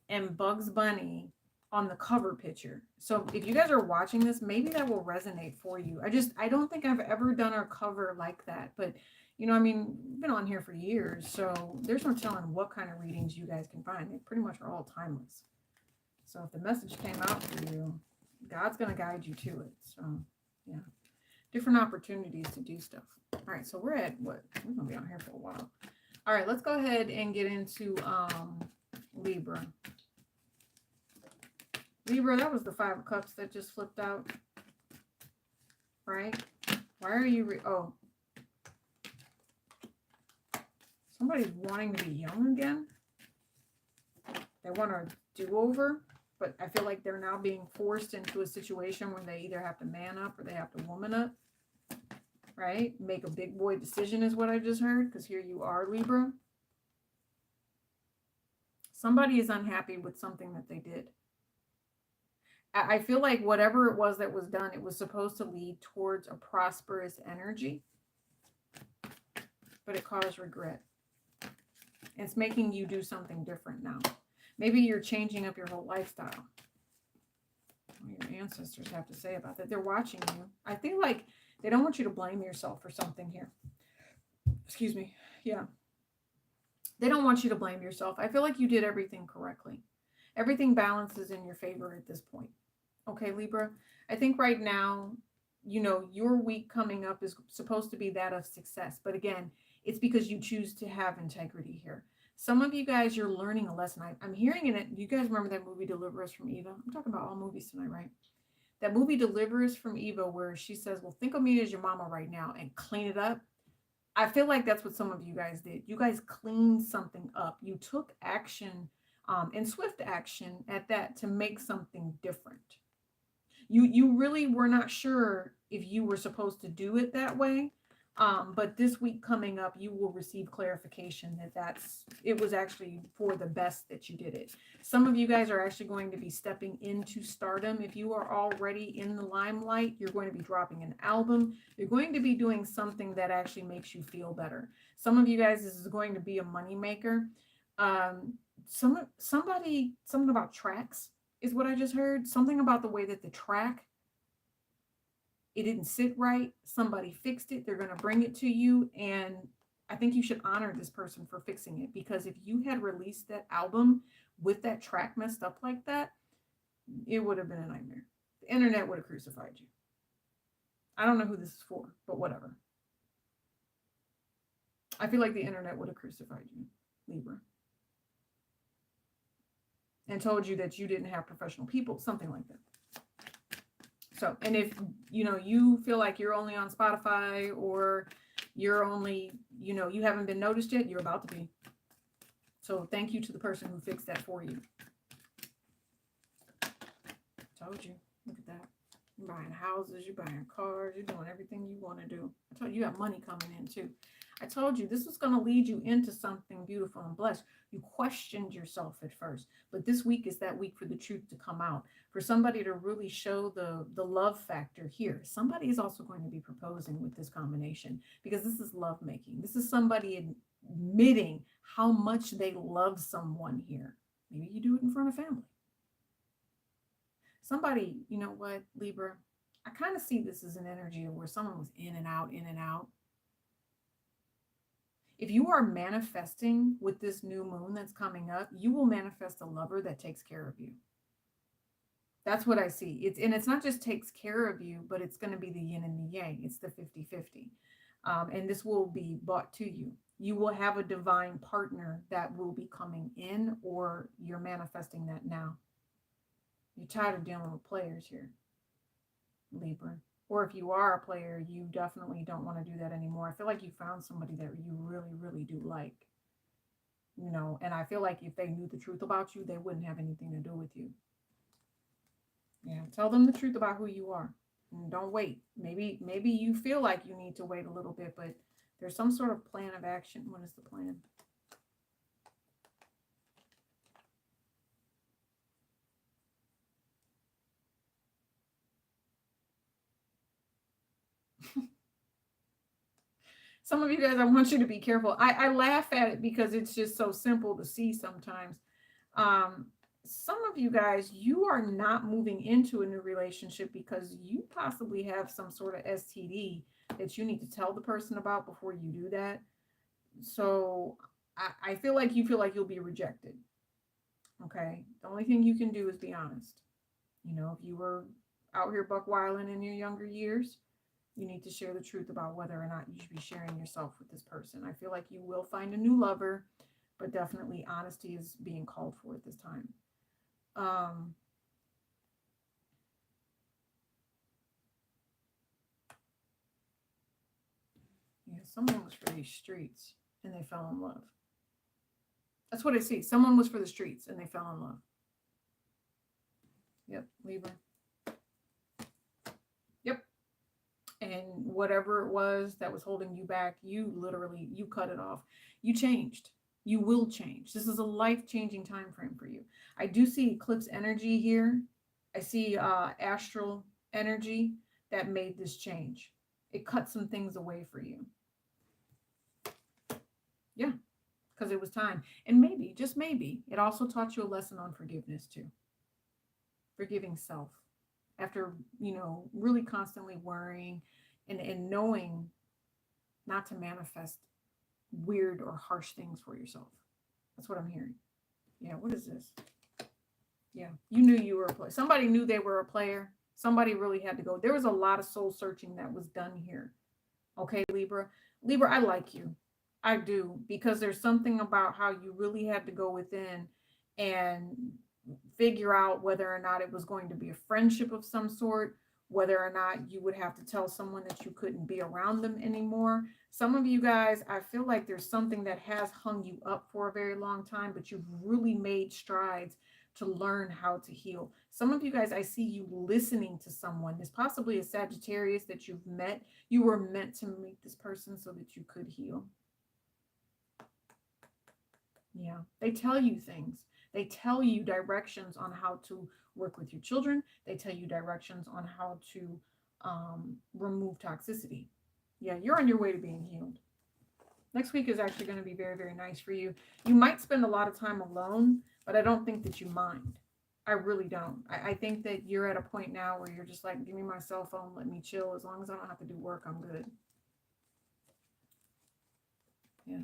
and Bugs Bunny on the cover picture. So if you guys are watching this, maybe that will resonate for you. I don't think I've ever done a cover like that, but you know, I mean, we've been on here for years, so there's no telling what kind of readings you guys can find. They pretty much are all timeless. So if the message came out for you, God's going to guide you to it. So yeah, different opportunities to do stuff. All right, so we're at what? We're going to be on here for a while. All right, let's go ahead and get into Libra. Libra, that was the 5 of Cups that just flipped out, right? Why are you, oh, somebody's wanting to be young again. They want a do-over, but I feel like they're now being forced into a situation where they either have to man up or they have to woman up, right? Make a big boy decision is what I just heard, because here you are, Libra. Somebody is unhappy with something that they did. I feel like whatever it was that was done, it was supposed to lead towards a prosperous energy, but it caused regret. It's making you do something different now. Maybe you're changing up your whole lifestyle. What your ancestors have to say about that. They're watching you. I feel like they don't want you to blame yourself for something here. Excuse me. Yeah. They don't want you to blame yourself. I feel like you did everything correctly. Everything balances in your favor at this point. Okay, Libra? I think right now, you know, your week coming up is supposed to be that of success. But again, it's because you choose to have integrity here. Some of you guys, you're learning a lesson. I'm hearing in it. You guys remember that movie, Deliver Us from Eva? I'm talking about all movies tonight, right? That movie, Deliver Us from Eva, where she says, well, think of me as your mama right now and clean it up. I feel like that's what some of you guys did. You guys cleaned something up. You took action and swift action at that to make something different. You really were not sure if you were supposed to do it that way. But this week coming up, you will receive clarification that it was actually for the best that you did it. Some of you guys are actually going to be stepping into stardom. If you are already in the limelight, you're going to be dropping an album. You're going to be doing something that actually makes you feel better. Some of you guys, this is going to be a money maker. Something about tracks is what I just heard. Something about the way that the track, it didn't sit right. Somebody fixed it. They're going to bring it to you. And I think you should honor this person for fixing it, because if you had released that album with that track messed up like that, it would have been a nightmare. The internet would have crucified you. I don't know who this is for, but whatever. I feel like the internet would have crucified you, Libra, and told you that you didn't have professional people, something like that. So, and if, you know, you feel like you're only on Spotify, or you're only, you know, you haven't been noticed yet, you're about to be. So thank you to the person who fixed that for you. Told you. Look at that. You're buying houses, you're buying cars, you're doing everything you want to do. I told you, you got money coming in too. I told you this was going to lead you into something beautiful and blessed. You questioned yourself at first, but this week is that week for the truth to come out, for somebody to really show the love factor here. Somebody is also going to be proposing with this combination, because this is love making. This is somebody admitting how much they love someone here. Maybe you do it in front of family. Somebody, you know what, Libra, I kind of see this as an energy where someone was in and out, in and out. If you are manifesting with this new moon that's coming up, you will manifest a lover that takes care of you. That's what I see. It's not just takes care of you, but it's going to be the yin and the yang. It's the 50-50. And this will be brought to you. You will have a divine partner that will be coming in, or you're manifesting that now. You're tired of dealing with players here, Libra. Or if you are a player, you definitely don't want to do that anymore. I feel like you found somebody that you really, really do like. You know, and I feel like if they knew the truth about you, they wouldn't have anything to do with you. Yeah, tell them the truth about who you are. And don't wait. Maybe you feel like you need to wait a little bit, but there's some sort of plan of action. What is the plan? Some of you guys, I want you to be careful. I laugh at it because it's just so simple to see sometimes. Some of you guys, you are not moving into a new relationship because you possibly have some sort of STD that you need to tell the person about before you do that. So I feel like you feel like you'll be rejected. Okay. The only thing you can do is be honest. You know, if you were out here buck wilding in your younger years, you need to share the truth about whether or not you should be sharing yourself with this person. I feel like you will find a new lover, but definitely honesty is being called for at this time. Yeah, someone was for these streets and they fell in love. That's what I see. Someone was for the streets and they fell in love. Yep, Libra. Yep. And whatever it was that was holding you back, you cut it off. You changed. You will change. This is a life-changing time frame for you. I do see eclipse energy here. I see astral energy that made this change. It cut some things away for you. Yeah, because it was time. And maybe, just maybe, it also taught you a lesson on forgiveness too. Forgiving self. After, really constantly worrying and knowing not to manifest weird or harsh things for yourself. That's what I'm hearing. Yeah, what is this? Yeah, you knew you were a player. Somebody knew they were a player. Somebody really had to go. There was a lot of soul searching that was done here. Okay, Libra. Libra, I like you. I do, because there's something about how you really had to go within and figure out whether or not it was going to be a friendship of some sort, whether or not you would have to tell someone that you couldn't be around them anymore. Some of you guys, I feel like there's something that has hung you up for a very long time, but you've really made strides to learn how to heal. Some of you guys, I see you listening to someone. There's possibly a Sagittarius that you've met. You were meant to meet this person so that you could heal. Yeah, they tell you things. They tell you directions on how to work with your children. They tell you directions on how to remove toxicity. Yeah, you're on your way to being healed. Next week is actually going to be very, very nice for you. You might spend a lot of time alone, but I don't think that you mind. I really don't. I think that you're at a point now where you're just like, give me my cell phone, let me chill. As long as I don't have to do work, I'm good. Yeah.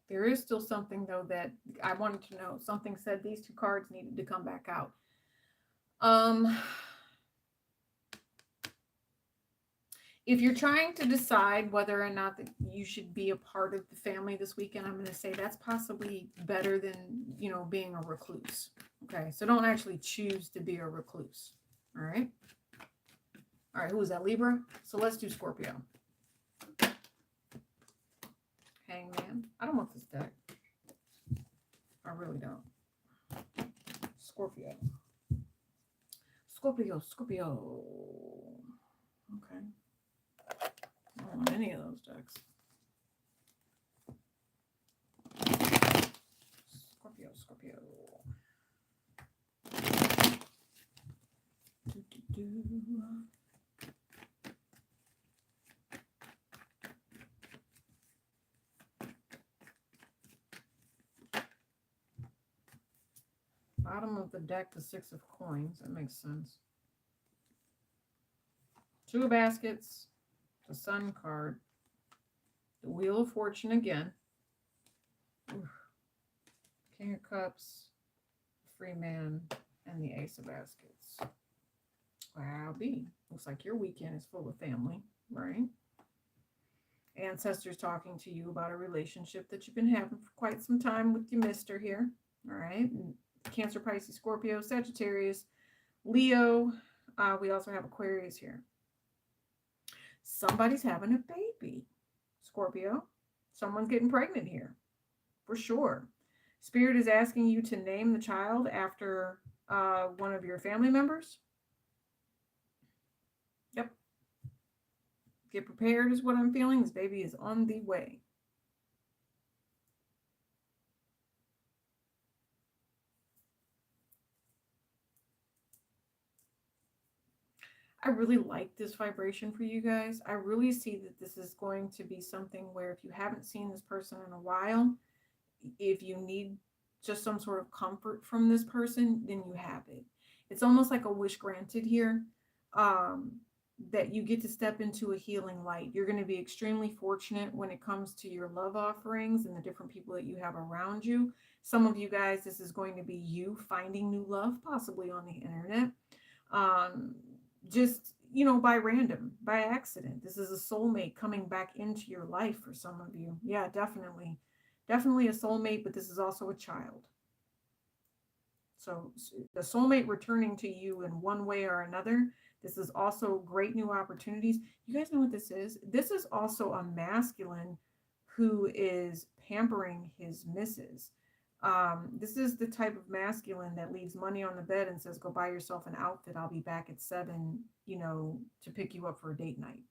There is still something, though, that I wanted to know. Something said these two cards needed to come back out. If you're trying to decide whether or not that you should be a part of the family this weekend, I'm going to say that's possibly better than, being a recluse. Okay, so don't actually choose to be a recluse. All right. All right, who is that? Libra? So let's do Scorpio. Hangman. I don't want this deck. I really don't. Scorpio. Scorpio. Okay. I don't want any of those decks. Scorpio. Bottom of the deck, the 6 of coins. That makes sense. 2 of baskets, the Sun card, the Wheel of Fortune again, King of Cups, Free Man, and the Ace of Baskets. Wow, B. Looks like your weekend is full of family, right? Ancestors talking to you about a relationship that you've been having for quite some time with your mister here, all right? Cancer, Pisces, Scorpio, Sagittarius, Leo. We also have Aquarius here. Somebody's having a baby, Scorpio. Someone's getting pregnant here, for sure. Spirit is asking you to name the child after one of your family members. Yep. Get prepared is what I'm feeling. This baby is on the way. I really like this vibration for you guys. I really see that this is going to be something where if you haven't seen this person in a while, if you need just some sort of comfort from this person, then you have it. It's almost like a wish granted here, that you get to step into a healing light. You're going to be extremely fortunate when it comes to your love offerings and the different people that you have around you. Some of you guys, this is going to be you finding new love, possibly on the internet. Just, by random, by accident. This is a soulmate coming back into your life for some of you. Yeah, definitely. Definitely a soulmate, but this is also a child. So the soulmate returning to you in one way or another. This is also great new opportunities. You guys know what this is? This is also a masculine who is pampering his missus. This is the type of masculine that leaves money on the bed and says, go buy yourself an outfit. I'll be back at 7, to pick you up for a date night.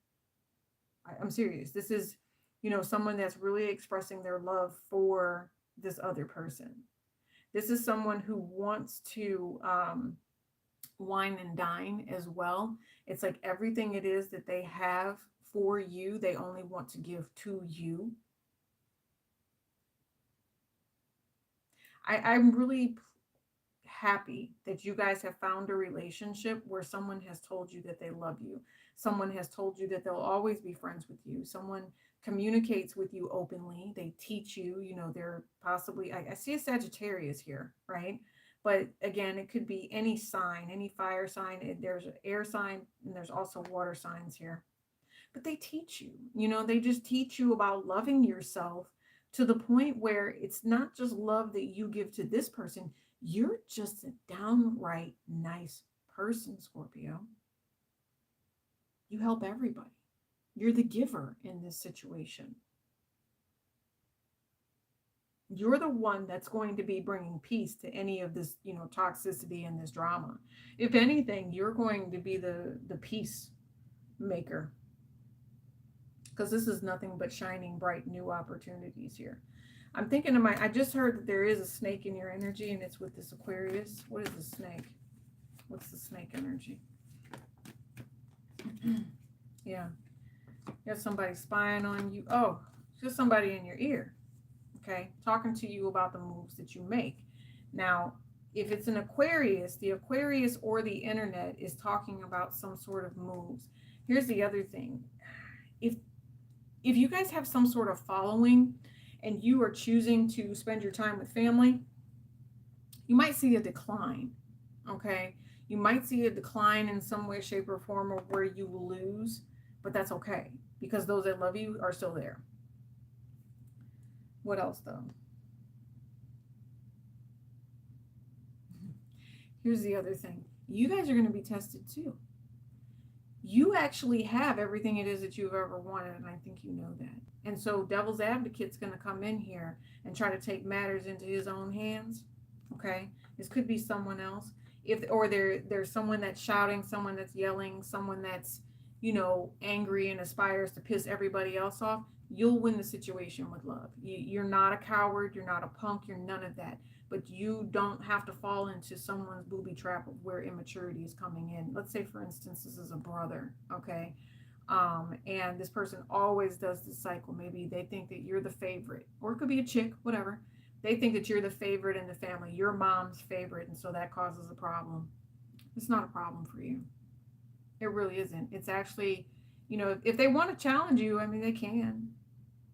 I'm serious. This is You know, someone that's really expressing their love for this other person. This is someone who wants to wine and dine as well. It's like everything it is that they have for you, they only want to give to you. I'm really happy that you guys have found a relationship where someone has told you that they love you. Someone has told you that they'll always be friends with you. Someone communicates with you openly. They teach you, you know, they're possibly, I see a Sagittarius here, right? But again, it could be any sign, any fire sign. There's an air sign and there's also water signs here. But they teach you, you know, they just teach you about loving yourself to the point where it's not just love that you give to this person. You're just a downright nice person, Scorpio. You help everybody. You're the giver in this situation. You're the one that's going to be bringing peace to any of this, you know, toxicity and this drama. If anything, you're going to be the peace maker. Because this is nothing but shining bright new opportunities here. I'm thinking of I just heard that there is a snake in your energy, and it's with this Aquarius. What is the snake? What's the snake energy? Yeah. You have somebody spying on you. Oh, just somebody in your ear. Okay. Talking to you about the moves that you make. Now, if it's an Aquarius, the Aquarius or the internet is talking about some sort of moves. Here's the other thing. If you guys have some sort of following and you are choosing to spend your time with family, you might see a decline, okay? You might see a decline in some way, shape, or form, or where you lose, but that's okay because those that love you are still there. What else, though? Here's the other thing. You guys are going to be tested, too. You actually have everything it is that you've ever wanted, and I think you know that. And so devil's advocate's going to come in here and try to take matters into his own hands, okay? This could be someone else. Or there's someone that's shouting, someone that's yelling, someone that's, you know, angry and aspires to piss everybody else off. You'll win the situation with love. You're not a coward. You're not a punk. You're none of that. But you don't have to fall into someone's booby trap of where immaturity is coming in. Let's say, for instance, this is a brother, okay? And this person always does this cycle. Maybe they think that you're the favorite, or it could be a chick, whatever. They think that you're the favorite in the family, your mom's favorite, and so that causes a problem. It's not a problem for you. It really isn't. It's actually, you know, if they want to challenge you, I mean, they can.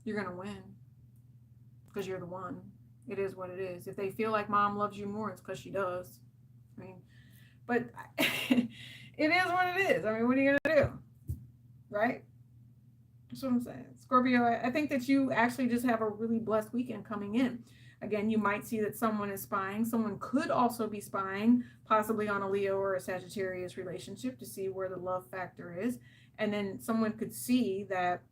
You're going to win because you're the one. It is what it is. If they feel like mom loves you more, it's because she does. I mean, but it is what it is. I mean, what are you going to do? Right? That's what I'm saying. Scorpio, I think that you actually just have a really blessed weekend coming in. Again, you might see that someone is spying. Someone could also be spying, possibly on a Leo or a Sagittarius relationship to see where the love factor is. And then someone could see that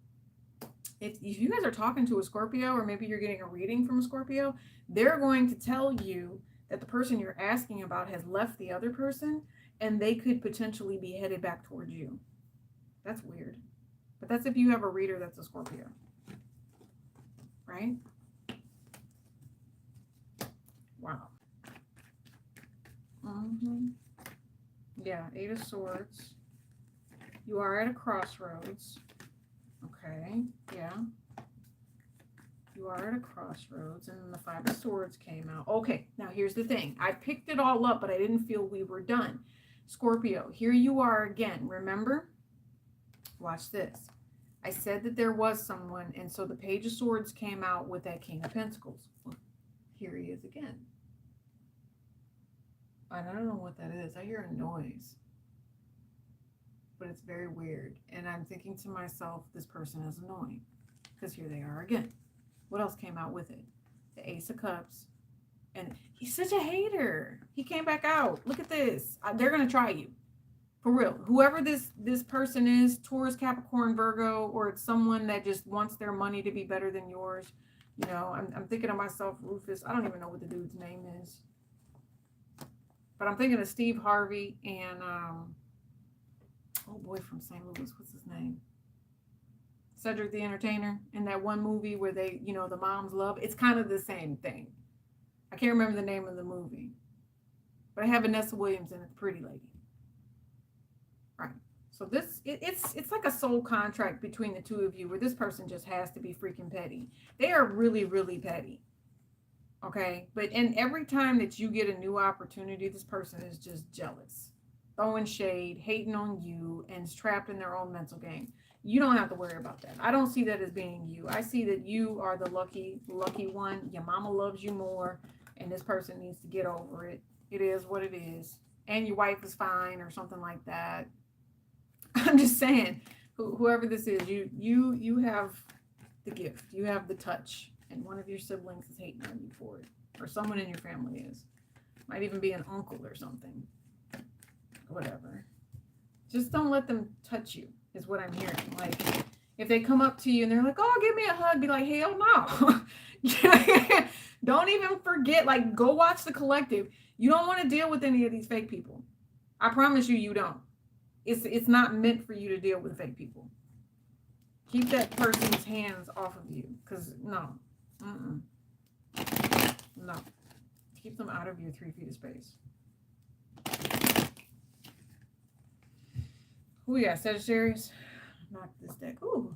if you guys are talking to a Scorpio, or maybe you're getting a reading from a Scorpio, they're going to tell you that the person you're asking about has left the other person, and they could potentially be headed back towards you. That's weird. But that's if you have a reader that's a Scorpio. Right? Wow. Yeah, Eight of Swords. You are at a crossroads. Okay, yeah. You are at a crossroads, and then the Five of Swords came out. Okay, now here's the thing. I picked it all up, but I didn't feel we were done. Scorpio, here you are again. Remember? Watch this. I said that there was someone, and so the Page of Swords came out with that King of Pentacles. Well, here he is again. I don't know what that is. I hear a noise. But it's very weird. And I'm thinking to myself, this person is annoying. Because here they are again. What else came out with it? The Ace of Cups. And he's such a hater. He came back out. Look at this. They're going to try you. For real. Whoever this person is, Taurus, Capricorn, Virgo, or it's someone that just wants their money to be better than yours. You know, I'm thinking of myself, Rufus. I don't even know what the dude's name is. But I'm thinking of Steve Harvey and... oh boy, from St. Louis, what's his name? Cedric the Entertainer, in that one movie where they, you know, the moms love. It's kind of the same thing. I can't remember the name of the movie, but I have Vanessa Williams in it, Pretty Lady. Right. So this, it's like a soul contract between the two of you, where this person just has to be freaking petty. They are really, really petty. Okay. And every time that you get a new opportunity, this person is just jealous, throwing shade, hating on you, and is trapped in their own mental game. You don't have to worry about that. I don't see that as being you. I see that you are the lucky one. Your mama loves you more, and this person needs to get over it. It is what it is. And your wife is fine, or something like that. I'm just saying, whoever this is, you have the gift. You have the touch, and one of your siblings is hating on you for it, or someone in your family is. Might even be an uncle or something. Whatever. Just don't let them touch you, is what I'm hearing. Like, if they come up to you and they're like, oh, give me a hug, be like, hell no. Don't even forget, like, go watch The Collective. You don't want to deal with any of these fake people. I promise you, you don't. It's not meant for you to deal with fake people. Keep that person's hands off of you, because no. No. Keep them out of your 3 feet of space. Who we got? Sagittarius. Knock this deck. Ooh,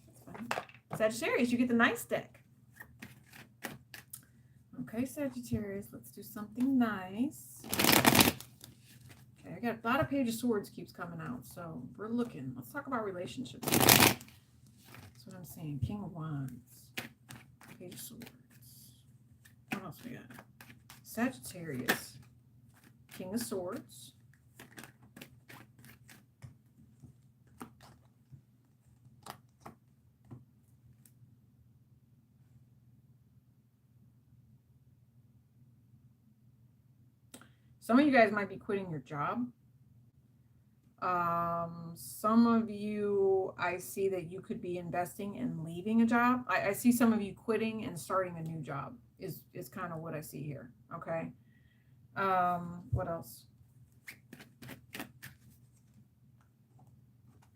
that's fine. Sagittarius, you get the nice deck. Okay, Sagittarius, let's do something nice. Okay, I got a lot of Page of Swords keeps coming out, so we're looking. Let's talk about relationships. That's what I'm saying. King of Wands. Page of Swords. What else we got? Sagittarius. King of Swords. Some of you guys might be quitting your job. Some of you, I see that you could be investing in leaving a job. I see some of you quitting and starting a new job is kind of what I see here. Okay. What else?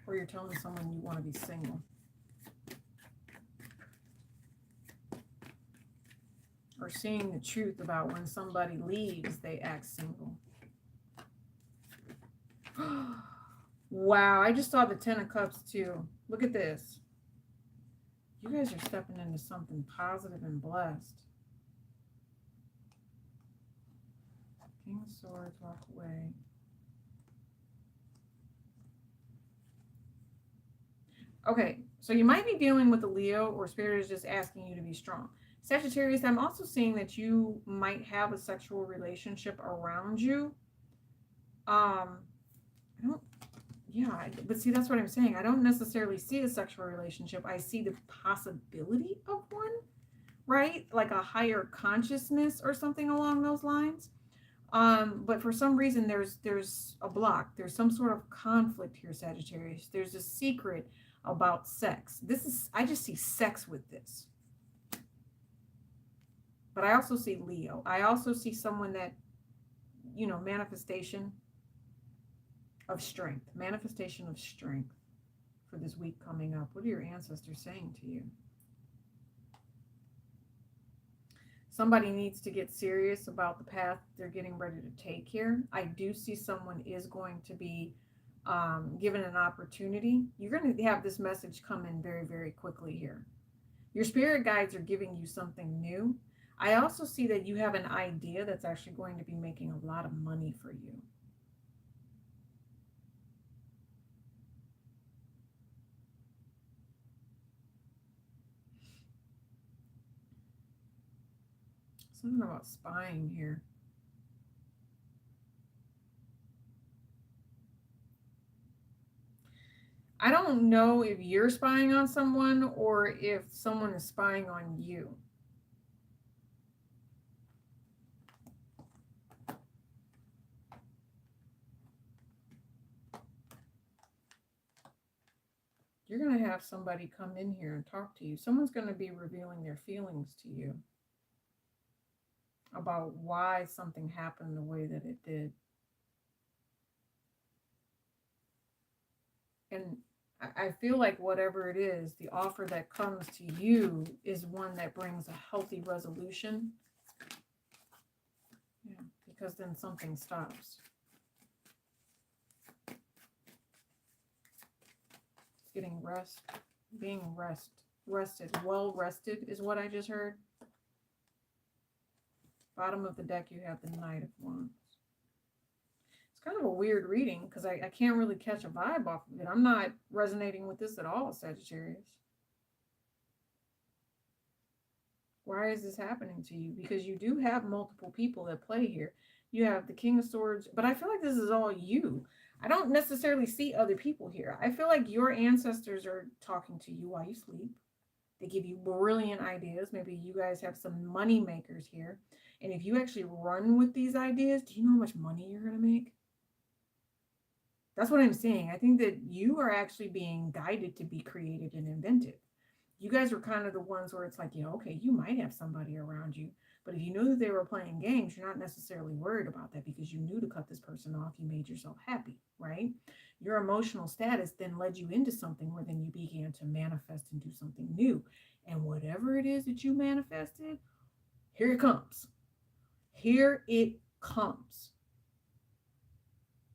Or you're telling someone you want to be single. Or seeing the truth about when somebody leaves, they act single. Wow, I just saw the 10 of Cups too. Look at this. You guys are stepping into something positive and blessed. King of Swords, walk away. Okay, so you might be dealing with a Leo, or Spirit is just asking you to be strong. Sagittarius, I'm also seeing that you might have a sexual relationship around you. But see, that's what I'm saying. I don't necessarily see a sexual relationship. I see the possibility of one, right? Like a higher consciousness or something along those lines. But for some reason, there's a block. There's some sort of conflict here, Sagittarius. There's a secret about sex. I just see sex with this. But I also see Leo. I also see someone that, manifestation of strength. Manifestation of strength for this week coming up. What are your ancestors saying to you? Somebody needs to get serious about the path they're getting ready to take here. I do see someone is going to be given an opportunity. You're going to have this message come in very, very quickly here. Your spirit guides are giving you something new. I also see that you have an idea that's actually going to be making a lot of money for you. Something about spying here. I don't know if you're spying on someone or if someone is spying on you. You're going to have somebody come in here and talk to you. Someone's going to be revealing their feelings to you about why something happened the way that it did. And I feel like whatever it is, the offer that comes to you is one that brings a healthy resolution. Yeah, because then something stops. Getting rest, being rested, well rested is what I just heard. Bottom of the deck, you have the Knight of Wands. It's kind of a weird reading because I can't really catch a vibe off of it. I'm not resonating with this at all, Sagittarius. Why is this happening to you? Because you do have multiple people that play here. You have the King of Swords, but I feel like this is all you. I don't necessarily see other people here. I feel like your ancestors are talking to you while you sleep. They give you brilliant ideas. Maybe you guys have some money makers here. And if you actually run with these ideas, do you know how much money you're going to make? That's what I'm saying. I think that you are actually being guided to be creative and inventive. You guys were kind of the ones where it's like, yeah, okay, you might have somebody around you. But if you knew that they were playing games, you're not necessarily worried about that because you knew to cut this person off. You made yourself happy, right? Your emotional status then led you into something where then you began to manifest and do something new. And whatever it is that you manifested, here it comes. Here it comes.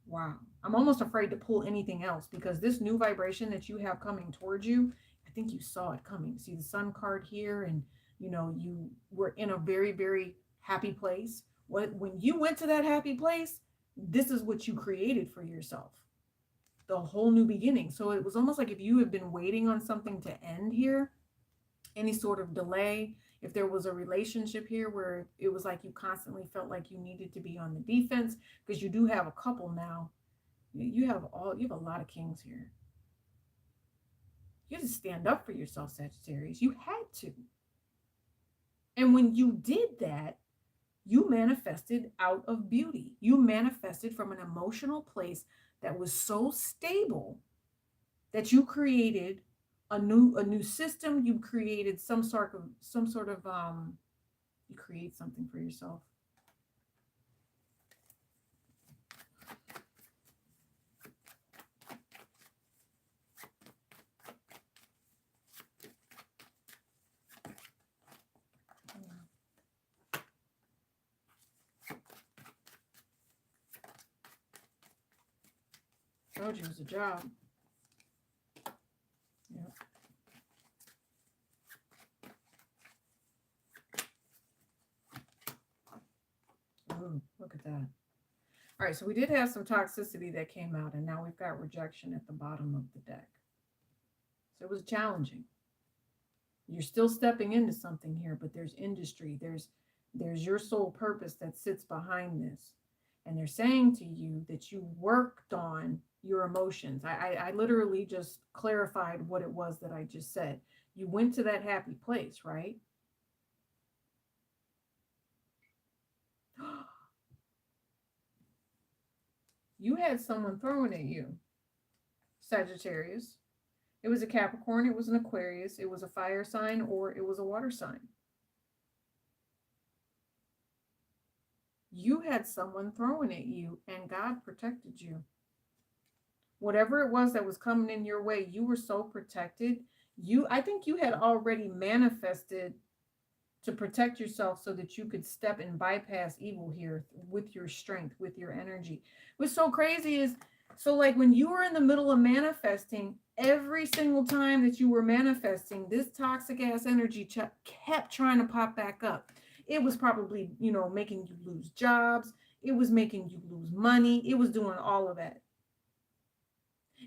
Wow. I'm almost afraid to pull anything else because this new vibration that you have coming towards you, I think you saw it coming. See the Sun card here, and you know, you were in a very, very happy place. When you went to that happy place, this is what you created for yourself. The whole new beginning. So it was almost like if you had been waiting on something to end here, any sort of delay, if there was a relationship here where it was like you constantly felt like you needed to be on the defense, because you do have a couple now. You have a lot of kings here. You had to stand up for yourself, Sagittarius. You had to. And when you did that, you manifested out of beauty. You manifested from an emotional place that was so stable that you created a new system. You created some sort of you create something for yourself. Told you it was a job. Yep. Ooh, look at that. All right, so we did have some toxicity that came out, and now we've got rejection at the bottom of the deck. So it was challenging. You're still stepping into something here, but there's industry. There's your sole purpose that sits behind this. And they're saying to you that you worked on your emotions. I literally just clarified what it was that I just said. You went to that happy place, right? You had someone throwing at you, Sagittarius. It was a Capricorn, it was an Aquarius, it was a fire sign, or it was a water sign. You had someone throwing at you, and God protected you. Whatever it was that was coming in your way, you were so protected. I think you had already manifested to protect yourself so that you could step and bypass evil here with your strength, with your energy. What's so crazy is, so like when you were in the middle of manifesting, every single time that you were manifesting, this toxic ass energy kept trying to pop back up. It was probably, making you lose jobs. It was making you lose money. It was doing all of that.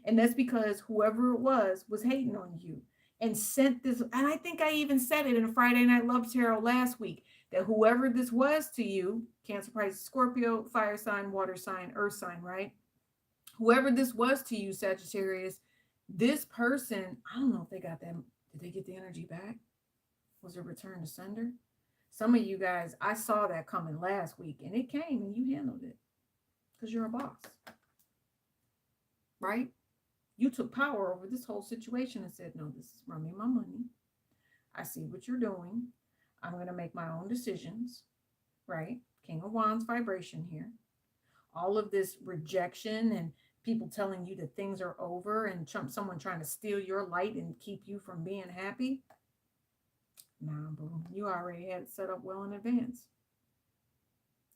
And that's because whoever it was hating on you and sent this. And I think I even said it in Friday Night Love Tarot last week, that whoever this was to you, Cancer, Pisces, Scorpio, fire sign, water sign, earth sign, right? Whoever this was to you, Sagittarius, this person, I don't know if they got them. Did they get the energy back? Was it returned to sender? Some of you guys, I saw that coming last week, and it came and you handled it because you're a boss, right? You took power over this whole situation and said, no, this is from me, my money. I see what you're doing. I'm going to make my own decisions, right? King of Wands vibration here. All of this rejection and people telling you that things are over and someone trying to steal your light and keep you from being happy. Nah, boo. You already had it set up well in advance.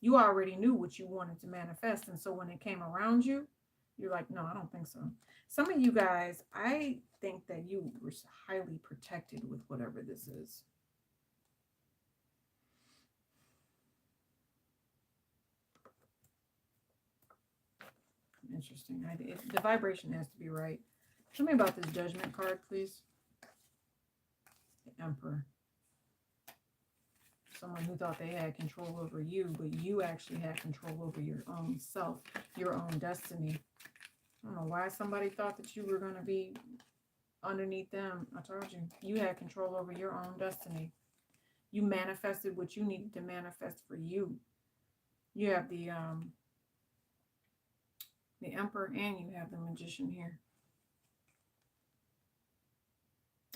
You already knew what you wanted to manifest. And so when it came around you, you're like, no, I don't think so. Some of you guys, I think that you were highly protected with whatever this is. Interesting. The vibration has to be right. Tell me about this Judgment card, please. The Emperor. Someone who thought they had control over you, but you actually had control over your own self, your own destiny. I don't know why somebody thought that you were going to be underneath them. I told you. You had control over your own destiny. You manifested what you needed to manifest for you. You have the Emperor and you have the Magician here.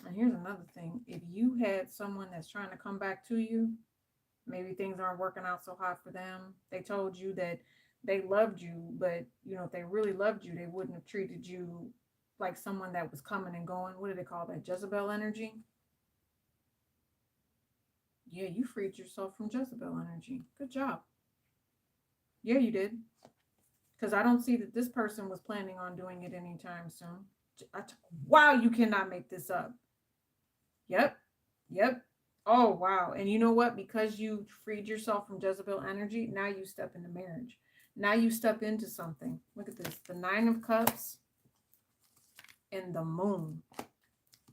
And here's another thing. If you had someone that's trying to come back to you, maybe things aren't working out so hot for them. They told you that they loved you, but, you know, if they really loved you, they wouldn't have treated you like someone that was coming and going. What do they call that? Jezebel energy? Yeah, you freed yourself from Jezebel energy. Good job. Yeah, you did. Because I don't see that this person was planning on doing it anytime soon. Wow, you cannot make this up. Yep. Oh, wow. And you know what? Because you freed yourself from Jezebel energy, now you step into marriage. Now you step into something. Look at this. The Nine of Cups and the Moon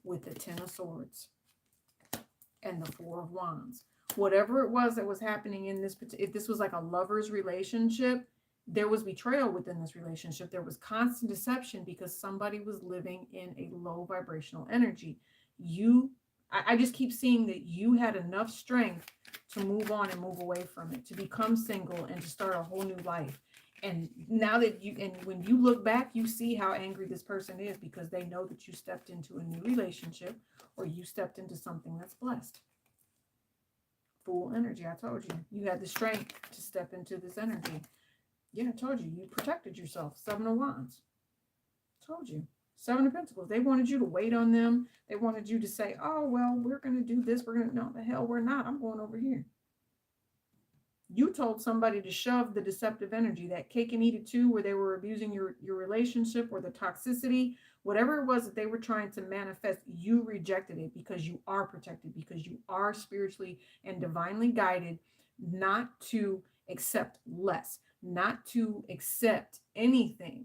with the Ten of Swords and the Four of Wands. Whatever it was that was happening in this, if this was like a lover's relationship, there was betrayal within this relationship. There was constant deception because somebody was living in a low vibrational energy. I just keep seeing that you had enough strength to move on and move away from it, to become single and to start a whole new life. And now that when you look back, you see how angry this person is because they know that you stepped into a new relationship or you stepped into something that's blessed. Fool energy. I told you. You had the strength to step into this energy. Yeah, I told you. You protected yourself. Seven of Wands. Told you. Seven of Pentacles. They wanted you to wait on them. They wanted you to say, oh, well, we're going to do this. We're going to, no, the hell we're not. I'm going over here. You told somebody to shove the deceptive energy, that cake and eat it too, where they were abusing your relationship or the toxicity, whatever it was that they were trying to manifest, you rejected it because you are protected, because you are spiritually and divinely guided not to accept less, not to accept anything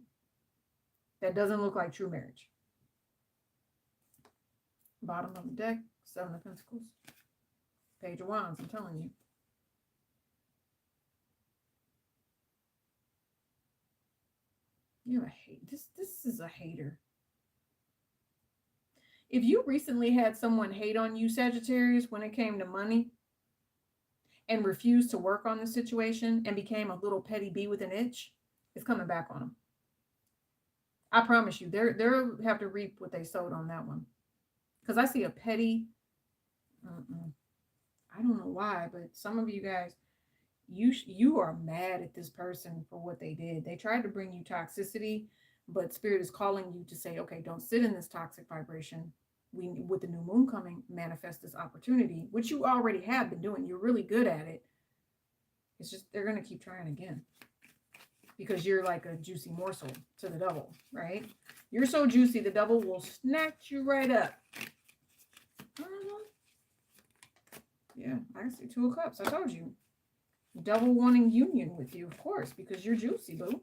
that doesn't look like true marriage. Bottom of the deck, Seven of Pentacles. Page of Wands, I'm telling you. You're a hate. This is a hater. If you recently had someone hate on you, Sagittarius, when it came to money, and refused to work on the situation and became a little petty bee with an itch, it's coming back on them. I promise you, they'll have to reap what they sowed on that one. Because I see a petty, I don't know why, but some of you guys, you are mad at this person for what they did. They tried to bring you toxicity, but Spirit is calling you to say, okay, don't sit in this toxic vibration. With the new moon coming, manifest this opportunity, which you already have been doing. You're really good at it. It's just they're going to keep trying again because you're like a juicy morsel to the devil, right? You're so juicy, the devil will snatch you right up. Yeah, I see Two of Cups. I told you. Devil wanting union with you, of course, because you're juicy, boo.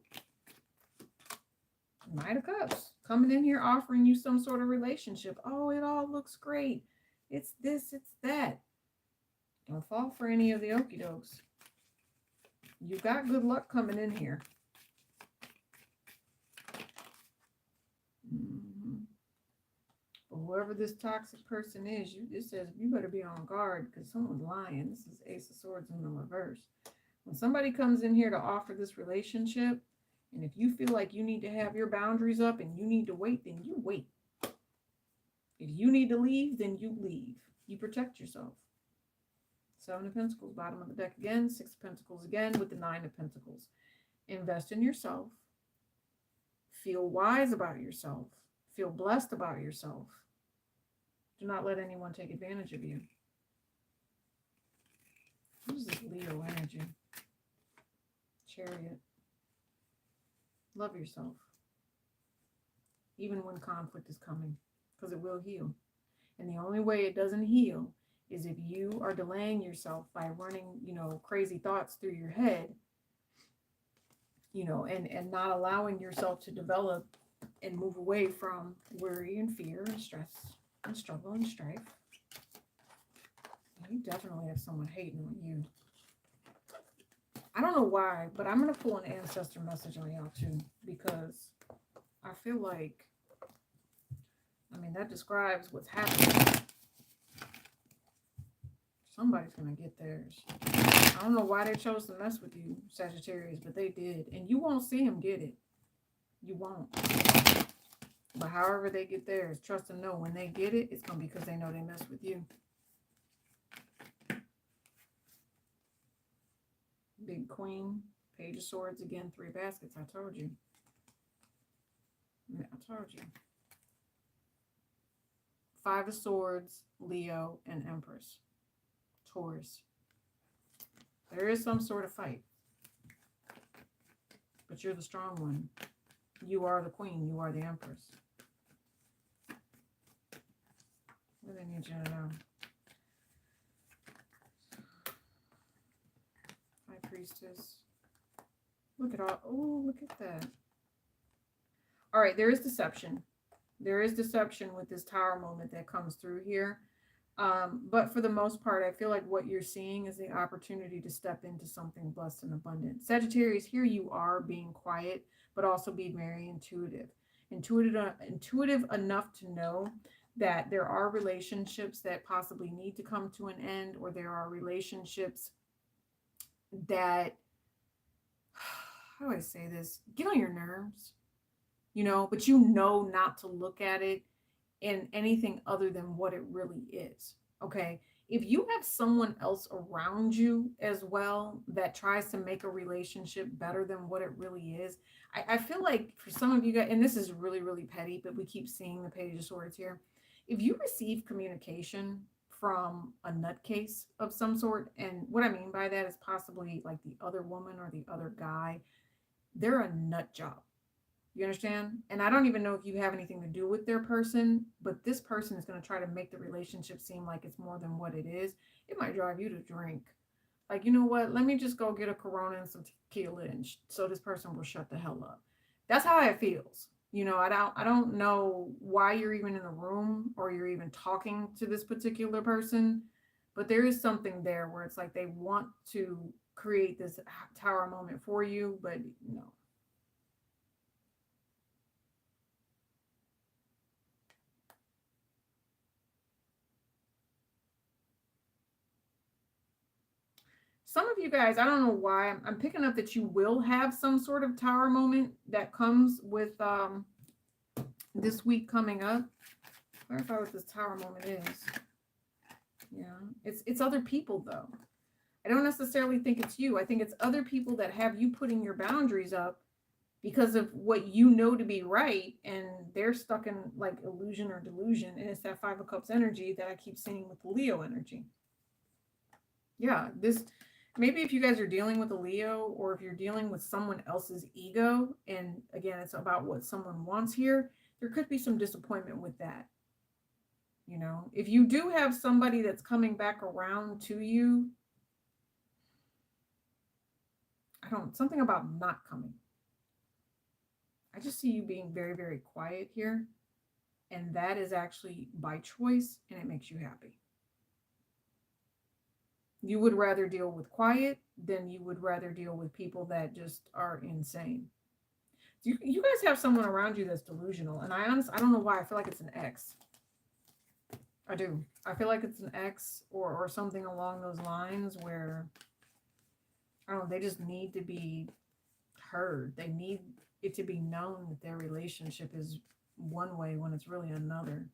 Knight of Cups. Coming in here offering you some sort of relationship. Oh, it all looks great. It's this, it's that. Don't fall for any of the okie dokes. You got good luck coming in here. But whoever this toxic person is, it says you better be on guard because someone's lying. This is Ace of Swords in the reverse. When somebody comes in here to offer this relationship, and if you feel like you need to have your boundaries up and you need to wait, then you wait. If you need to leave, then you leave. You protect yourself. Seven of Pentacles, bottom of the deck again. Six of Pentacles again with the Nine of Pentacles. Invest in yourself. Feel wise about yourself. Feel blessed about yourself. Do not let anyone take advantage of you. What is this Leo energy? Chariot. Love yourself. Even when conflict is coming, because it will heal. And the only way it doesn't heal is if you are delaying yourself by running, crazy thoughts through your head, and not allowing yourself to develop and move away from worry and fear and stress and struggle and strife. You definitely have someone hating on you. I don't know why, but I'm going to pull an ancestor message on y'all too, because I feel like, that describes what's happening. Somebody's going to get theirs. I don't know why they chose to mess with you, Sagittarius, but they did. And you won't see him get it. You won't. But however they get theirs, trust and know when they get it, it's going to be because they know they messed with you. Big Queen, Page of Swords again, 3 baskets. I told you. I told you. 5 of Swords, Leo, and Empress. Taurus. There is some sort of fight. But you're the strong one. You are the queen. You are the empress. What do they need you to know? High Priestess. Look at all. Oh, look at that. All right, there is deception. There is deception with this Tower moment that comes through here. But for the most part, I feel like what you're seeing is the opportunity to step into something blessed and abundant. Sagittarius, here you are being quiet, but also be very intuitive. Intuitive enough to know that there are relationships that possibly need to come to an end, or there are relationships that, how do I say this, get on your nerves, but not to look at it in anything other than what it really is. Okay, if you have someone else around you as well that tries to make a relationship better than what it really is, I feel like for some of you guys, and this is really, really petty, but we keep seeing the Page of Swords here. If you receive communication from a nutcase of some sort, and what I mean by that is possibly like the other woman or the other guy, they're a nut job. You understand? And I don't even know if you have anything to do with their person, but this person is going to try to make the relationship seem like it's more than what it is. It might drive you to drink. Like, you know what? Let me just go get a Corona and some tequila, and so this person will shut the hell up. That's how it feels. I don't know why you're even in the room or you're even talking to this particular person, but there is something there where it's like they want to create this Tower moment for you, but no. Some of you guys, I don't know why, I'm picking up that you will have some sort of Tower moment that comes with this week coming up. Clarify what this Tower moment is. Yeah, it's other people though. I don't necessarily think it's you. I think it's other people that have you putting your boundaries up because of what you know to be right, and they're stuck in like illusion or delusion. And it's that 5 of Cups energy that I keep seeing with the Leo energy. Yeah, maybe if you guys are dealing with a Leo, or if you're dealing with someone else's ego, and again, it's about what someone wants here, there could be some disappointment with that. If you do have somebody that's coming back around to you, something about not coming. I just see you being very, very quiet here. And that is actually by choice, and it makes you happy. You would rather deal with quiet than you would rather deal with people that just are insane. You guys have someone around you that's delusional. And I don't know why. I feel like it's an ex. I do. I feel like it's an ex or something along those lines where, I don't know, they just need to be heard. They need it to be known that their relationship is one way when it's really another.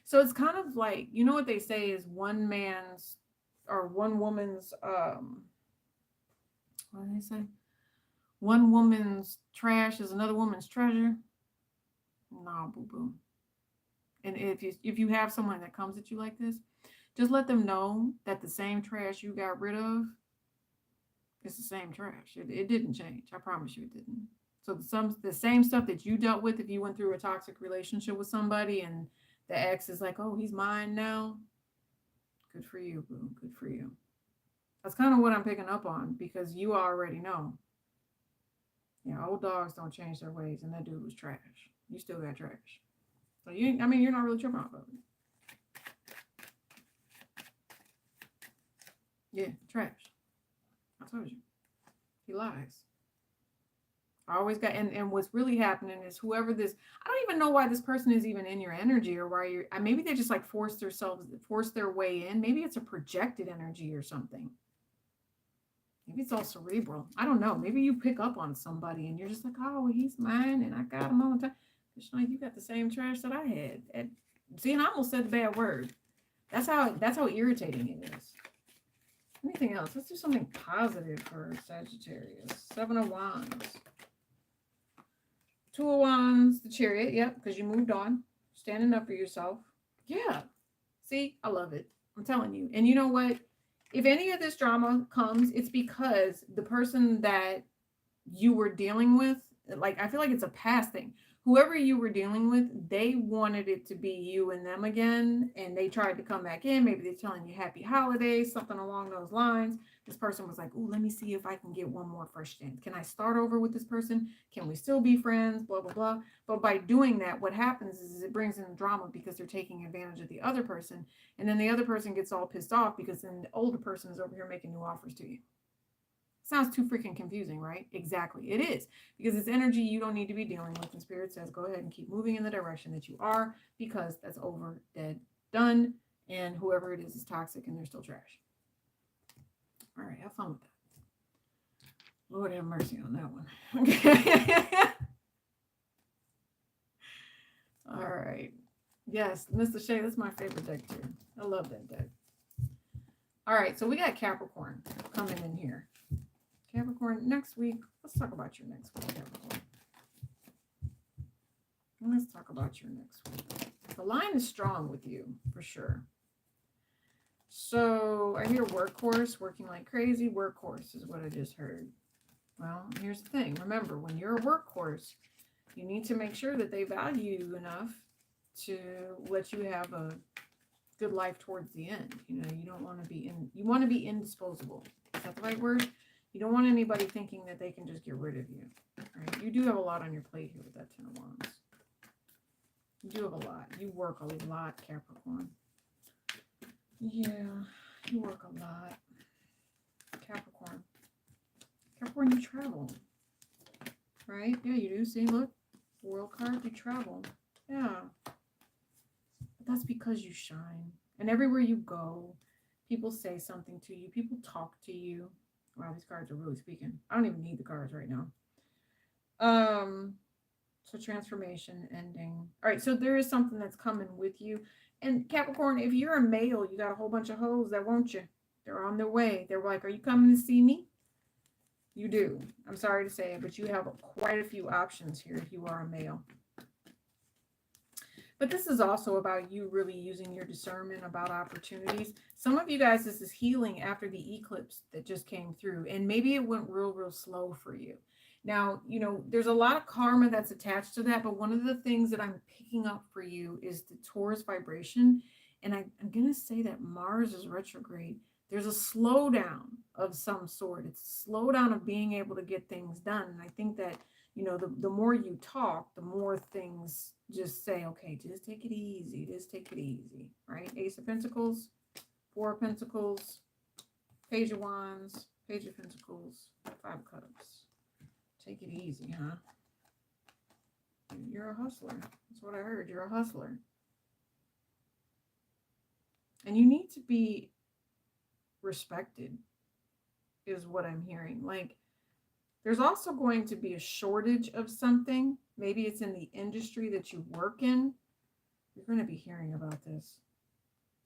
So it's kind of like, what they say is one man's or one woman's, what do they say? one woman's trash is another woman's treasure. Nah, boo-boo. And if you have someone that comes at you like this, just let them know that the same trash you got rid of, it's the same trash. It didn't change. I promise you it didn't. So the same stuff that you dealt with if you went through a toxic relationship with somebody and the ex is like, oh, he's mine now. Good for you, boo. Good for you. That's kind of what I'm picking up on because you already know. Yeah, old dogs don't change their ways, and that dude was trash. You still got trash. So you're not really tripping off of it. Yeah, trash. I told you. He lies. I always got, and what's really happening is whoever this, I don't even know why this person is even in your energy or why you're, maybe they just like force their way in. Maybe it's a projected energy or something. Maybe it's all cerebral. I don't know. Maybe you pick up on somebody and you're just like, oh, he's mine and I got him all the time. It's like, you got the same trash that I had. See, and I almost said the bad word. That's how irritating it is. Anything else? Let's do something positive for Sagittarius. 7 of Wands. 2 of Wands, the Chariot. Yep, because you moved on. Standing up for yourself. Yeah. See, I love it. I'm telling you. And you know what? If any of this drama comes, it's because the person that you were dealing with, like, I feel like it's a past thing. Whoever you were dealing with, they wanted it to be you and them again, and they tried to come back in. Maybe they're telling you happy holidays, something along those lines. This person was like, ooh, let me see if I can get one more fresh chance. Can I start over with this person? Can we still be friends? Blah, blah, blah. But by doing that, what happens is it brings in drama because they're taking advantage of the other person. And then the other person gets all pissed off because then the older person is over here making new offers to you. Sounds too freaking confusing, right? Exactly. It is. Because it's energy you don't need to be dealing with. And Spirit says, go ahead and keep moving in the direction that you are because that's over, dead, done. And whoever it is toxic and they're still trash. All right. Have fun with that. Lord have mercy on that one. Okay. All right. Yes, Mr. Shay, that's my favorite deck too. I love that deck. All right. So we got Capricorn coming in here. Capricorn, next week, let's talk about your next week, Capricorn. Let's talk about your next week. The line is strong with you, for sure. So, I hear workhorse, working like crazy. Workhorse is what I just heard. Well, here's the thing. Remember, when you're a workhorse, you need to make sure that they value you enough to let you have a good life towards the end. You know, you don't want to be you want to be indisposable. Is that the right word? You don't want anybody thinking that they can just get rid of you. Right? You do have a lot on your plate here with that 10 of Wands. You do have a lot. You work a lot, Capricorn. Yeah, you work a lot. Capricorn. Capricorn, you travel. Right? Yeah, you do. See, look. World card, you travel. Yeah. But that's because you shine. And everywhere you go, people say something to you. People talk to you. Wow, these cards are really speaking. I don't even need the cards right now. So transformation, ending. All right, so there is something that's coming with you. And Capricorn, if you're a male, you got a whole bunch of hoes that want you. They're on their way. They're like, are you coming to see me? You do. I'm sorry to say it, but you have quite a few options here if you are a male. But this is also about you really using your discernment about opportunities. Some of you guys, this is healing after the eclipse that just came through. And maybe it went real slow for you. Now, you know, there's a lot of karma that's attached to that. But one of the things that I'm picking up for you is the Taurus vibration. And I'm going to say that Mars is retrograde. There's a slowdown of some sort. It's a slowdown of being able to get things done. And I think that, you know, the more you talk, the more things just say, okay, just take it easy. Just take it easy, right? Ace of Pentacles, 4 of Pentacles, Page of Wands, Page of Pentacles, 5 of Cups. Take it easy, huh? You're a hustler. That's what I heard. You're a hustler. And you need to be respected, is what I'm hearing. Like, there's also going to be a shortage of something. Maybe it's in the industry that you work in. You're going to be hearing about this.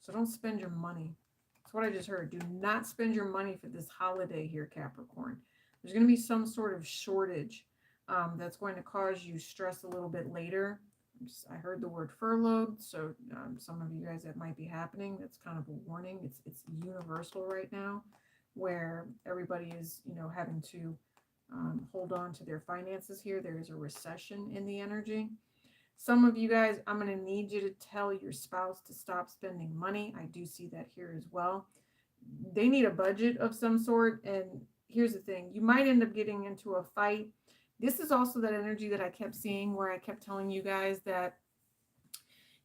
So don't spend your money. That's what I just heard. Do not spend your money for this holiday here, Capricorn. There's going to be some sort of shortage that's going to cause you stress a little bit later. I heard the word furloughed, so some of you guys, that might be happening. That's kind of a warning. It's universal right now, where everybody is, you know, having to hold on to their finances here. There is a recession in the energy. Some of you guys, I'm going to need you to tell your spouse to stop spending money. I do see that here as well. They need a budget of some sort. And here's the thing. You might end up getting into a fight. This is also that energy that I kept seeing, where I kept telling you guys that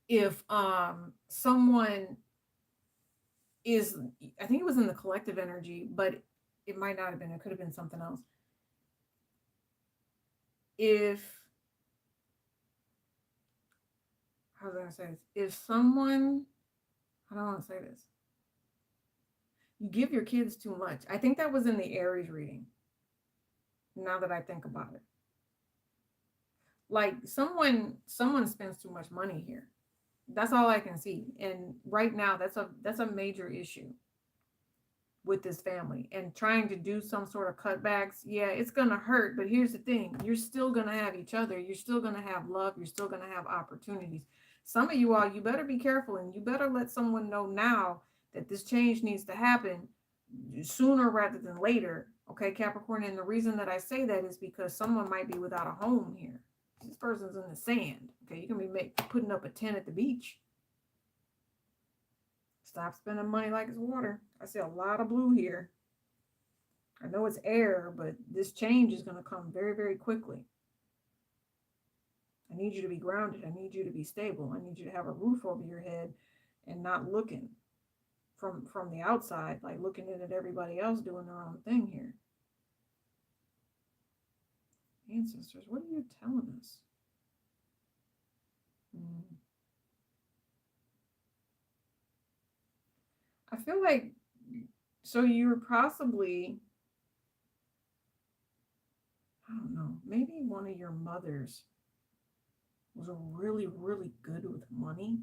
if someone is, I think it was in the collective energy, but it might not have been. It could have been something else. How was I going to say this? If someone, I don't want to say this. You give your kids too much. I think that was in the Aries reading. Now that I think about it. Like someone spends too much money here. That's all I can see. And right now that's a major issue with this family, and trying to do some sort of cutbacks. Yeah, it's going to hurt, but here's the thing. You're still going to have each other. You're still going to have love. You're still going to have opportunities. Some of you all, you better be careful, and you better let someone know now that this change needs to happen sooner rather than later. Okay, Capricorn. And the reason that I say that is because someone might be without a home here. This person's in the sand. Okay, you can be putting up a tent at the beach. Stop spending money like it's water. I see a lot of blue here. I know it's air, but this change is going to come very, very quickly. I need you to be grounded. I need you to be stable. I need you to have a roof over your head and not looking from the outside, like looking in at everybody else doing their own thing here. Ancestors, what are you telling us? I feel like, so you're possibly, I don't know, maybe one of your mothers was really, really good with money,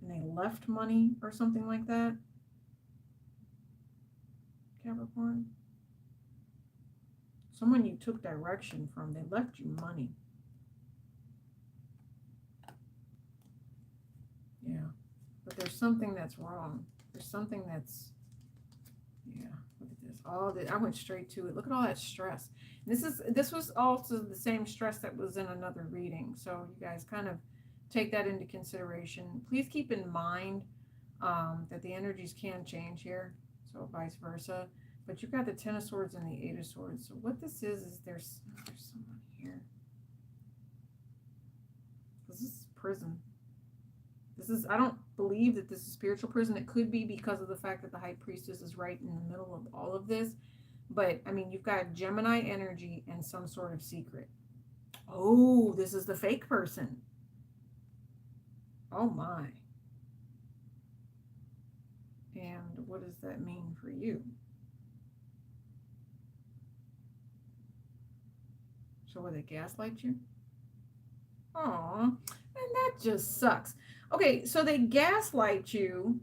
and they left money or something like that. Capricorn. Someone you took direction from, they left you money. Yeah. But there's something that's wrong. There's something that's, yeah, look at this. All that, I went straight to it. Look at all that stress. And this was also the same stress that was in another reading. So you guys kind of take that into consideration. Please keep in mind that the energies can change here. So vice versa. But you've got the Ten of Swords and the Eight of Swords. So what this is there's someone here. This is prison. This is, I don't believe that this is spiritual prison. It could be because of the fact that the High Priestess is right in the middle of all of this. But, I mean, you've got Gemini energy and some sort of secret. Oh, this is the fake person. Oh, my. And what does that mean for you? So will they gaslight you? Aw, and that just sucks. Okay, so they gaslight you.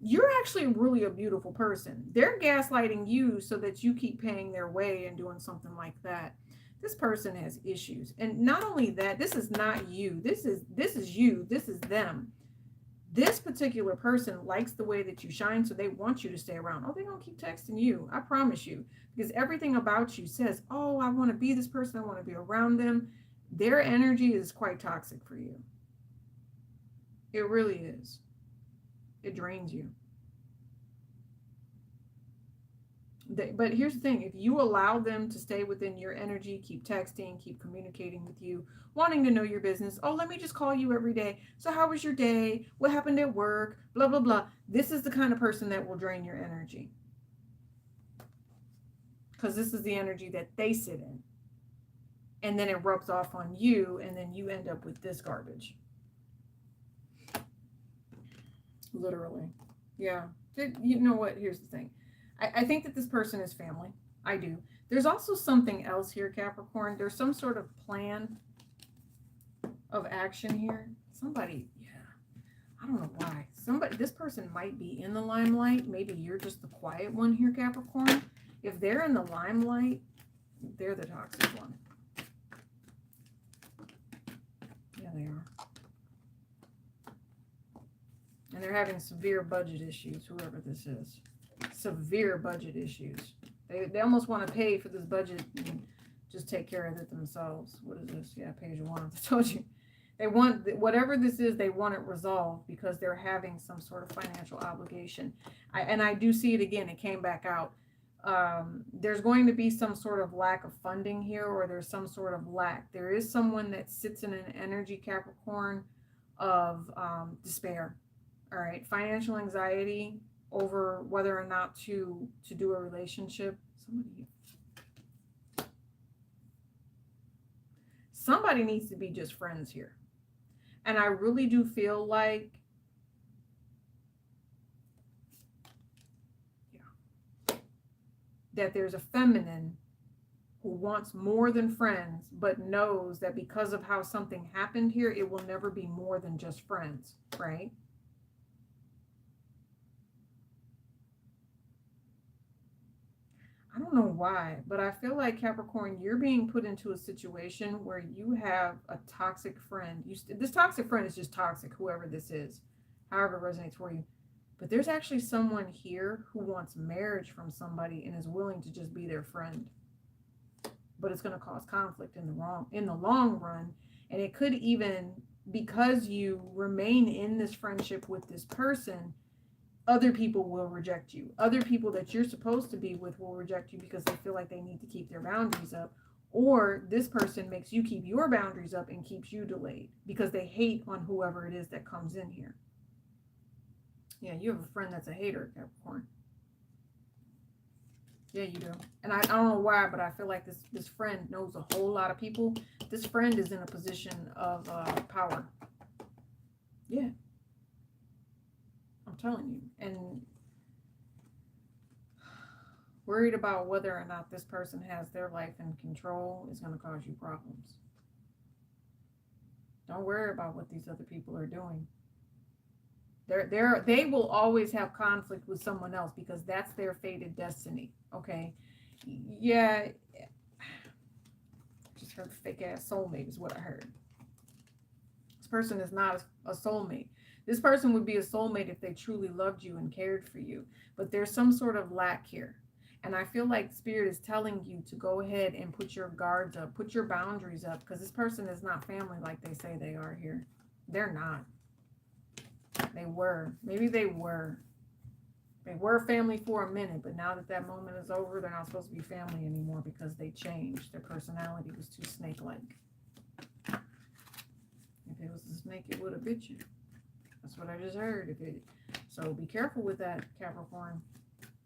You're actually really a beautiful person. They're gaslighting you so that you keep paying their way and doing something like that. This person has issues. And not only that, this is not you. This is you. This is them. This particular person likes the way that you shine, so they want you to stay around. Oh, they're going to keep texting you. I promise you. Because everything about you says, oh, I want to be this person. I want to be around them. Their energy is quite toxic for you. It really is. It drains you. But here's the thing. If you allow them to stay within your energy, keep texting, keep communicating with you, wanting to know your business. Oh, let me just call you every day. So how was your day? What happened at work? Blah, blah, blah. This is the kind of person that will drain your energy. Because this is the energy that they sit in. And then it rubs off on you, and then you end up with this garbage. Literally. Yeah. You know what? Here's the thing. I think that this person is family. I do. There's also something else here, Capricorn. There's some sort of plan of action here. Somebody, yeah. I don't know why. This person might be in the limelight. Maybe you're just the quiet one here, Capricorn. If they're in the limelight, they're the toxic one. Yeah, they are. And they're having severe budget issues, whoever this is. Severe budget issues. They almost want to pay for this budget and just take care of it themselves. What is this? Yeah, page 1. I told you. They want, whatever this is, they want it resolved because they're having some sort of financial obligation. And I do see it again. It came back out. There's going to be some sort of lack of funding here, or there's some sort of lack. There is someone that sits in an energy, Capricorn, of despair. All right. Financial anxiety over whether or not to do a relationship. Somebody needs to be just friends here. And I really do feel like, that there's a feminine who wants more than friends, but knows that because of how something happened here, it will never be more than just friends, right? I don't know why, but I feel like, Capricorn, you're being put into a situation where you have a toxic friend. This toxic friend is just toxic, whoever this is, however it resonates for you. But there's actually someone here who wants marriage from somebody and is willing to just be their friend. But it's going to cause conflict in the long run. And it could even, because you remain in this friendship with this person, other people will reject you. Other people that you're supposed to be with will reject you because they feel like they need to keep their boundaries up. Or this person makes you keep your boundaries up and keeps you delayed because they hate on whoever it is that comes in here. Yeah, you have a friend that's a hater, Capricorn. Yeah, you do. And I don't know why, but I feel like this friend knows a whole lot of people. This friend is in a position of power. Yeah. I'm telling you. And worried about whether or not this person has their life in control is going to cause you problems. Don't worry about what these other people are doing. They will always have conflict with someone else because that's their fated destiny. Okay. Yeah. Just heard fake ass soulmate is what I heard. This person is not a soulmate. This person would be a soulmate if they truly loved you and cared for you. But there's some sort of lack here. And I feel like Spirit is telling you to go ahead and put your guards up, put your boundaries up, because this person is not family like they say they are here. They're not. They were. Maybe they were. They were family for a minute, but now that that moment is over, they're not supposed to be family anymore because they changed. Their personality was too snake-like. If it was a snake, it would have bit you. That's what I just heard. So be careful with that, Capricorn.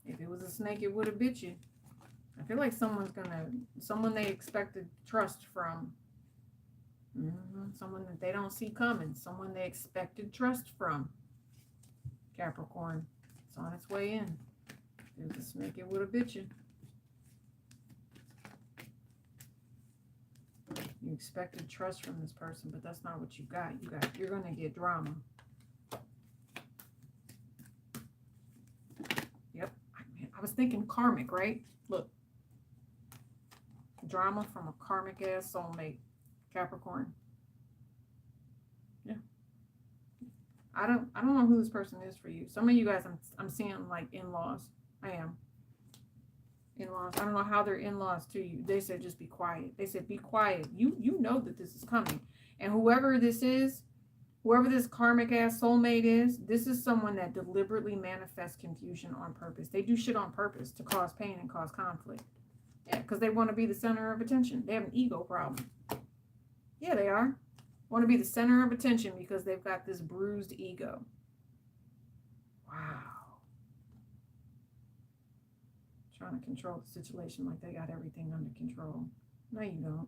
If it was a snake, it would have bit you. I feel like someone they expected trust from. Someone that they don't see coming. Someone they expected trust from. Capricorn. It's on its way in. If it was a snake, it would have bit you. You expected trust from this person, but that's not what you got. You're going to get drama. Yep. I was thinking karmic, right? Look. Drama from a karmic ass soulmate. Capricorn. Yeah. I don't know who this person is for you. Some of you guys I'm seeing like in-laws. I am. In-laws. I don't know how they're in-laws to you. They said just be quiet. They said be quiet. You know that this is coming. And whoever this is, whoever this karmic ass soulmate is, this is someone that deliberately manifests confusion on purpose. They do shit on purpose to cause pain and cause conflict. Yeah, because they want to be the center of attention. They have an ego problem. Yeah, they are. Want to be the center of attention because they've got this bruised ego. Wow. Trying to control the situation like they got everything under control. No, you don't.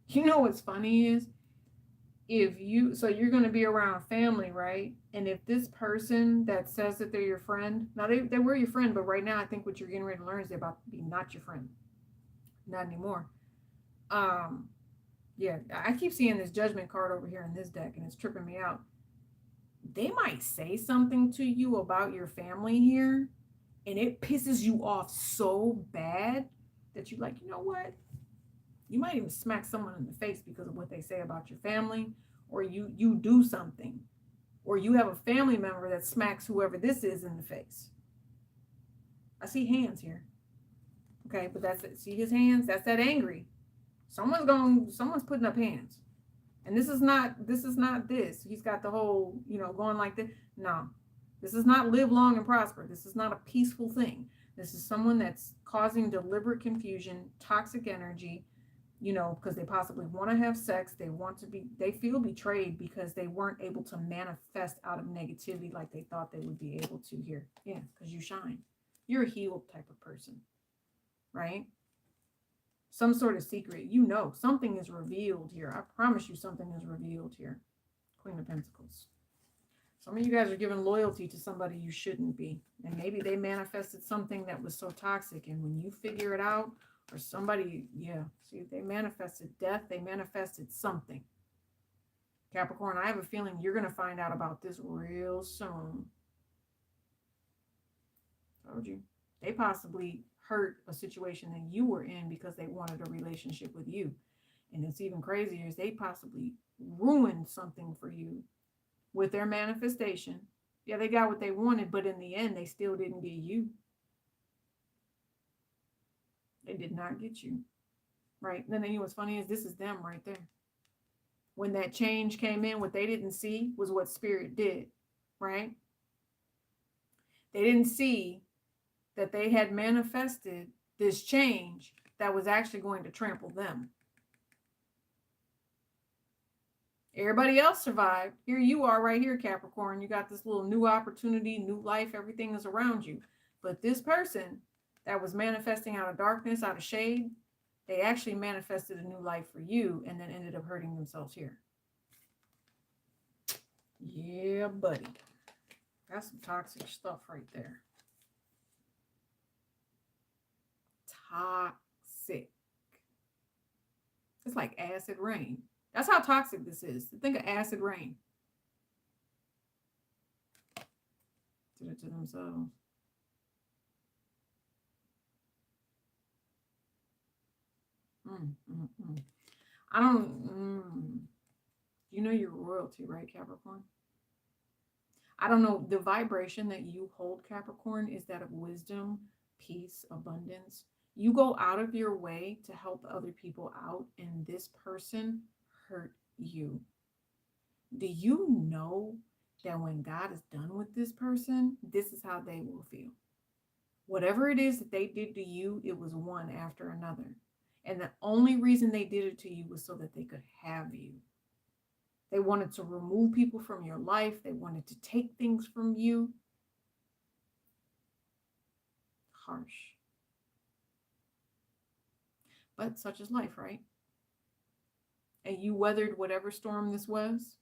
You know what's funny is, so you're going to be around family, right? And if this person that says that they're your friend, now they were your friend, but right now I think what you're getting ready to learn is they're about to be not your friend. Not anymore. Yeah, I keep seeing this judgment card over here in this deck, and it's tripping me out. They might say something to you about your family here, and it pisses you off so bad that you're like, you know what? You might even smack someone in the face because of what they say about your family, or you do something, or you have a family member that smacks whoever this is in the face. I see hands here. Okay, but that's it. See his hands? That's that angry. Someone's putting up hands. And this is not this. He's got the whole, going like this. No. This is not live long and prosper. This is not a peaceful thing. This is someone that's causing deliberate confusion, toxic energy, because they possibly want to have sex. They feel betrayed because they weren't able to manifest out of negativity like they thought they would be able to here. Yeah, because you shine. You're a healed type of person, right? Some sort of secret, something is revealed here. I promise you something is revealed here. Queen of Pentacles. Some of you guys are giving loyalty to somebody you shouldn't be. And maybe they manifested something that was so toxic. And when you figure it out, or somebody, see, they manifested death. They manifested something. Capricorn, I have a feeling you're going to find out about this real soon. Told you. They possibly hurt a situation that you were in because they wanted a relationship with you. And it's even crazier is they possibly ruined something for you with their manifestation. Yeah, they got what they wanted, but in the end, they still didn't get you. They did not get you. Right? And then what's funny is this is them right there. When that change came in, what they didn't see was what spirit did. Right? They didn't see that they had manifested this change that was actually going to trample them. Everybody else survived. Here you are right here, Capricorn. You got this little new opportunity, new life. Everything is around you. But this person that was manifesting out of darkness, out of shade, they actually manifested a new life for you and then ended up hurting themselves here. Yeah, buddy. That's some toxic stuff right there. Toxic. It's like acid rain. That's how toxic this is. Think of acid rain. Did it to themselves. I don't. You know you're royalty, right, Capricorn? I don't know. The vibration that you hold, Capricorn, is that of wisdom, peace, abundance. You go out of your way to help other people out, and this person hurt you. Do you know that when God is done with this person, this is how they will feel? Whatever it is that they did to you, it was one after another. And the only reason they did it to you was so that they could have you. They wanted to remove people from your life. They wanted to take things from you. Harsh. But such is life, right? And you weathered whatever storm this was.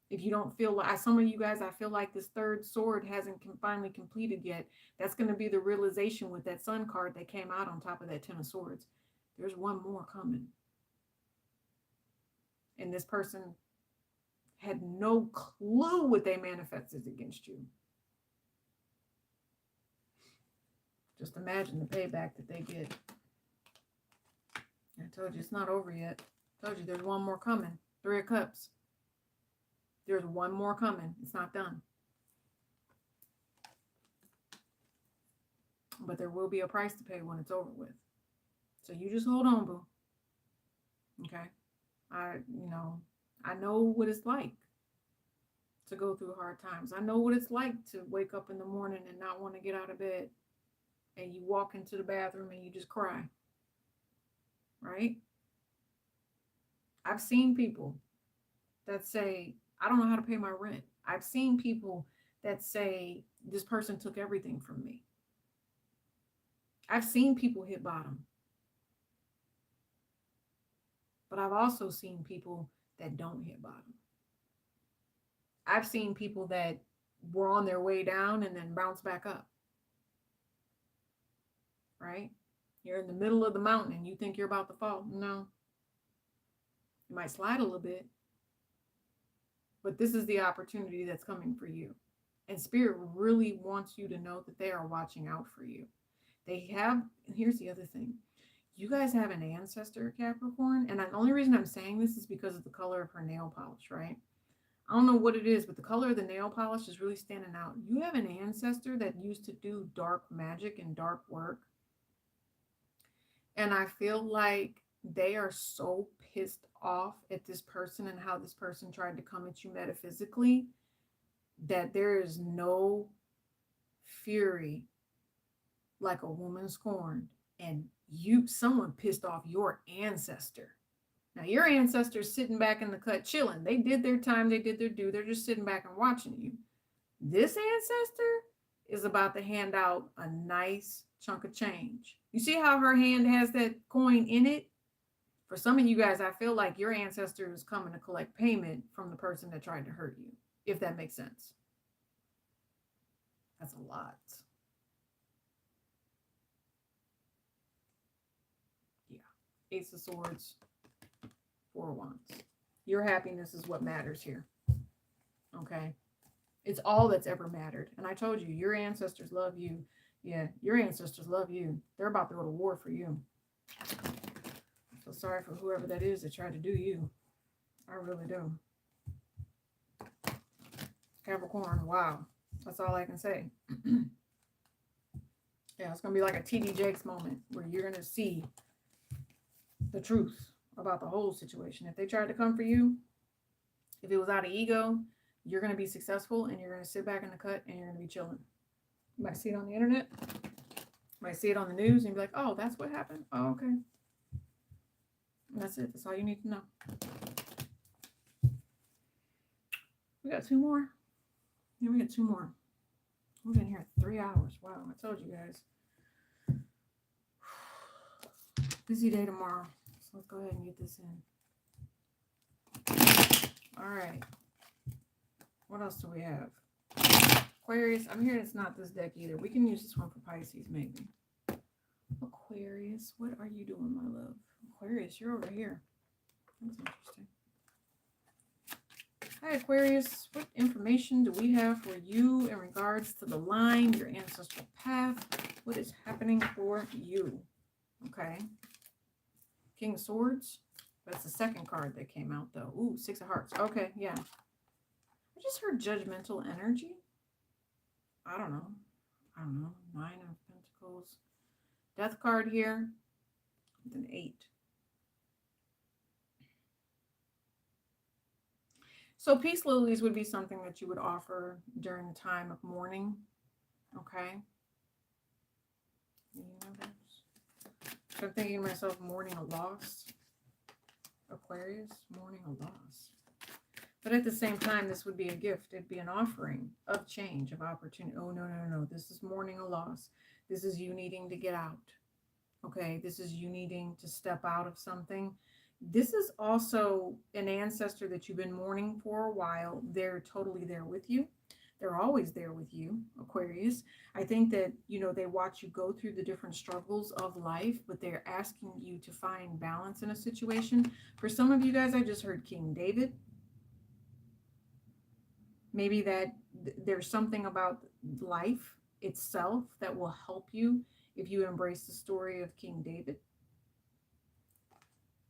If you don't feel like, some of you guys, I feel like this third sword hasn't finally completed yet. That's going to be the realization with that Sun card that came out on top of that Ten of Swords. There's one more coming. And this person had no clue what they manifested against you. Just imagine the payback that they get. I told you it's not over yet. I told you there's one more coming. 3 of Cups. There's one more coming. It's not done. But there will be a price to pay when it's over with. So you just hold on, boo. Okay? I know what it's like to go through hard times. I know what it's like to wake up in the morning and not want to get out of bed. And you walk into the bathroom and you just cry. Right? I've seen people that say, I don't know how to pay my rent. I've seen people that say, this person took everything from me. I've seen people hit bottom. But I've also seen people that don't hit bottom. I've seen people that were on their way down and then bounce back up. Right? You're in the middle of the mountain and you think you're about to fall. No. You might slide a little bit, but this is the opportunity that's coming for you. And Spirit really wants you to know that they are watching out for you. They have, and here's the other thing. You guys have an ancestor, Capricorn. And the only reason I'm saying this is because of the color of her nail polish, right? I don't know what it is, but the color of the nail polish is really standing out. You have an ancestor that used to do dark magic and dark work. And I feel like they are so pissed off at this person and how this person tried to come at you metaphysically that there is no fury like a woman scorned. And someone pissed off your ancestor. Now, your ancestors sitting back in the cut chilling. They did their time. They did their due. They're just sitting back and watching you. This ancestor is about to hand out a nice chunk of change. You see how her hand has that coin in it? For some of you guys, I feel like your ancestor is coming to collect payment from the person that tried to hurt you, if that makes sense. That's a lot. Yeah. Ace of Swords, Four of Wands. Your happiness is what matters here. Okay? It's all that's ever mattered. And I told you, your ancestors love you. Yeah, your ancestors love you. They're about to go to war for you. I feel sorry for whoever that is that tried to do you. I really do. Capricorn, wow. That's all I can say. Yeah, it's going to be like a TD Jakes moment where you're going to see the truth about the whole situation. If they tried to come for you, if it was out of ego, you're going to be successful and you're going to sit back in the cut and you're going to be chilling. You might see it on the internet. You might see it on the news and be like, oh, that's what happened. Oh, okay. And that's it. That's all you need to know. We got two more. Yeah, we got two more. We've been here 3 hours. Wow, I told you guys. Busy day tomorrow. So let's go ahead and get this in. All right. What else do we have? Aquarius. I'm hearing it's not this deck either. We can use this one for Pisces, maybe. Aquarius, what are you doing, my love? Aquarius, you're over here. That's interesting. Hi, Aquarius. What information do we have for you in regards to the line, your ancestral path? What is happening for you? Okay. King of Swords. That's the second card that came out, though. Ooh, Six of Hearts. Okay, yeah. I just heard judgmental energy. I don't know. Nine of Pentacles. Death card here. With an 8. So peace lilies would be something that you would offer during the time of mourning. Okay. You know those? So I'm thinking to myself, mourning a loss. Aquarius, mourning a loss. But at the same time, this would be a gift. It'd be an offering of change, of opportunity. Oh, no. This is mourning a loss. This is you needing to get out. Okay. This is you needing to step out of something. This is also an ancestor that you've been mourning for a while. They're totally there with you. They're always there with you, Aquarius. I think that, they watch you go through the different struggles of life, but they're asking you to find balance in a situation. For some of you guys, I just heard King David. Maybe that there's something about life itself that will help you if you embrace the story of King David.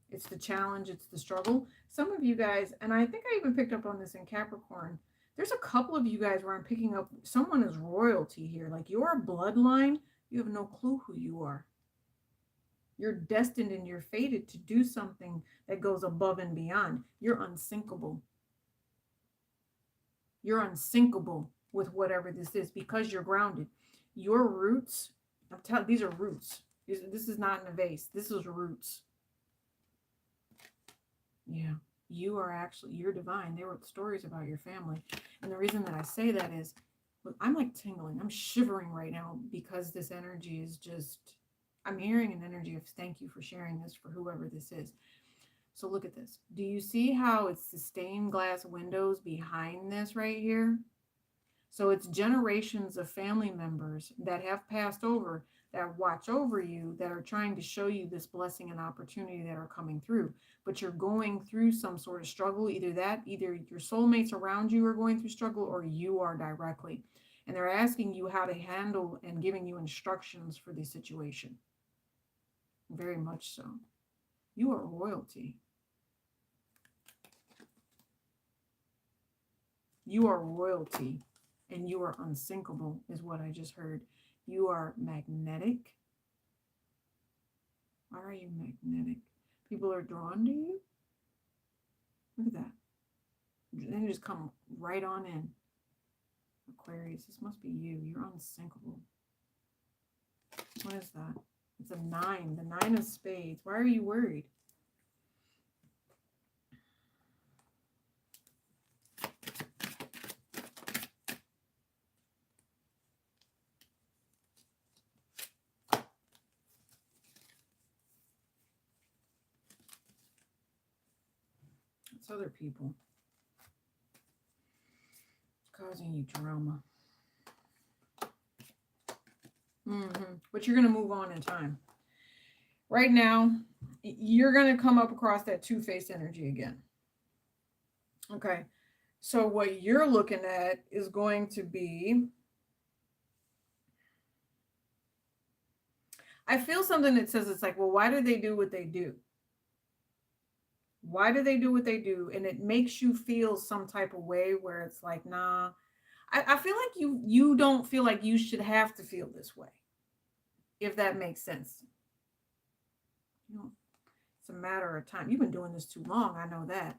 It's the challenge, it's the struggle. Some of you guys, and I think I even picked up on this in Capricorn, there's a couple of you guys where I'm picking up someone is royalty here. Like your bloodline, you have no clue who you are. You're destined and you're fated to do something that goes above and beyond. You're unsinkable. You're unsinkable with whatever this is because you're grounded. Your roots, these are roots. This is not in a vase. This is roots. Yeah, you're divine. They wrote stories about your family. And the reason that I say that is, look, I'm like tingling. I'm shivering right now because this energy is just, I'm hearing an energy of thank you for sharing this for whoever this is. So look at this. Do you see how it's the stained glass windows behind this right here? So it's generations of family members that have passed over that watch over you that are trying to show you this blessing and opportunity that are coming through. But you're going through some sort of struggle, either your soulmates around you are going through struggle or you are directly. And they're asking you how to handle and giving you instructions for the situation. Very much so. You are royalty. You are royalty and you are unsinkable is what I just heard. You are magnetic. Why are you magnetic? People are drawn to you. Look at that. Then you just come right on in. Aquarius, this must be you. You're unsinkable. What is that? It's a 9. The 9 of spades. Why are you worried? It's other people. It's causing you drama. But you're going to move on in time. Right now, you're going to come up across that two-faced energy again. Okay. So what you're looking at is going to be, I feel something that says it's like, well, why do they do what they do? Why do they do what they do? And it makes you feel some type of way where it's like, nah, I feel like you don't feel like you should have to feel this way. If that makes sense. You know, it's a matter of time. You've been doing this too long. I know that.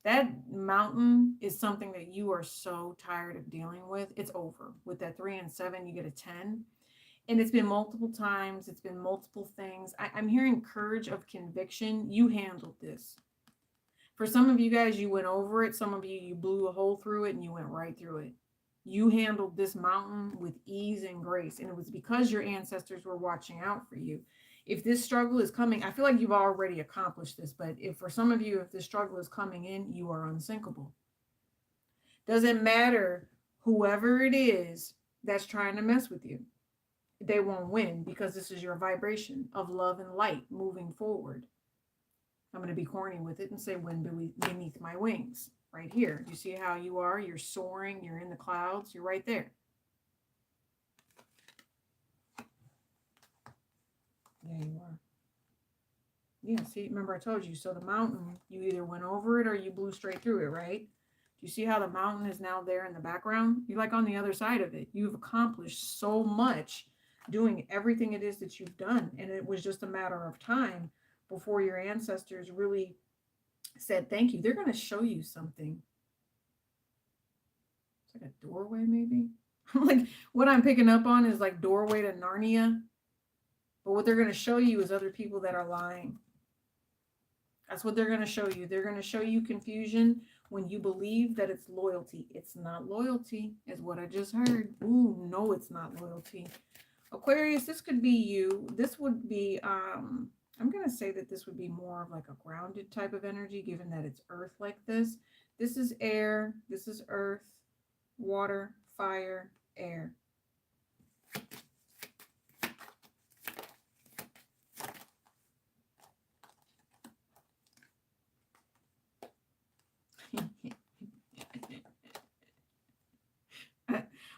That mountain is something that you are so tired of dealing with. It's over. With that 3 and 7, you get a 10. And it's been multiple times. It's been multiple things. I'm hearing courage of conviction. You handled this. For some of you guys, you went over it. Some of you, you blew a hole through it and you went right through it. You handled this mountain with ease and grace. And it was because your ancestors were watching out for you. If this struggle is coming, I feel like you've already accomplished this. But if for some of you, if this struggle is coming in, you are unsinkable. Doesn't matter whoever it is that's trying to mess with you. They won't win because this is your vibration of love and light moving forward. I'm going to be corny with it and say, wind beneath my wings. Right here. You see how you are? You're soaring. You're in the clouds. You're right there. There you are. Yeah, see, remember I told you. So the mountain, you either went over it or you blew straight through it, right? Do you see how the mountain is now there in the background? You're like on the other side of it. You've accomplished so much doing everything it is that you've done. And it was just a matter of time before your ancestors really said thank you. They're going to show you something. It's like a doorway, maybe. Like what I'm picking up on is like doorway to Narnia. But what they're going to show you is other people that are lying. That's what they're going to show you. They're going to show you confusion when you believe that it's loyalty. It's not loyalty, is what I just heard. Ooh, no, it's not loyalty. Aquarius, this could be you. This would be, I'm going to say that this would be more of like a grounded type of energy, given that it's earth like this. This is air. This is earth, water, fire, air.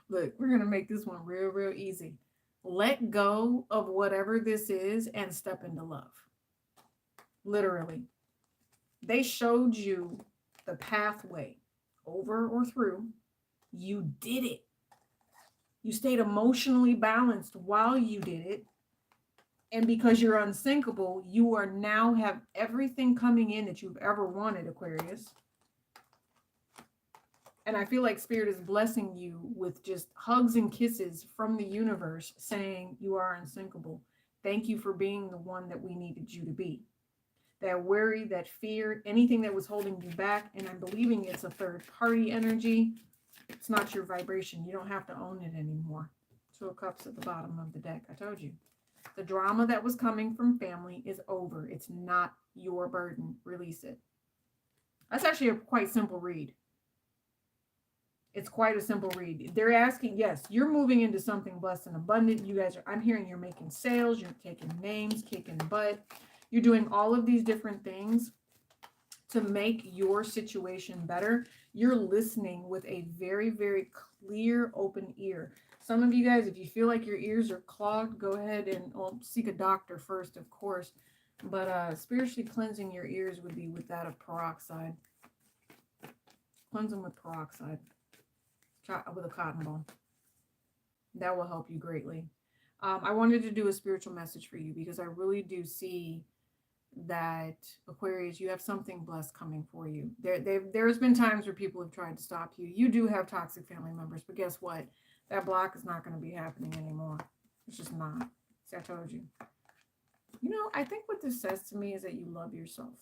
Look, we're going to make this one real, real easy. Let go of whatever this is and step into love. Literally. They showed you the pathway over or through. You did it. You stayed emotionally balanced while you did it. And because you're unsinkable, you are now have everything coming in that you've ever wanted, Aquarius. And I feel like Spirit is blessing you with just hugs and kisses from the universe saying you are unsinkable. Thank you for being the one that we needed you to be. That worry, that fear, anything that was holding you back, and I'm believing it's a third party energy. It's not your vibration. You don't have to own it anymore. 2 of Cups at the bottom of the deck. I told you. The drama that was coming from family is over. It's not your burden. Release it. That's actually a quite simple read. It's quite a simple read. They're asking, yes, you're moving into something blessed and abundant. You guys are, I'm hearing you're making sales, you're taking names, kicking butt. You're doing all of these different things to make your situation better. You're listening with a very, very clear, open ear. Some of you guys, if you feel like your ears are clogged, go ahead and seek a doctor first, of course. But spiritually cleansing your ears would be with that of peroxide. Cleanse them with peroxide. With a cotton ball. That will help you greatly. I wanted to do a spiritual message for you because I really do see that, Aquarius, you have something blessed coming for you. There's been times where people have tried to stop you. You do have toxic family members, but guess what? That block is not going to be happening anymore. It's just not. See, I told you. You know, I think what this says to me is that you love yourself,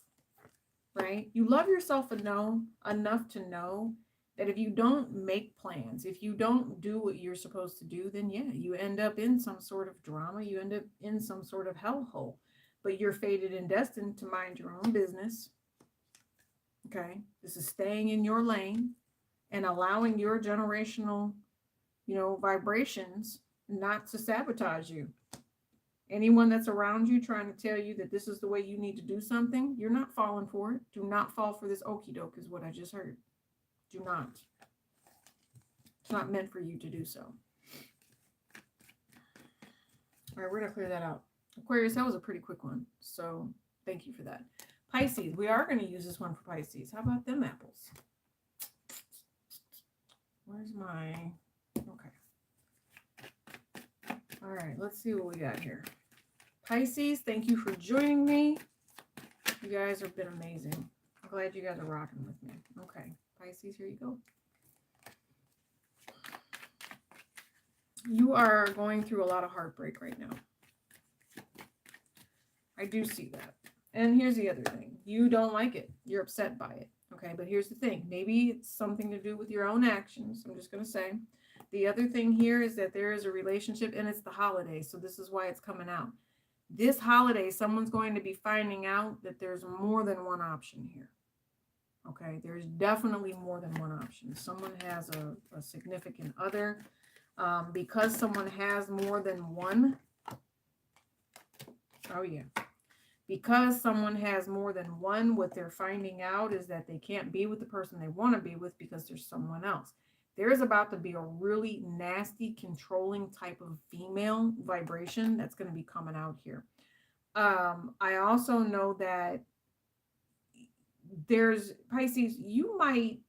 right? You love yourself enough to know that if you don't make plans, if you don't do what you're supposed to do, then yeah, you end up in some sort of drama. You end up in some sort of hellhole. But you're fated and destined to mind your own business. Okay? This is staying in your lane and allowing your generational, vibrations not to sabotage you. Anyone that's around you trying to tell you that this is the way you need to do something, you're not falling for it. Do not fall for this okie doke is what I just heard. Do not. It's not meant for you to do so. All right, we're going to clear that out. Aquarius, that was a pretty quick one. So thank you for that. Pisces, we are going to use this one for Pisces. How about them apples? Where's my... Okay. All right, let's see what we got here. Pisces, thank you for joining me. You guys have been amazing. I'm glad you guys are rocking with me. Okay. Pisces, here you go. You are going through a lot of heartbreak right now. I do see that. And here's the other thing. You don't like it. You're upset by it. Okay, but here's the thing. Maybe it's something to do with your own actions. I'm just going to say. The other thing here is that there is a relationship, and it's the holiday. So this is why it's coming out. This holiday, someone's going to be finding out that there's more than one option here. Okay, there's definitely more than one option. Someone has a significant other. Because someone has more than one. Oh, yeah. Because someone has more than one, what they're finding out is that they can't be with the person they want to be with because there's someone else. There is about to be a really nasty, controlling type of female vibration that's going to be coming out here. I also know that there's Pisces, you might,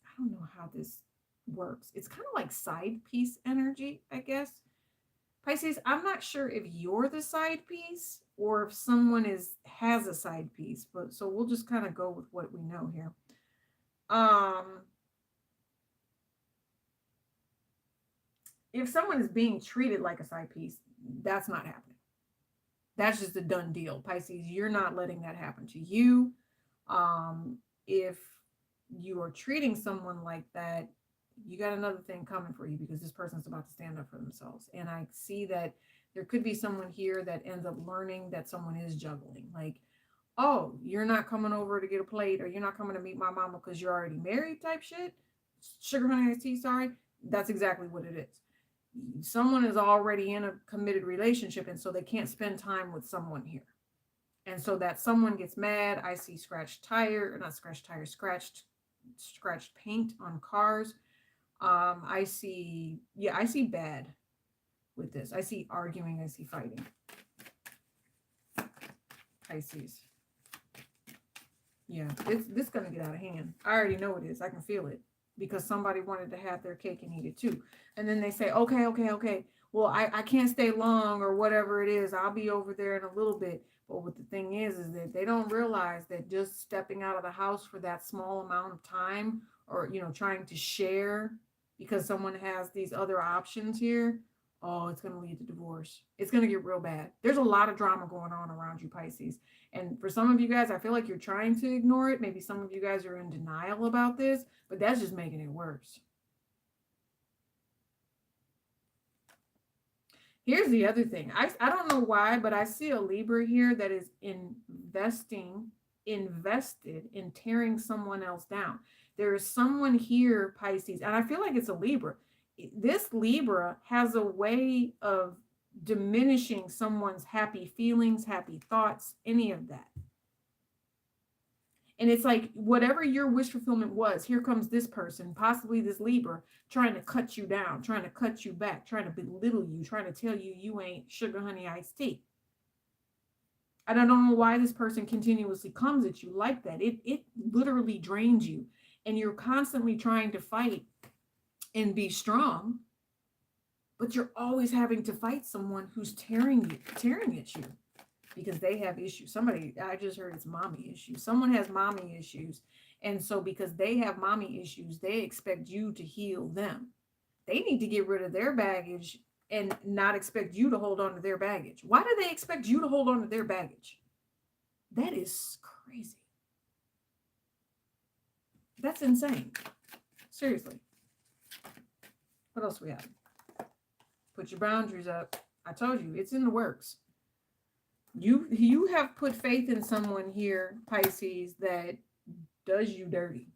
I don't know how this works. It's kind of like side piece energy, I guess. Pisces, I'm not sure if you're the side piece or if someone has a side piece, but so we'll just kind of go with what we know here. If someone is being treated like a side piece, that's not happening. That's just a done deal. Pisces, you're not letting that happen to you. If you are treating someone like that, you got another thing coming for you because this person's about to stand up for themselves. And I see that there could be someone here that ends up learning that someone is juggling. Like, oh, you're not coming over to get a plate, or you're not coming to meet my mama because you're already married type shit. Sugar, honey, iced tea, sorry. That's exactly what it is. Someone is already in a committed relationship, and so they can't spend time with someone here. And so that someone gets mad. I see scratched paint on cars. I see bad with this. I see arguing. I see fighting. Pisces. Yeah, this is going to get out of hand. I already know it is. I can feel it. Because somebody wanted to have their cake and eat it too. And then they say, okay. Well, I can't stay long or whatever it is. I'll be over there in a little bit. But what the thing is that they don't realize that just stepping out of the house for that small amount of time, or, trying to share because someone has these other options here, oh, it's going to lead to divorce. It's going to get real bad. There's a lot of drama going on around you, Pisces. And for some of you guys, I feel like you're trying to ignore it. Maybe some of you guys are in denial about this, but that's just making it worse. Here's the other thing. I don't know why, but I see a Libra here that is investing invested in tearing someone else down. There is someone here, Pisces, and I feel like it's a Libra. This Libra has a way of diminishing someone's happy feelings, happy thoughts, any of that. And it's like whatever your wish fulfillment was, here comes this person, possibly this Libra, trying to cut you down, trying to cut you back, trying to belittle you, trying to tell you you ain't sugar, honey, iced tea. I don't know why this person continuously comes at you like that. It literally drains you. And you're constantly trying to fight and be strong, but you're always having to fight someone who's tearing at you because they have issues. Somebody, I just heard it's mommy issues. Someone has mommy issues. And so because they have mommy issues, they expect you to heal them. They need to get rid of their baggage and not expect you to hold on to their baggage. Why do they expect you to hold on to their baggage? That is crazy. That's insane. Seriously. What else we have? Put your boundaries up. I told you, it's in the works. You have put faith in someone here, Pisces, that does you dirty.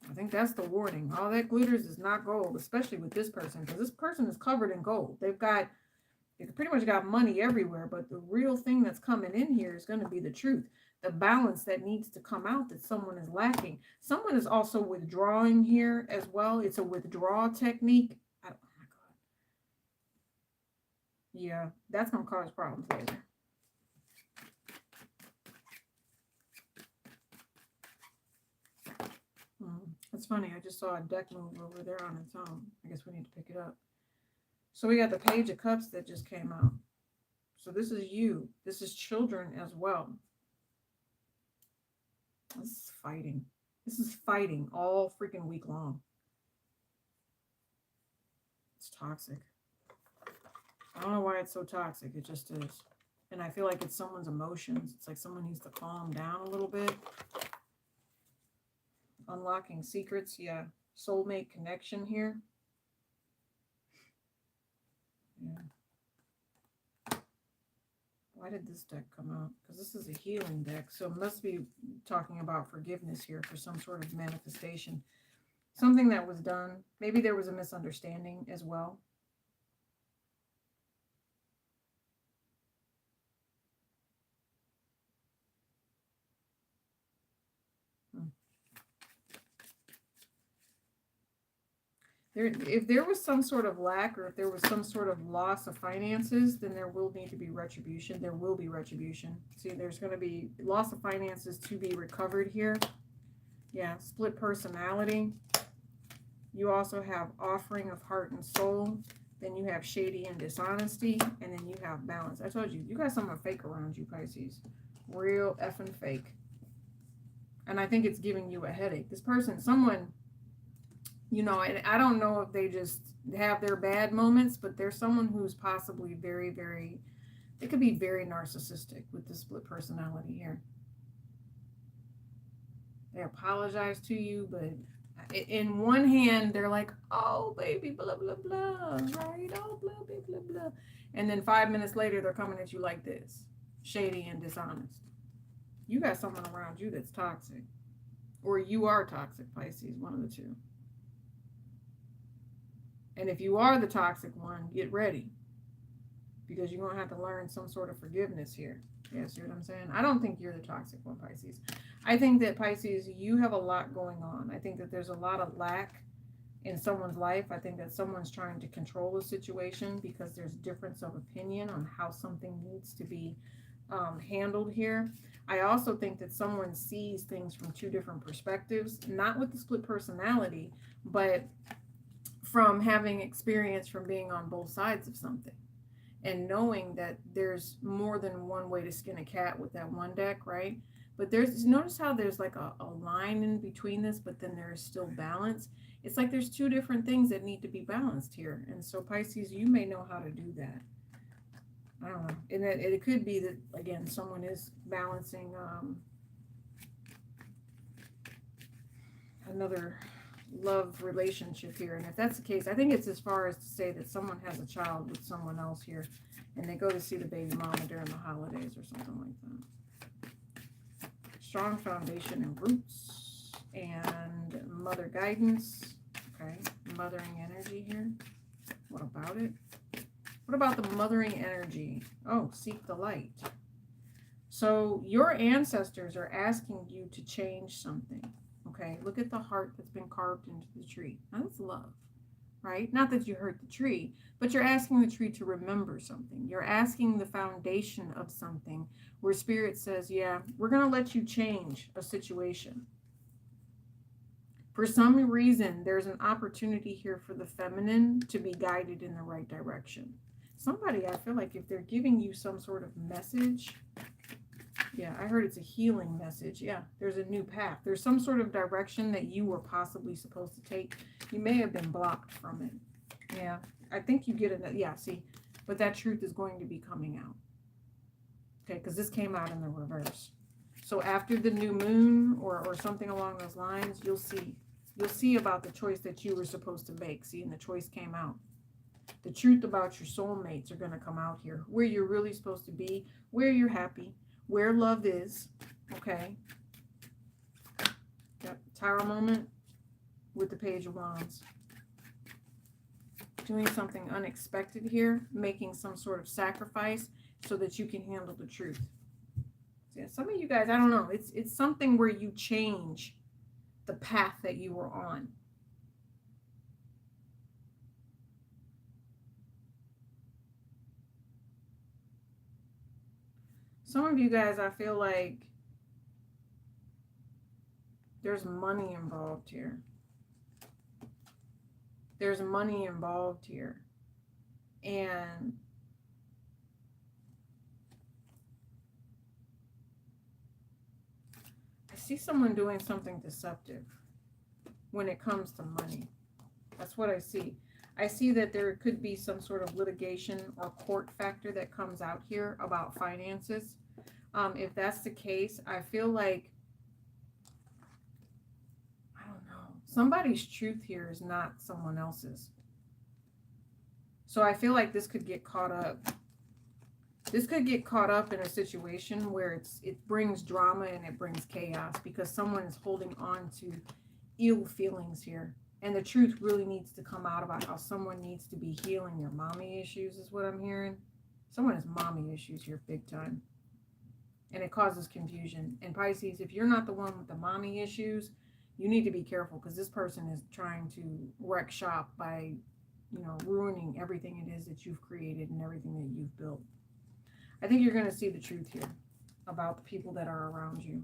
I think that's the warning. All that glitters is not gold, especially with this person, because this person is covered in gold. They pretty much got money everywhere, but the real thing that's coming in here is going to be the truth, the balance that needs to come out that someone is lacking. Someone is also withdrawing here as well. It's a withdrawal technique. Oh my God. Yeah, that's going to cause problems later. It's funny. I just saw a deck move over there on its own. I guess we need to pick it up. So we got the Page of Cups that just came out. So this is you. This is children as well. This is fighting. This is fighting all freaking week long. It's toxic. I don't know why it's so toxic. It just is. And I feel like it's someone's emotions. It's like someone needs to calm down a little bit. Unlocking secrets. Yeah. Soulmate connection here. Yeah. Why did this deck come out? Because this is a healing deck. So it must be talking about forgiveness here for some sort of manifestation. Something that was done. Maybe there was a misunderstanding as well. If there was some sort of lack or if there was some sort of loss of finances, then there will need to be retribution. There will be retribution. See, there's going to be loss of finances to be recovered here. Yeah, split personality. You also have offering of heart and soul. Then you have shady and dishonesty. And then you have balance. I told you, you got someone fake around you, Pisces. Real effing fake. And I think it's giving you a headache. This person, someone... You know, and I don't know if they just have their bad moments, but there's someone who's possibly very, very, they could be very narcissistic with the split personality here. They apologize to you, but in one hand, they're like, oh, baby, blah, blah, blah, right? Oh, blah, blah, blah, blah. And then 5 minutes later, they're coming at you like this, shady and dishonest. You got someone around you that's toxic. Or you are toxic, Pisces, one of the two. And if you are the toxic one, get ready. Because you're going to have to learn some sort of forgiveness here. Yeah, see what I'm saying? I don't think you're the toxic one, Pisces. I think that, Pisces, you have a lot going on. I think that there's a lot of lack in someone's life. I think that someone's trying to control a situation because there's difference of opinion on how something needs to be handled here. I also think that someone sees things from two different perspectives, not with the split personality, but from having experience from being on both sides of something and knowing that there's more than one way to skin a cat with that one deck, right? But there's, notice how there's like a line in between this, but then there is still balance. It's like there's two different things that need to be balanced here. And so Pisces, you may know how to do that. I don't know. And it could be that, again, someone is balancing another love relationship here. And if that's the case, I think it's as far as to say that someone has a child with someone else here and they go to see the baby mama during the holidays or something like that. strong foundation and roots and mother guidance. Okay, mothering energy here. What about it? What about the mothering energy? Oh, seek the light. So your ancestors are asking you to change something. Okay, look at the heart that's been carved into the tree. Now, that's love, right? Not that you hurt the tree, but you're asking the tree to remember something. You're asking the foundation of something where spirit says, yeah, we're going to let you change a situation. For some reason, there's an opportunity here for the feminine to be guided in the right direction. Somebody, I feel like if they're giving you some sort of message, yeah, I heard it's a healing message. Yeah, there's a new path. There's some sort of direction that you were possibly supposed to take. You may have been blocked from it. Yeah, I think you get it. Yeah, see, but that truth is going to be coming out. Okay, because this came out in the reverse. So after the new moon or something along those lines, you'll see about the choice that you were supposed to make. See, and the choice came out. The truth about your soulmates are going to come out here. Where you're really supposed to be, where you're happy, where love is. Okay. Yep. Tower moment with the Page of Wands. Doing something unexpected here, making some sort of sacrifice so that you can handle the truth. Yeah, some of you guys, I don't know, it's something where you change the path that you were on. Some of you guys, I feel like there's money involved here. There's money involved here. And I see someone doing something deceptive when it comes to money. That's what I see. I see that there could be some sort of litigation or court factor that comes out here about finances. If that's the case, I feel like, I don't know, somebody's truth here is not someone else's. So I feel like this could get caught up. This could get caught up in a situation where it brings drama and it brings chaos because someone is holding on to ill feelings here. And the truth really needs to come out about how someone needs to be healing their mommy issues is what I'm hearing. Someone has mommy issues here big time. And it causes confusion. And Pisces, if you're not the one with the mommy issues, you need to be careful because this person is trying to wreck shop by, ruining everything it is that you've created and everything that you've built. I think you're going to see the truth here about the people that are around you.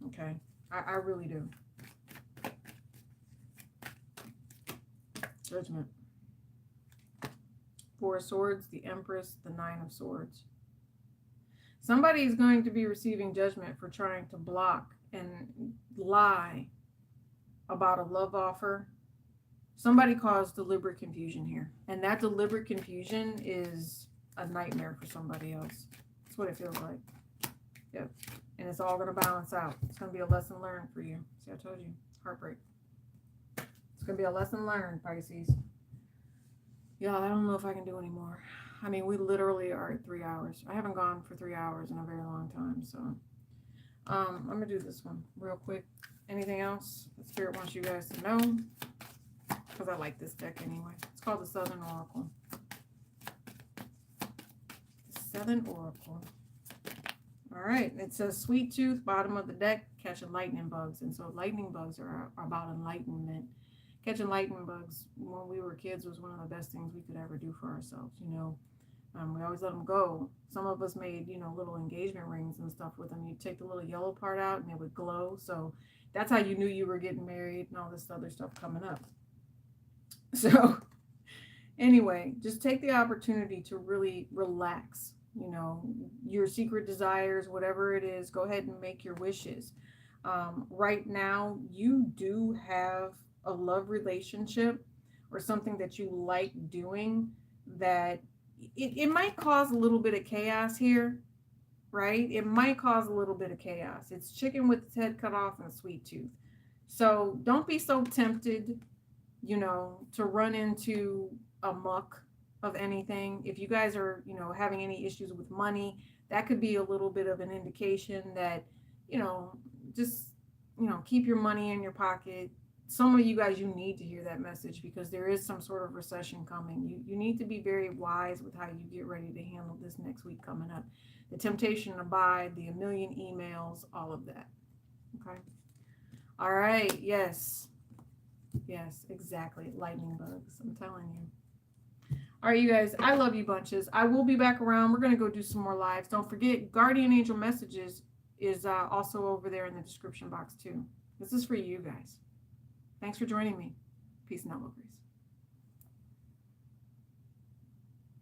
Okay? I really do. Judgment. Four of Swords, the Empress, the Nine of Swords. Somebody is going to be receiving judgment for trying to block and lie about a love offer. Somebody caused deliberate confusion here. And that deliberate confusion is a nightmare for somebody else. That's what it feels like. Yep. And it's all going to balance out. It's going to be a lesson learned for you. See, I told you. Heartbreak. It's going to be a lesson learned, Pisces. Yeah, I don't know if I can do any more. I mean, we literally are at 3 hours. I haven't gone for 3 hours in a very long time. So I'm going to do this one real quick. Anything else that Spirit wants you guys to know? Because I like this deck anyway. It's called the Southern Oracle. The Southern Oracle. All right. It says Sweet Tooth, bottom of the deck, catching lightning bugs. And so lightning bugs are about enlightenment. Catching lightning bugs when we were kids was one of the best things we could ever do for ourselves, we always let them go. Some of us made, little engagement rings and stuff with them. You take the little yellow part out and it would glow. So that's how you knew you were getting married and all this other stuff coming up. So anyway, just take the opportunity to really relax, your secret desires, whatever it is, go ahead and make your wishes. Right now, you do have a love relationship or something that you like doing that it might cause a little bit of chaos here, right? It might cause a little bit of chaos. It's chicken with its head cut off and a sweet tooth. So don't be so tempted, to run into a muck of anything. If you guys are, having any issues with money, that could be a little bit of an indication that, you know, just, you know, keep your money in your pocket. Some of you guys, you need to hear that message because there is some sort of recession coming. You need to be very wise with how you get ready to handle this next week coming up. The temptation to buy, the a million emails, all of that. Okay. All right. Yes. Yes, exactly. Lightning bugs. I'm telling you. All right, you guys. I love you bunches. I will be back around. We're going to go do some more lives. Don't forget, Guardian Angel Messages is also over there in the description box too. This is for you guys. Thanks for joining me. Peace and love, Aries.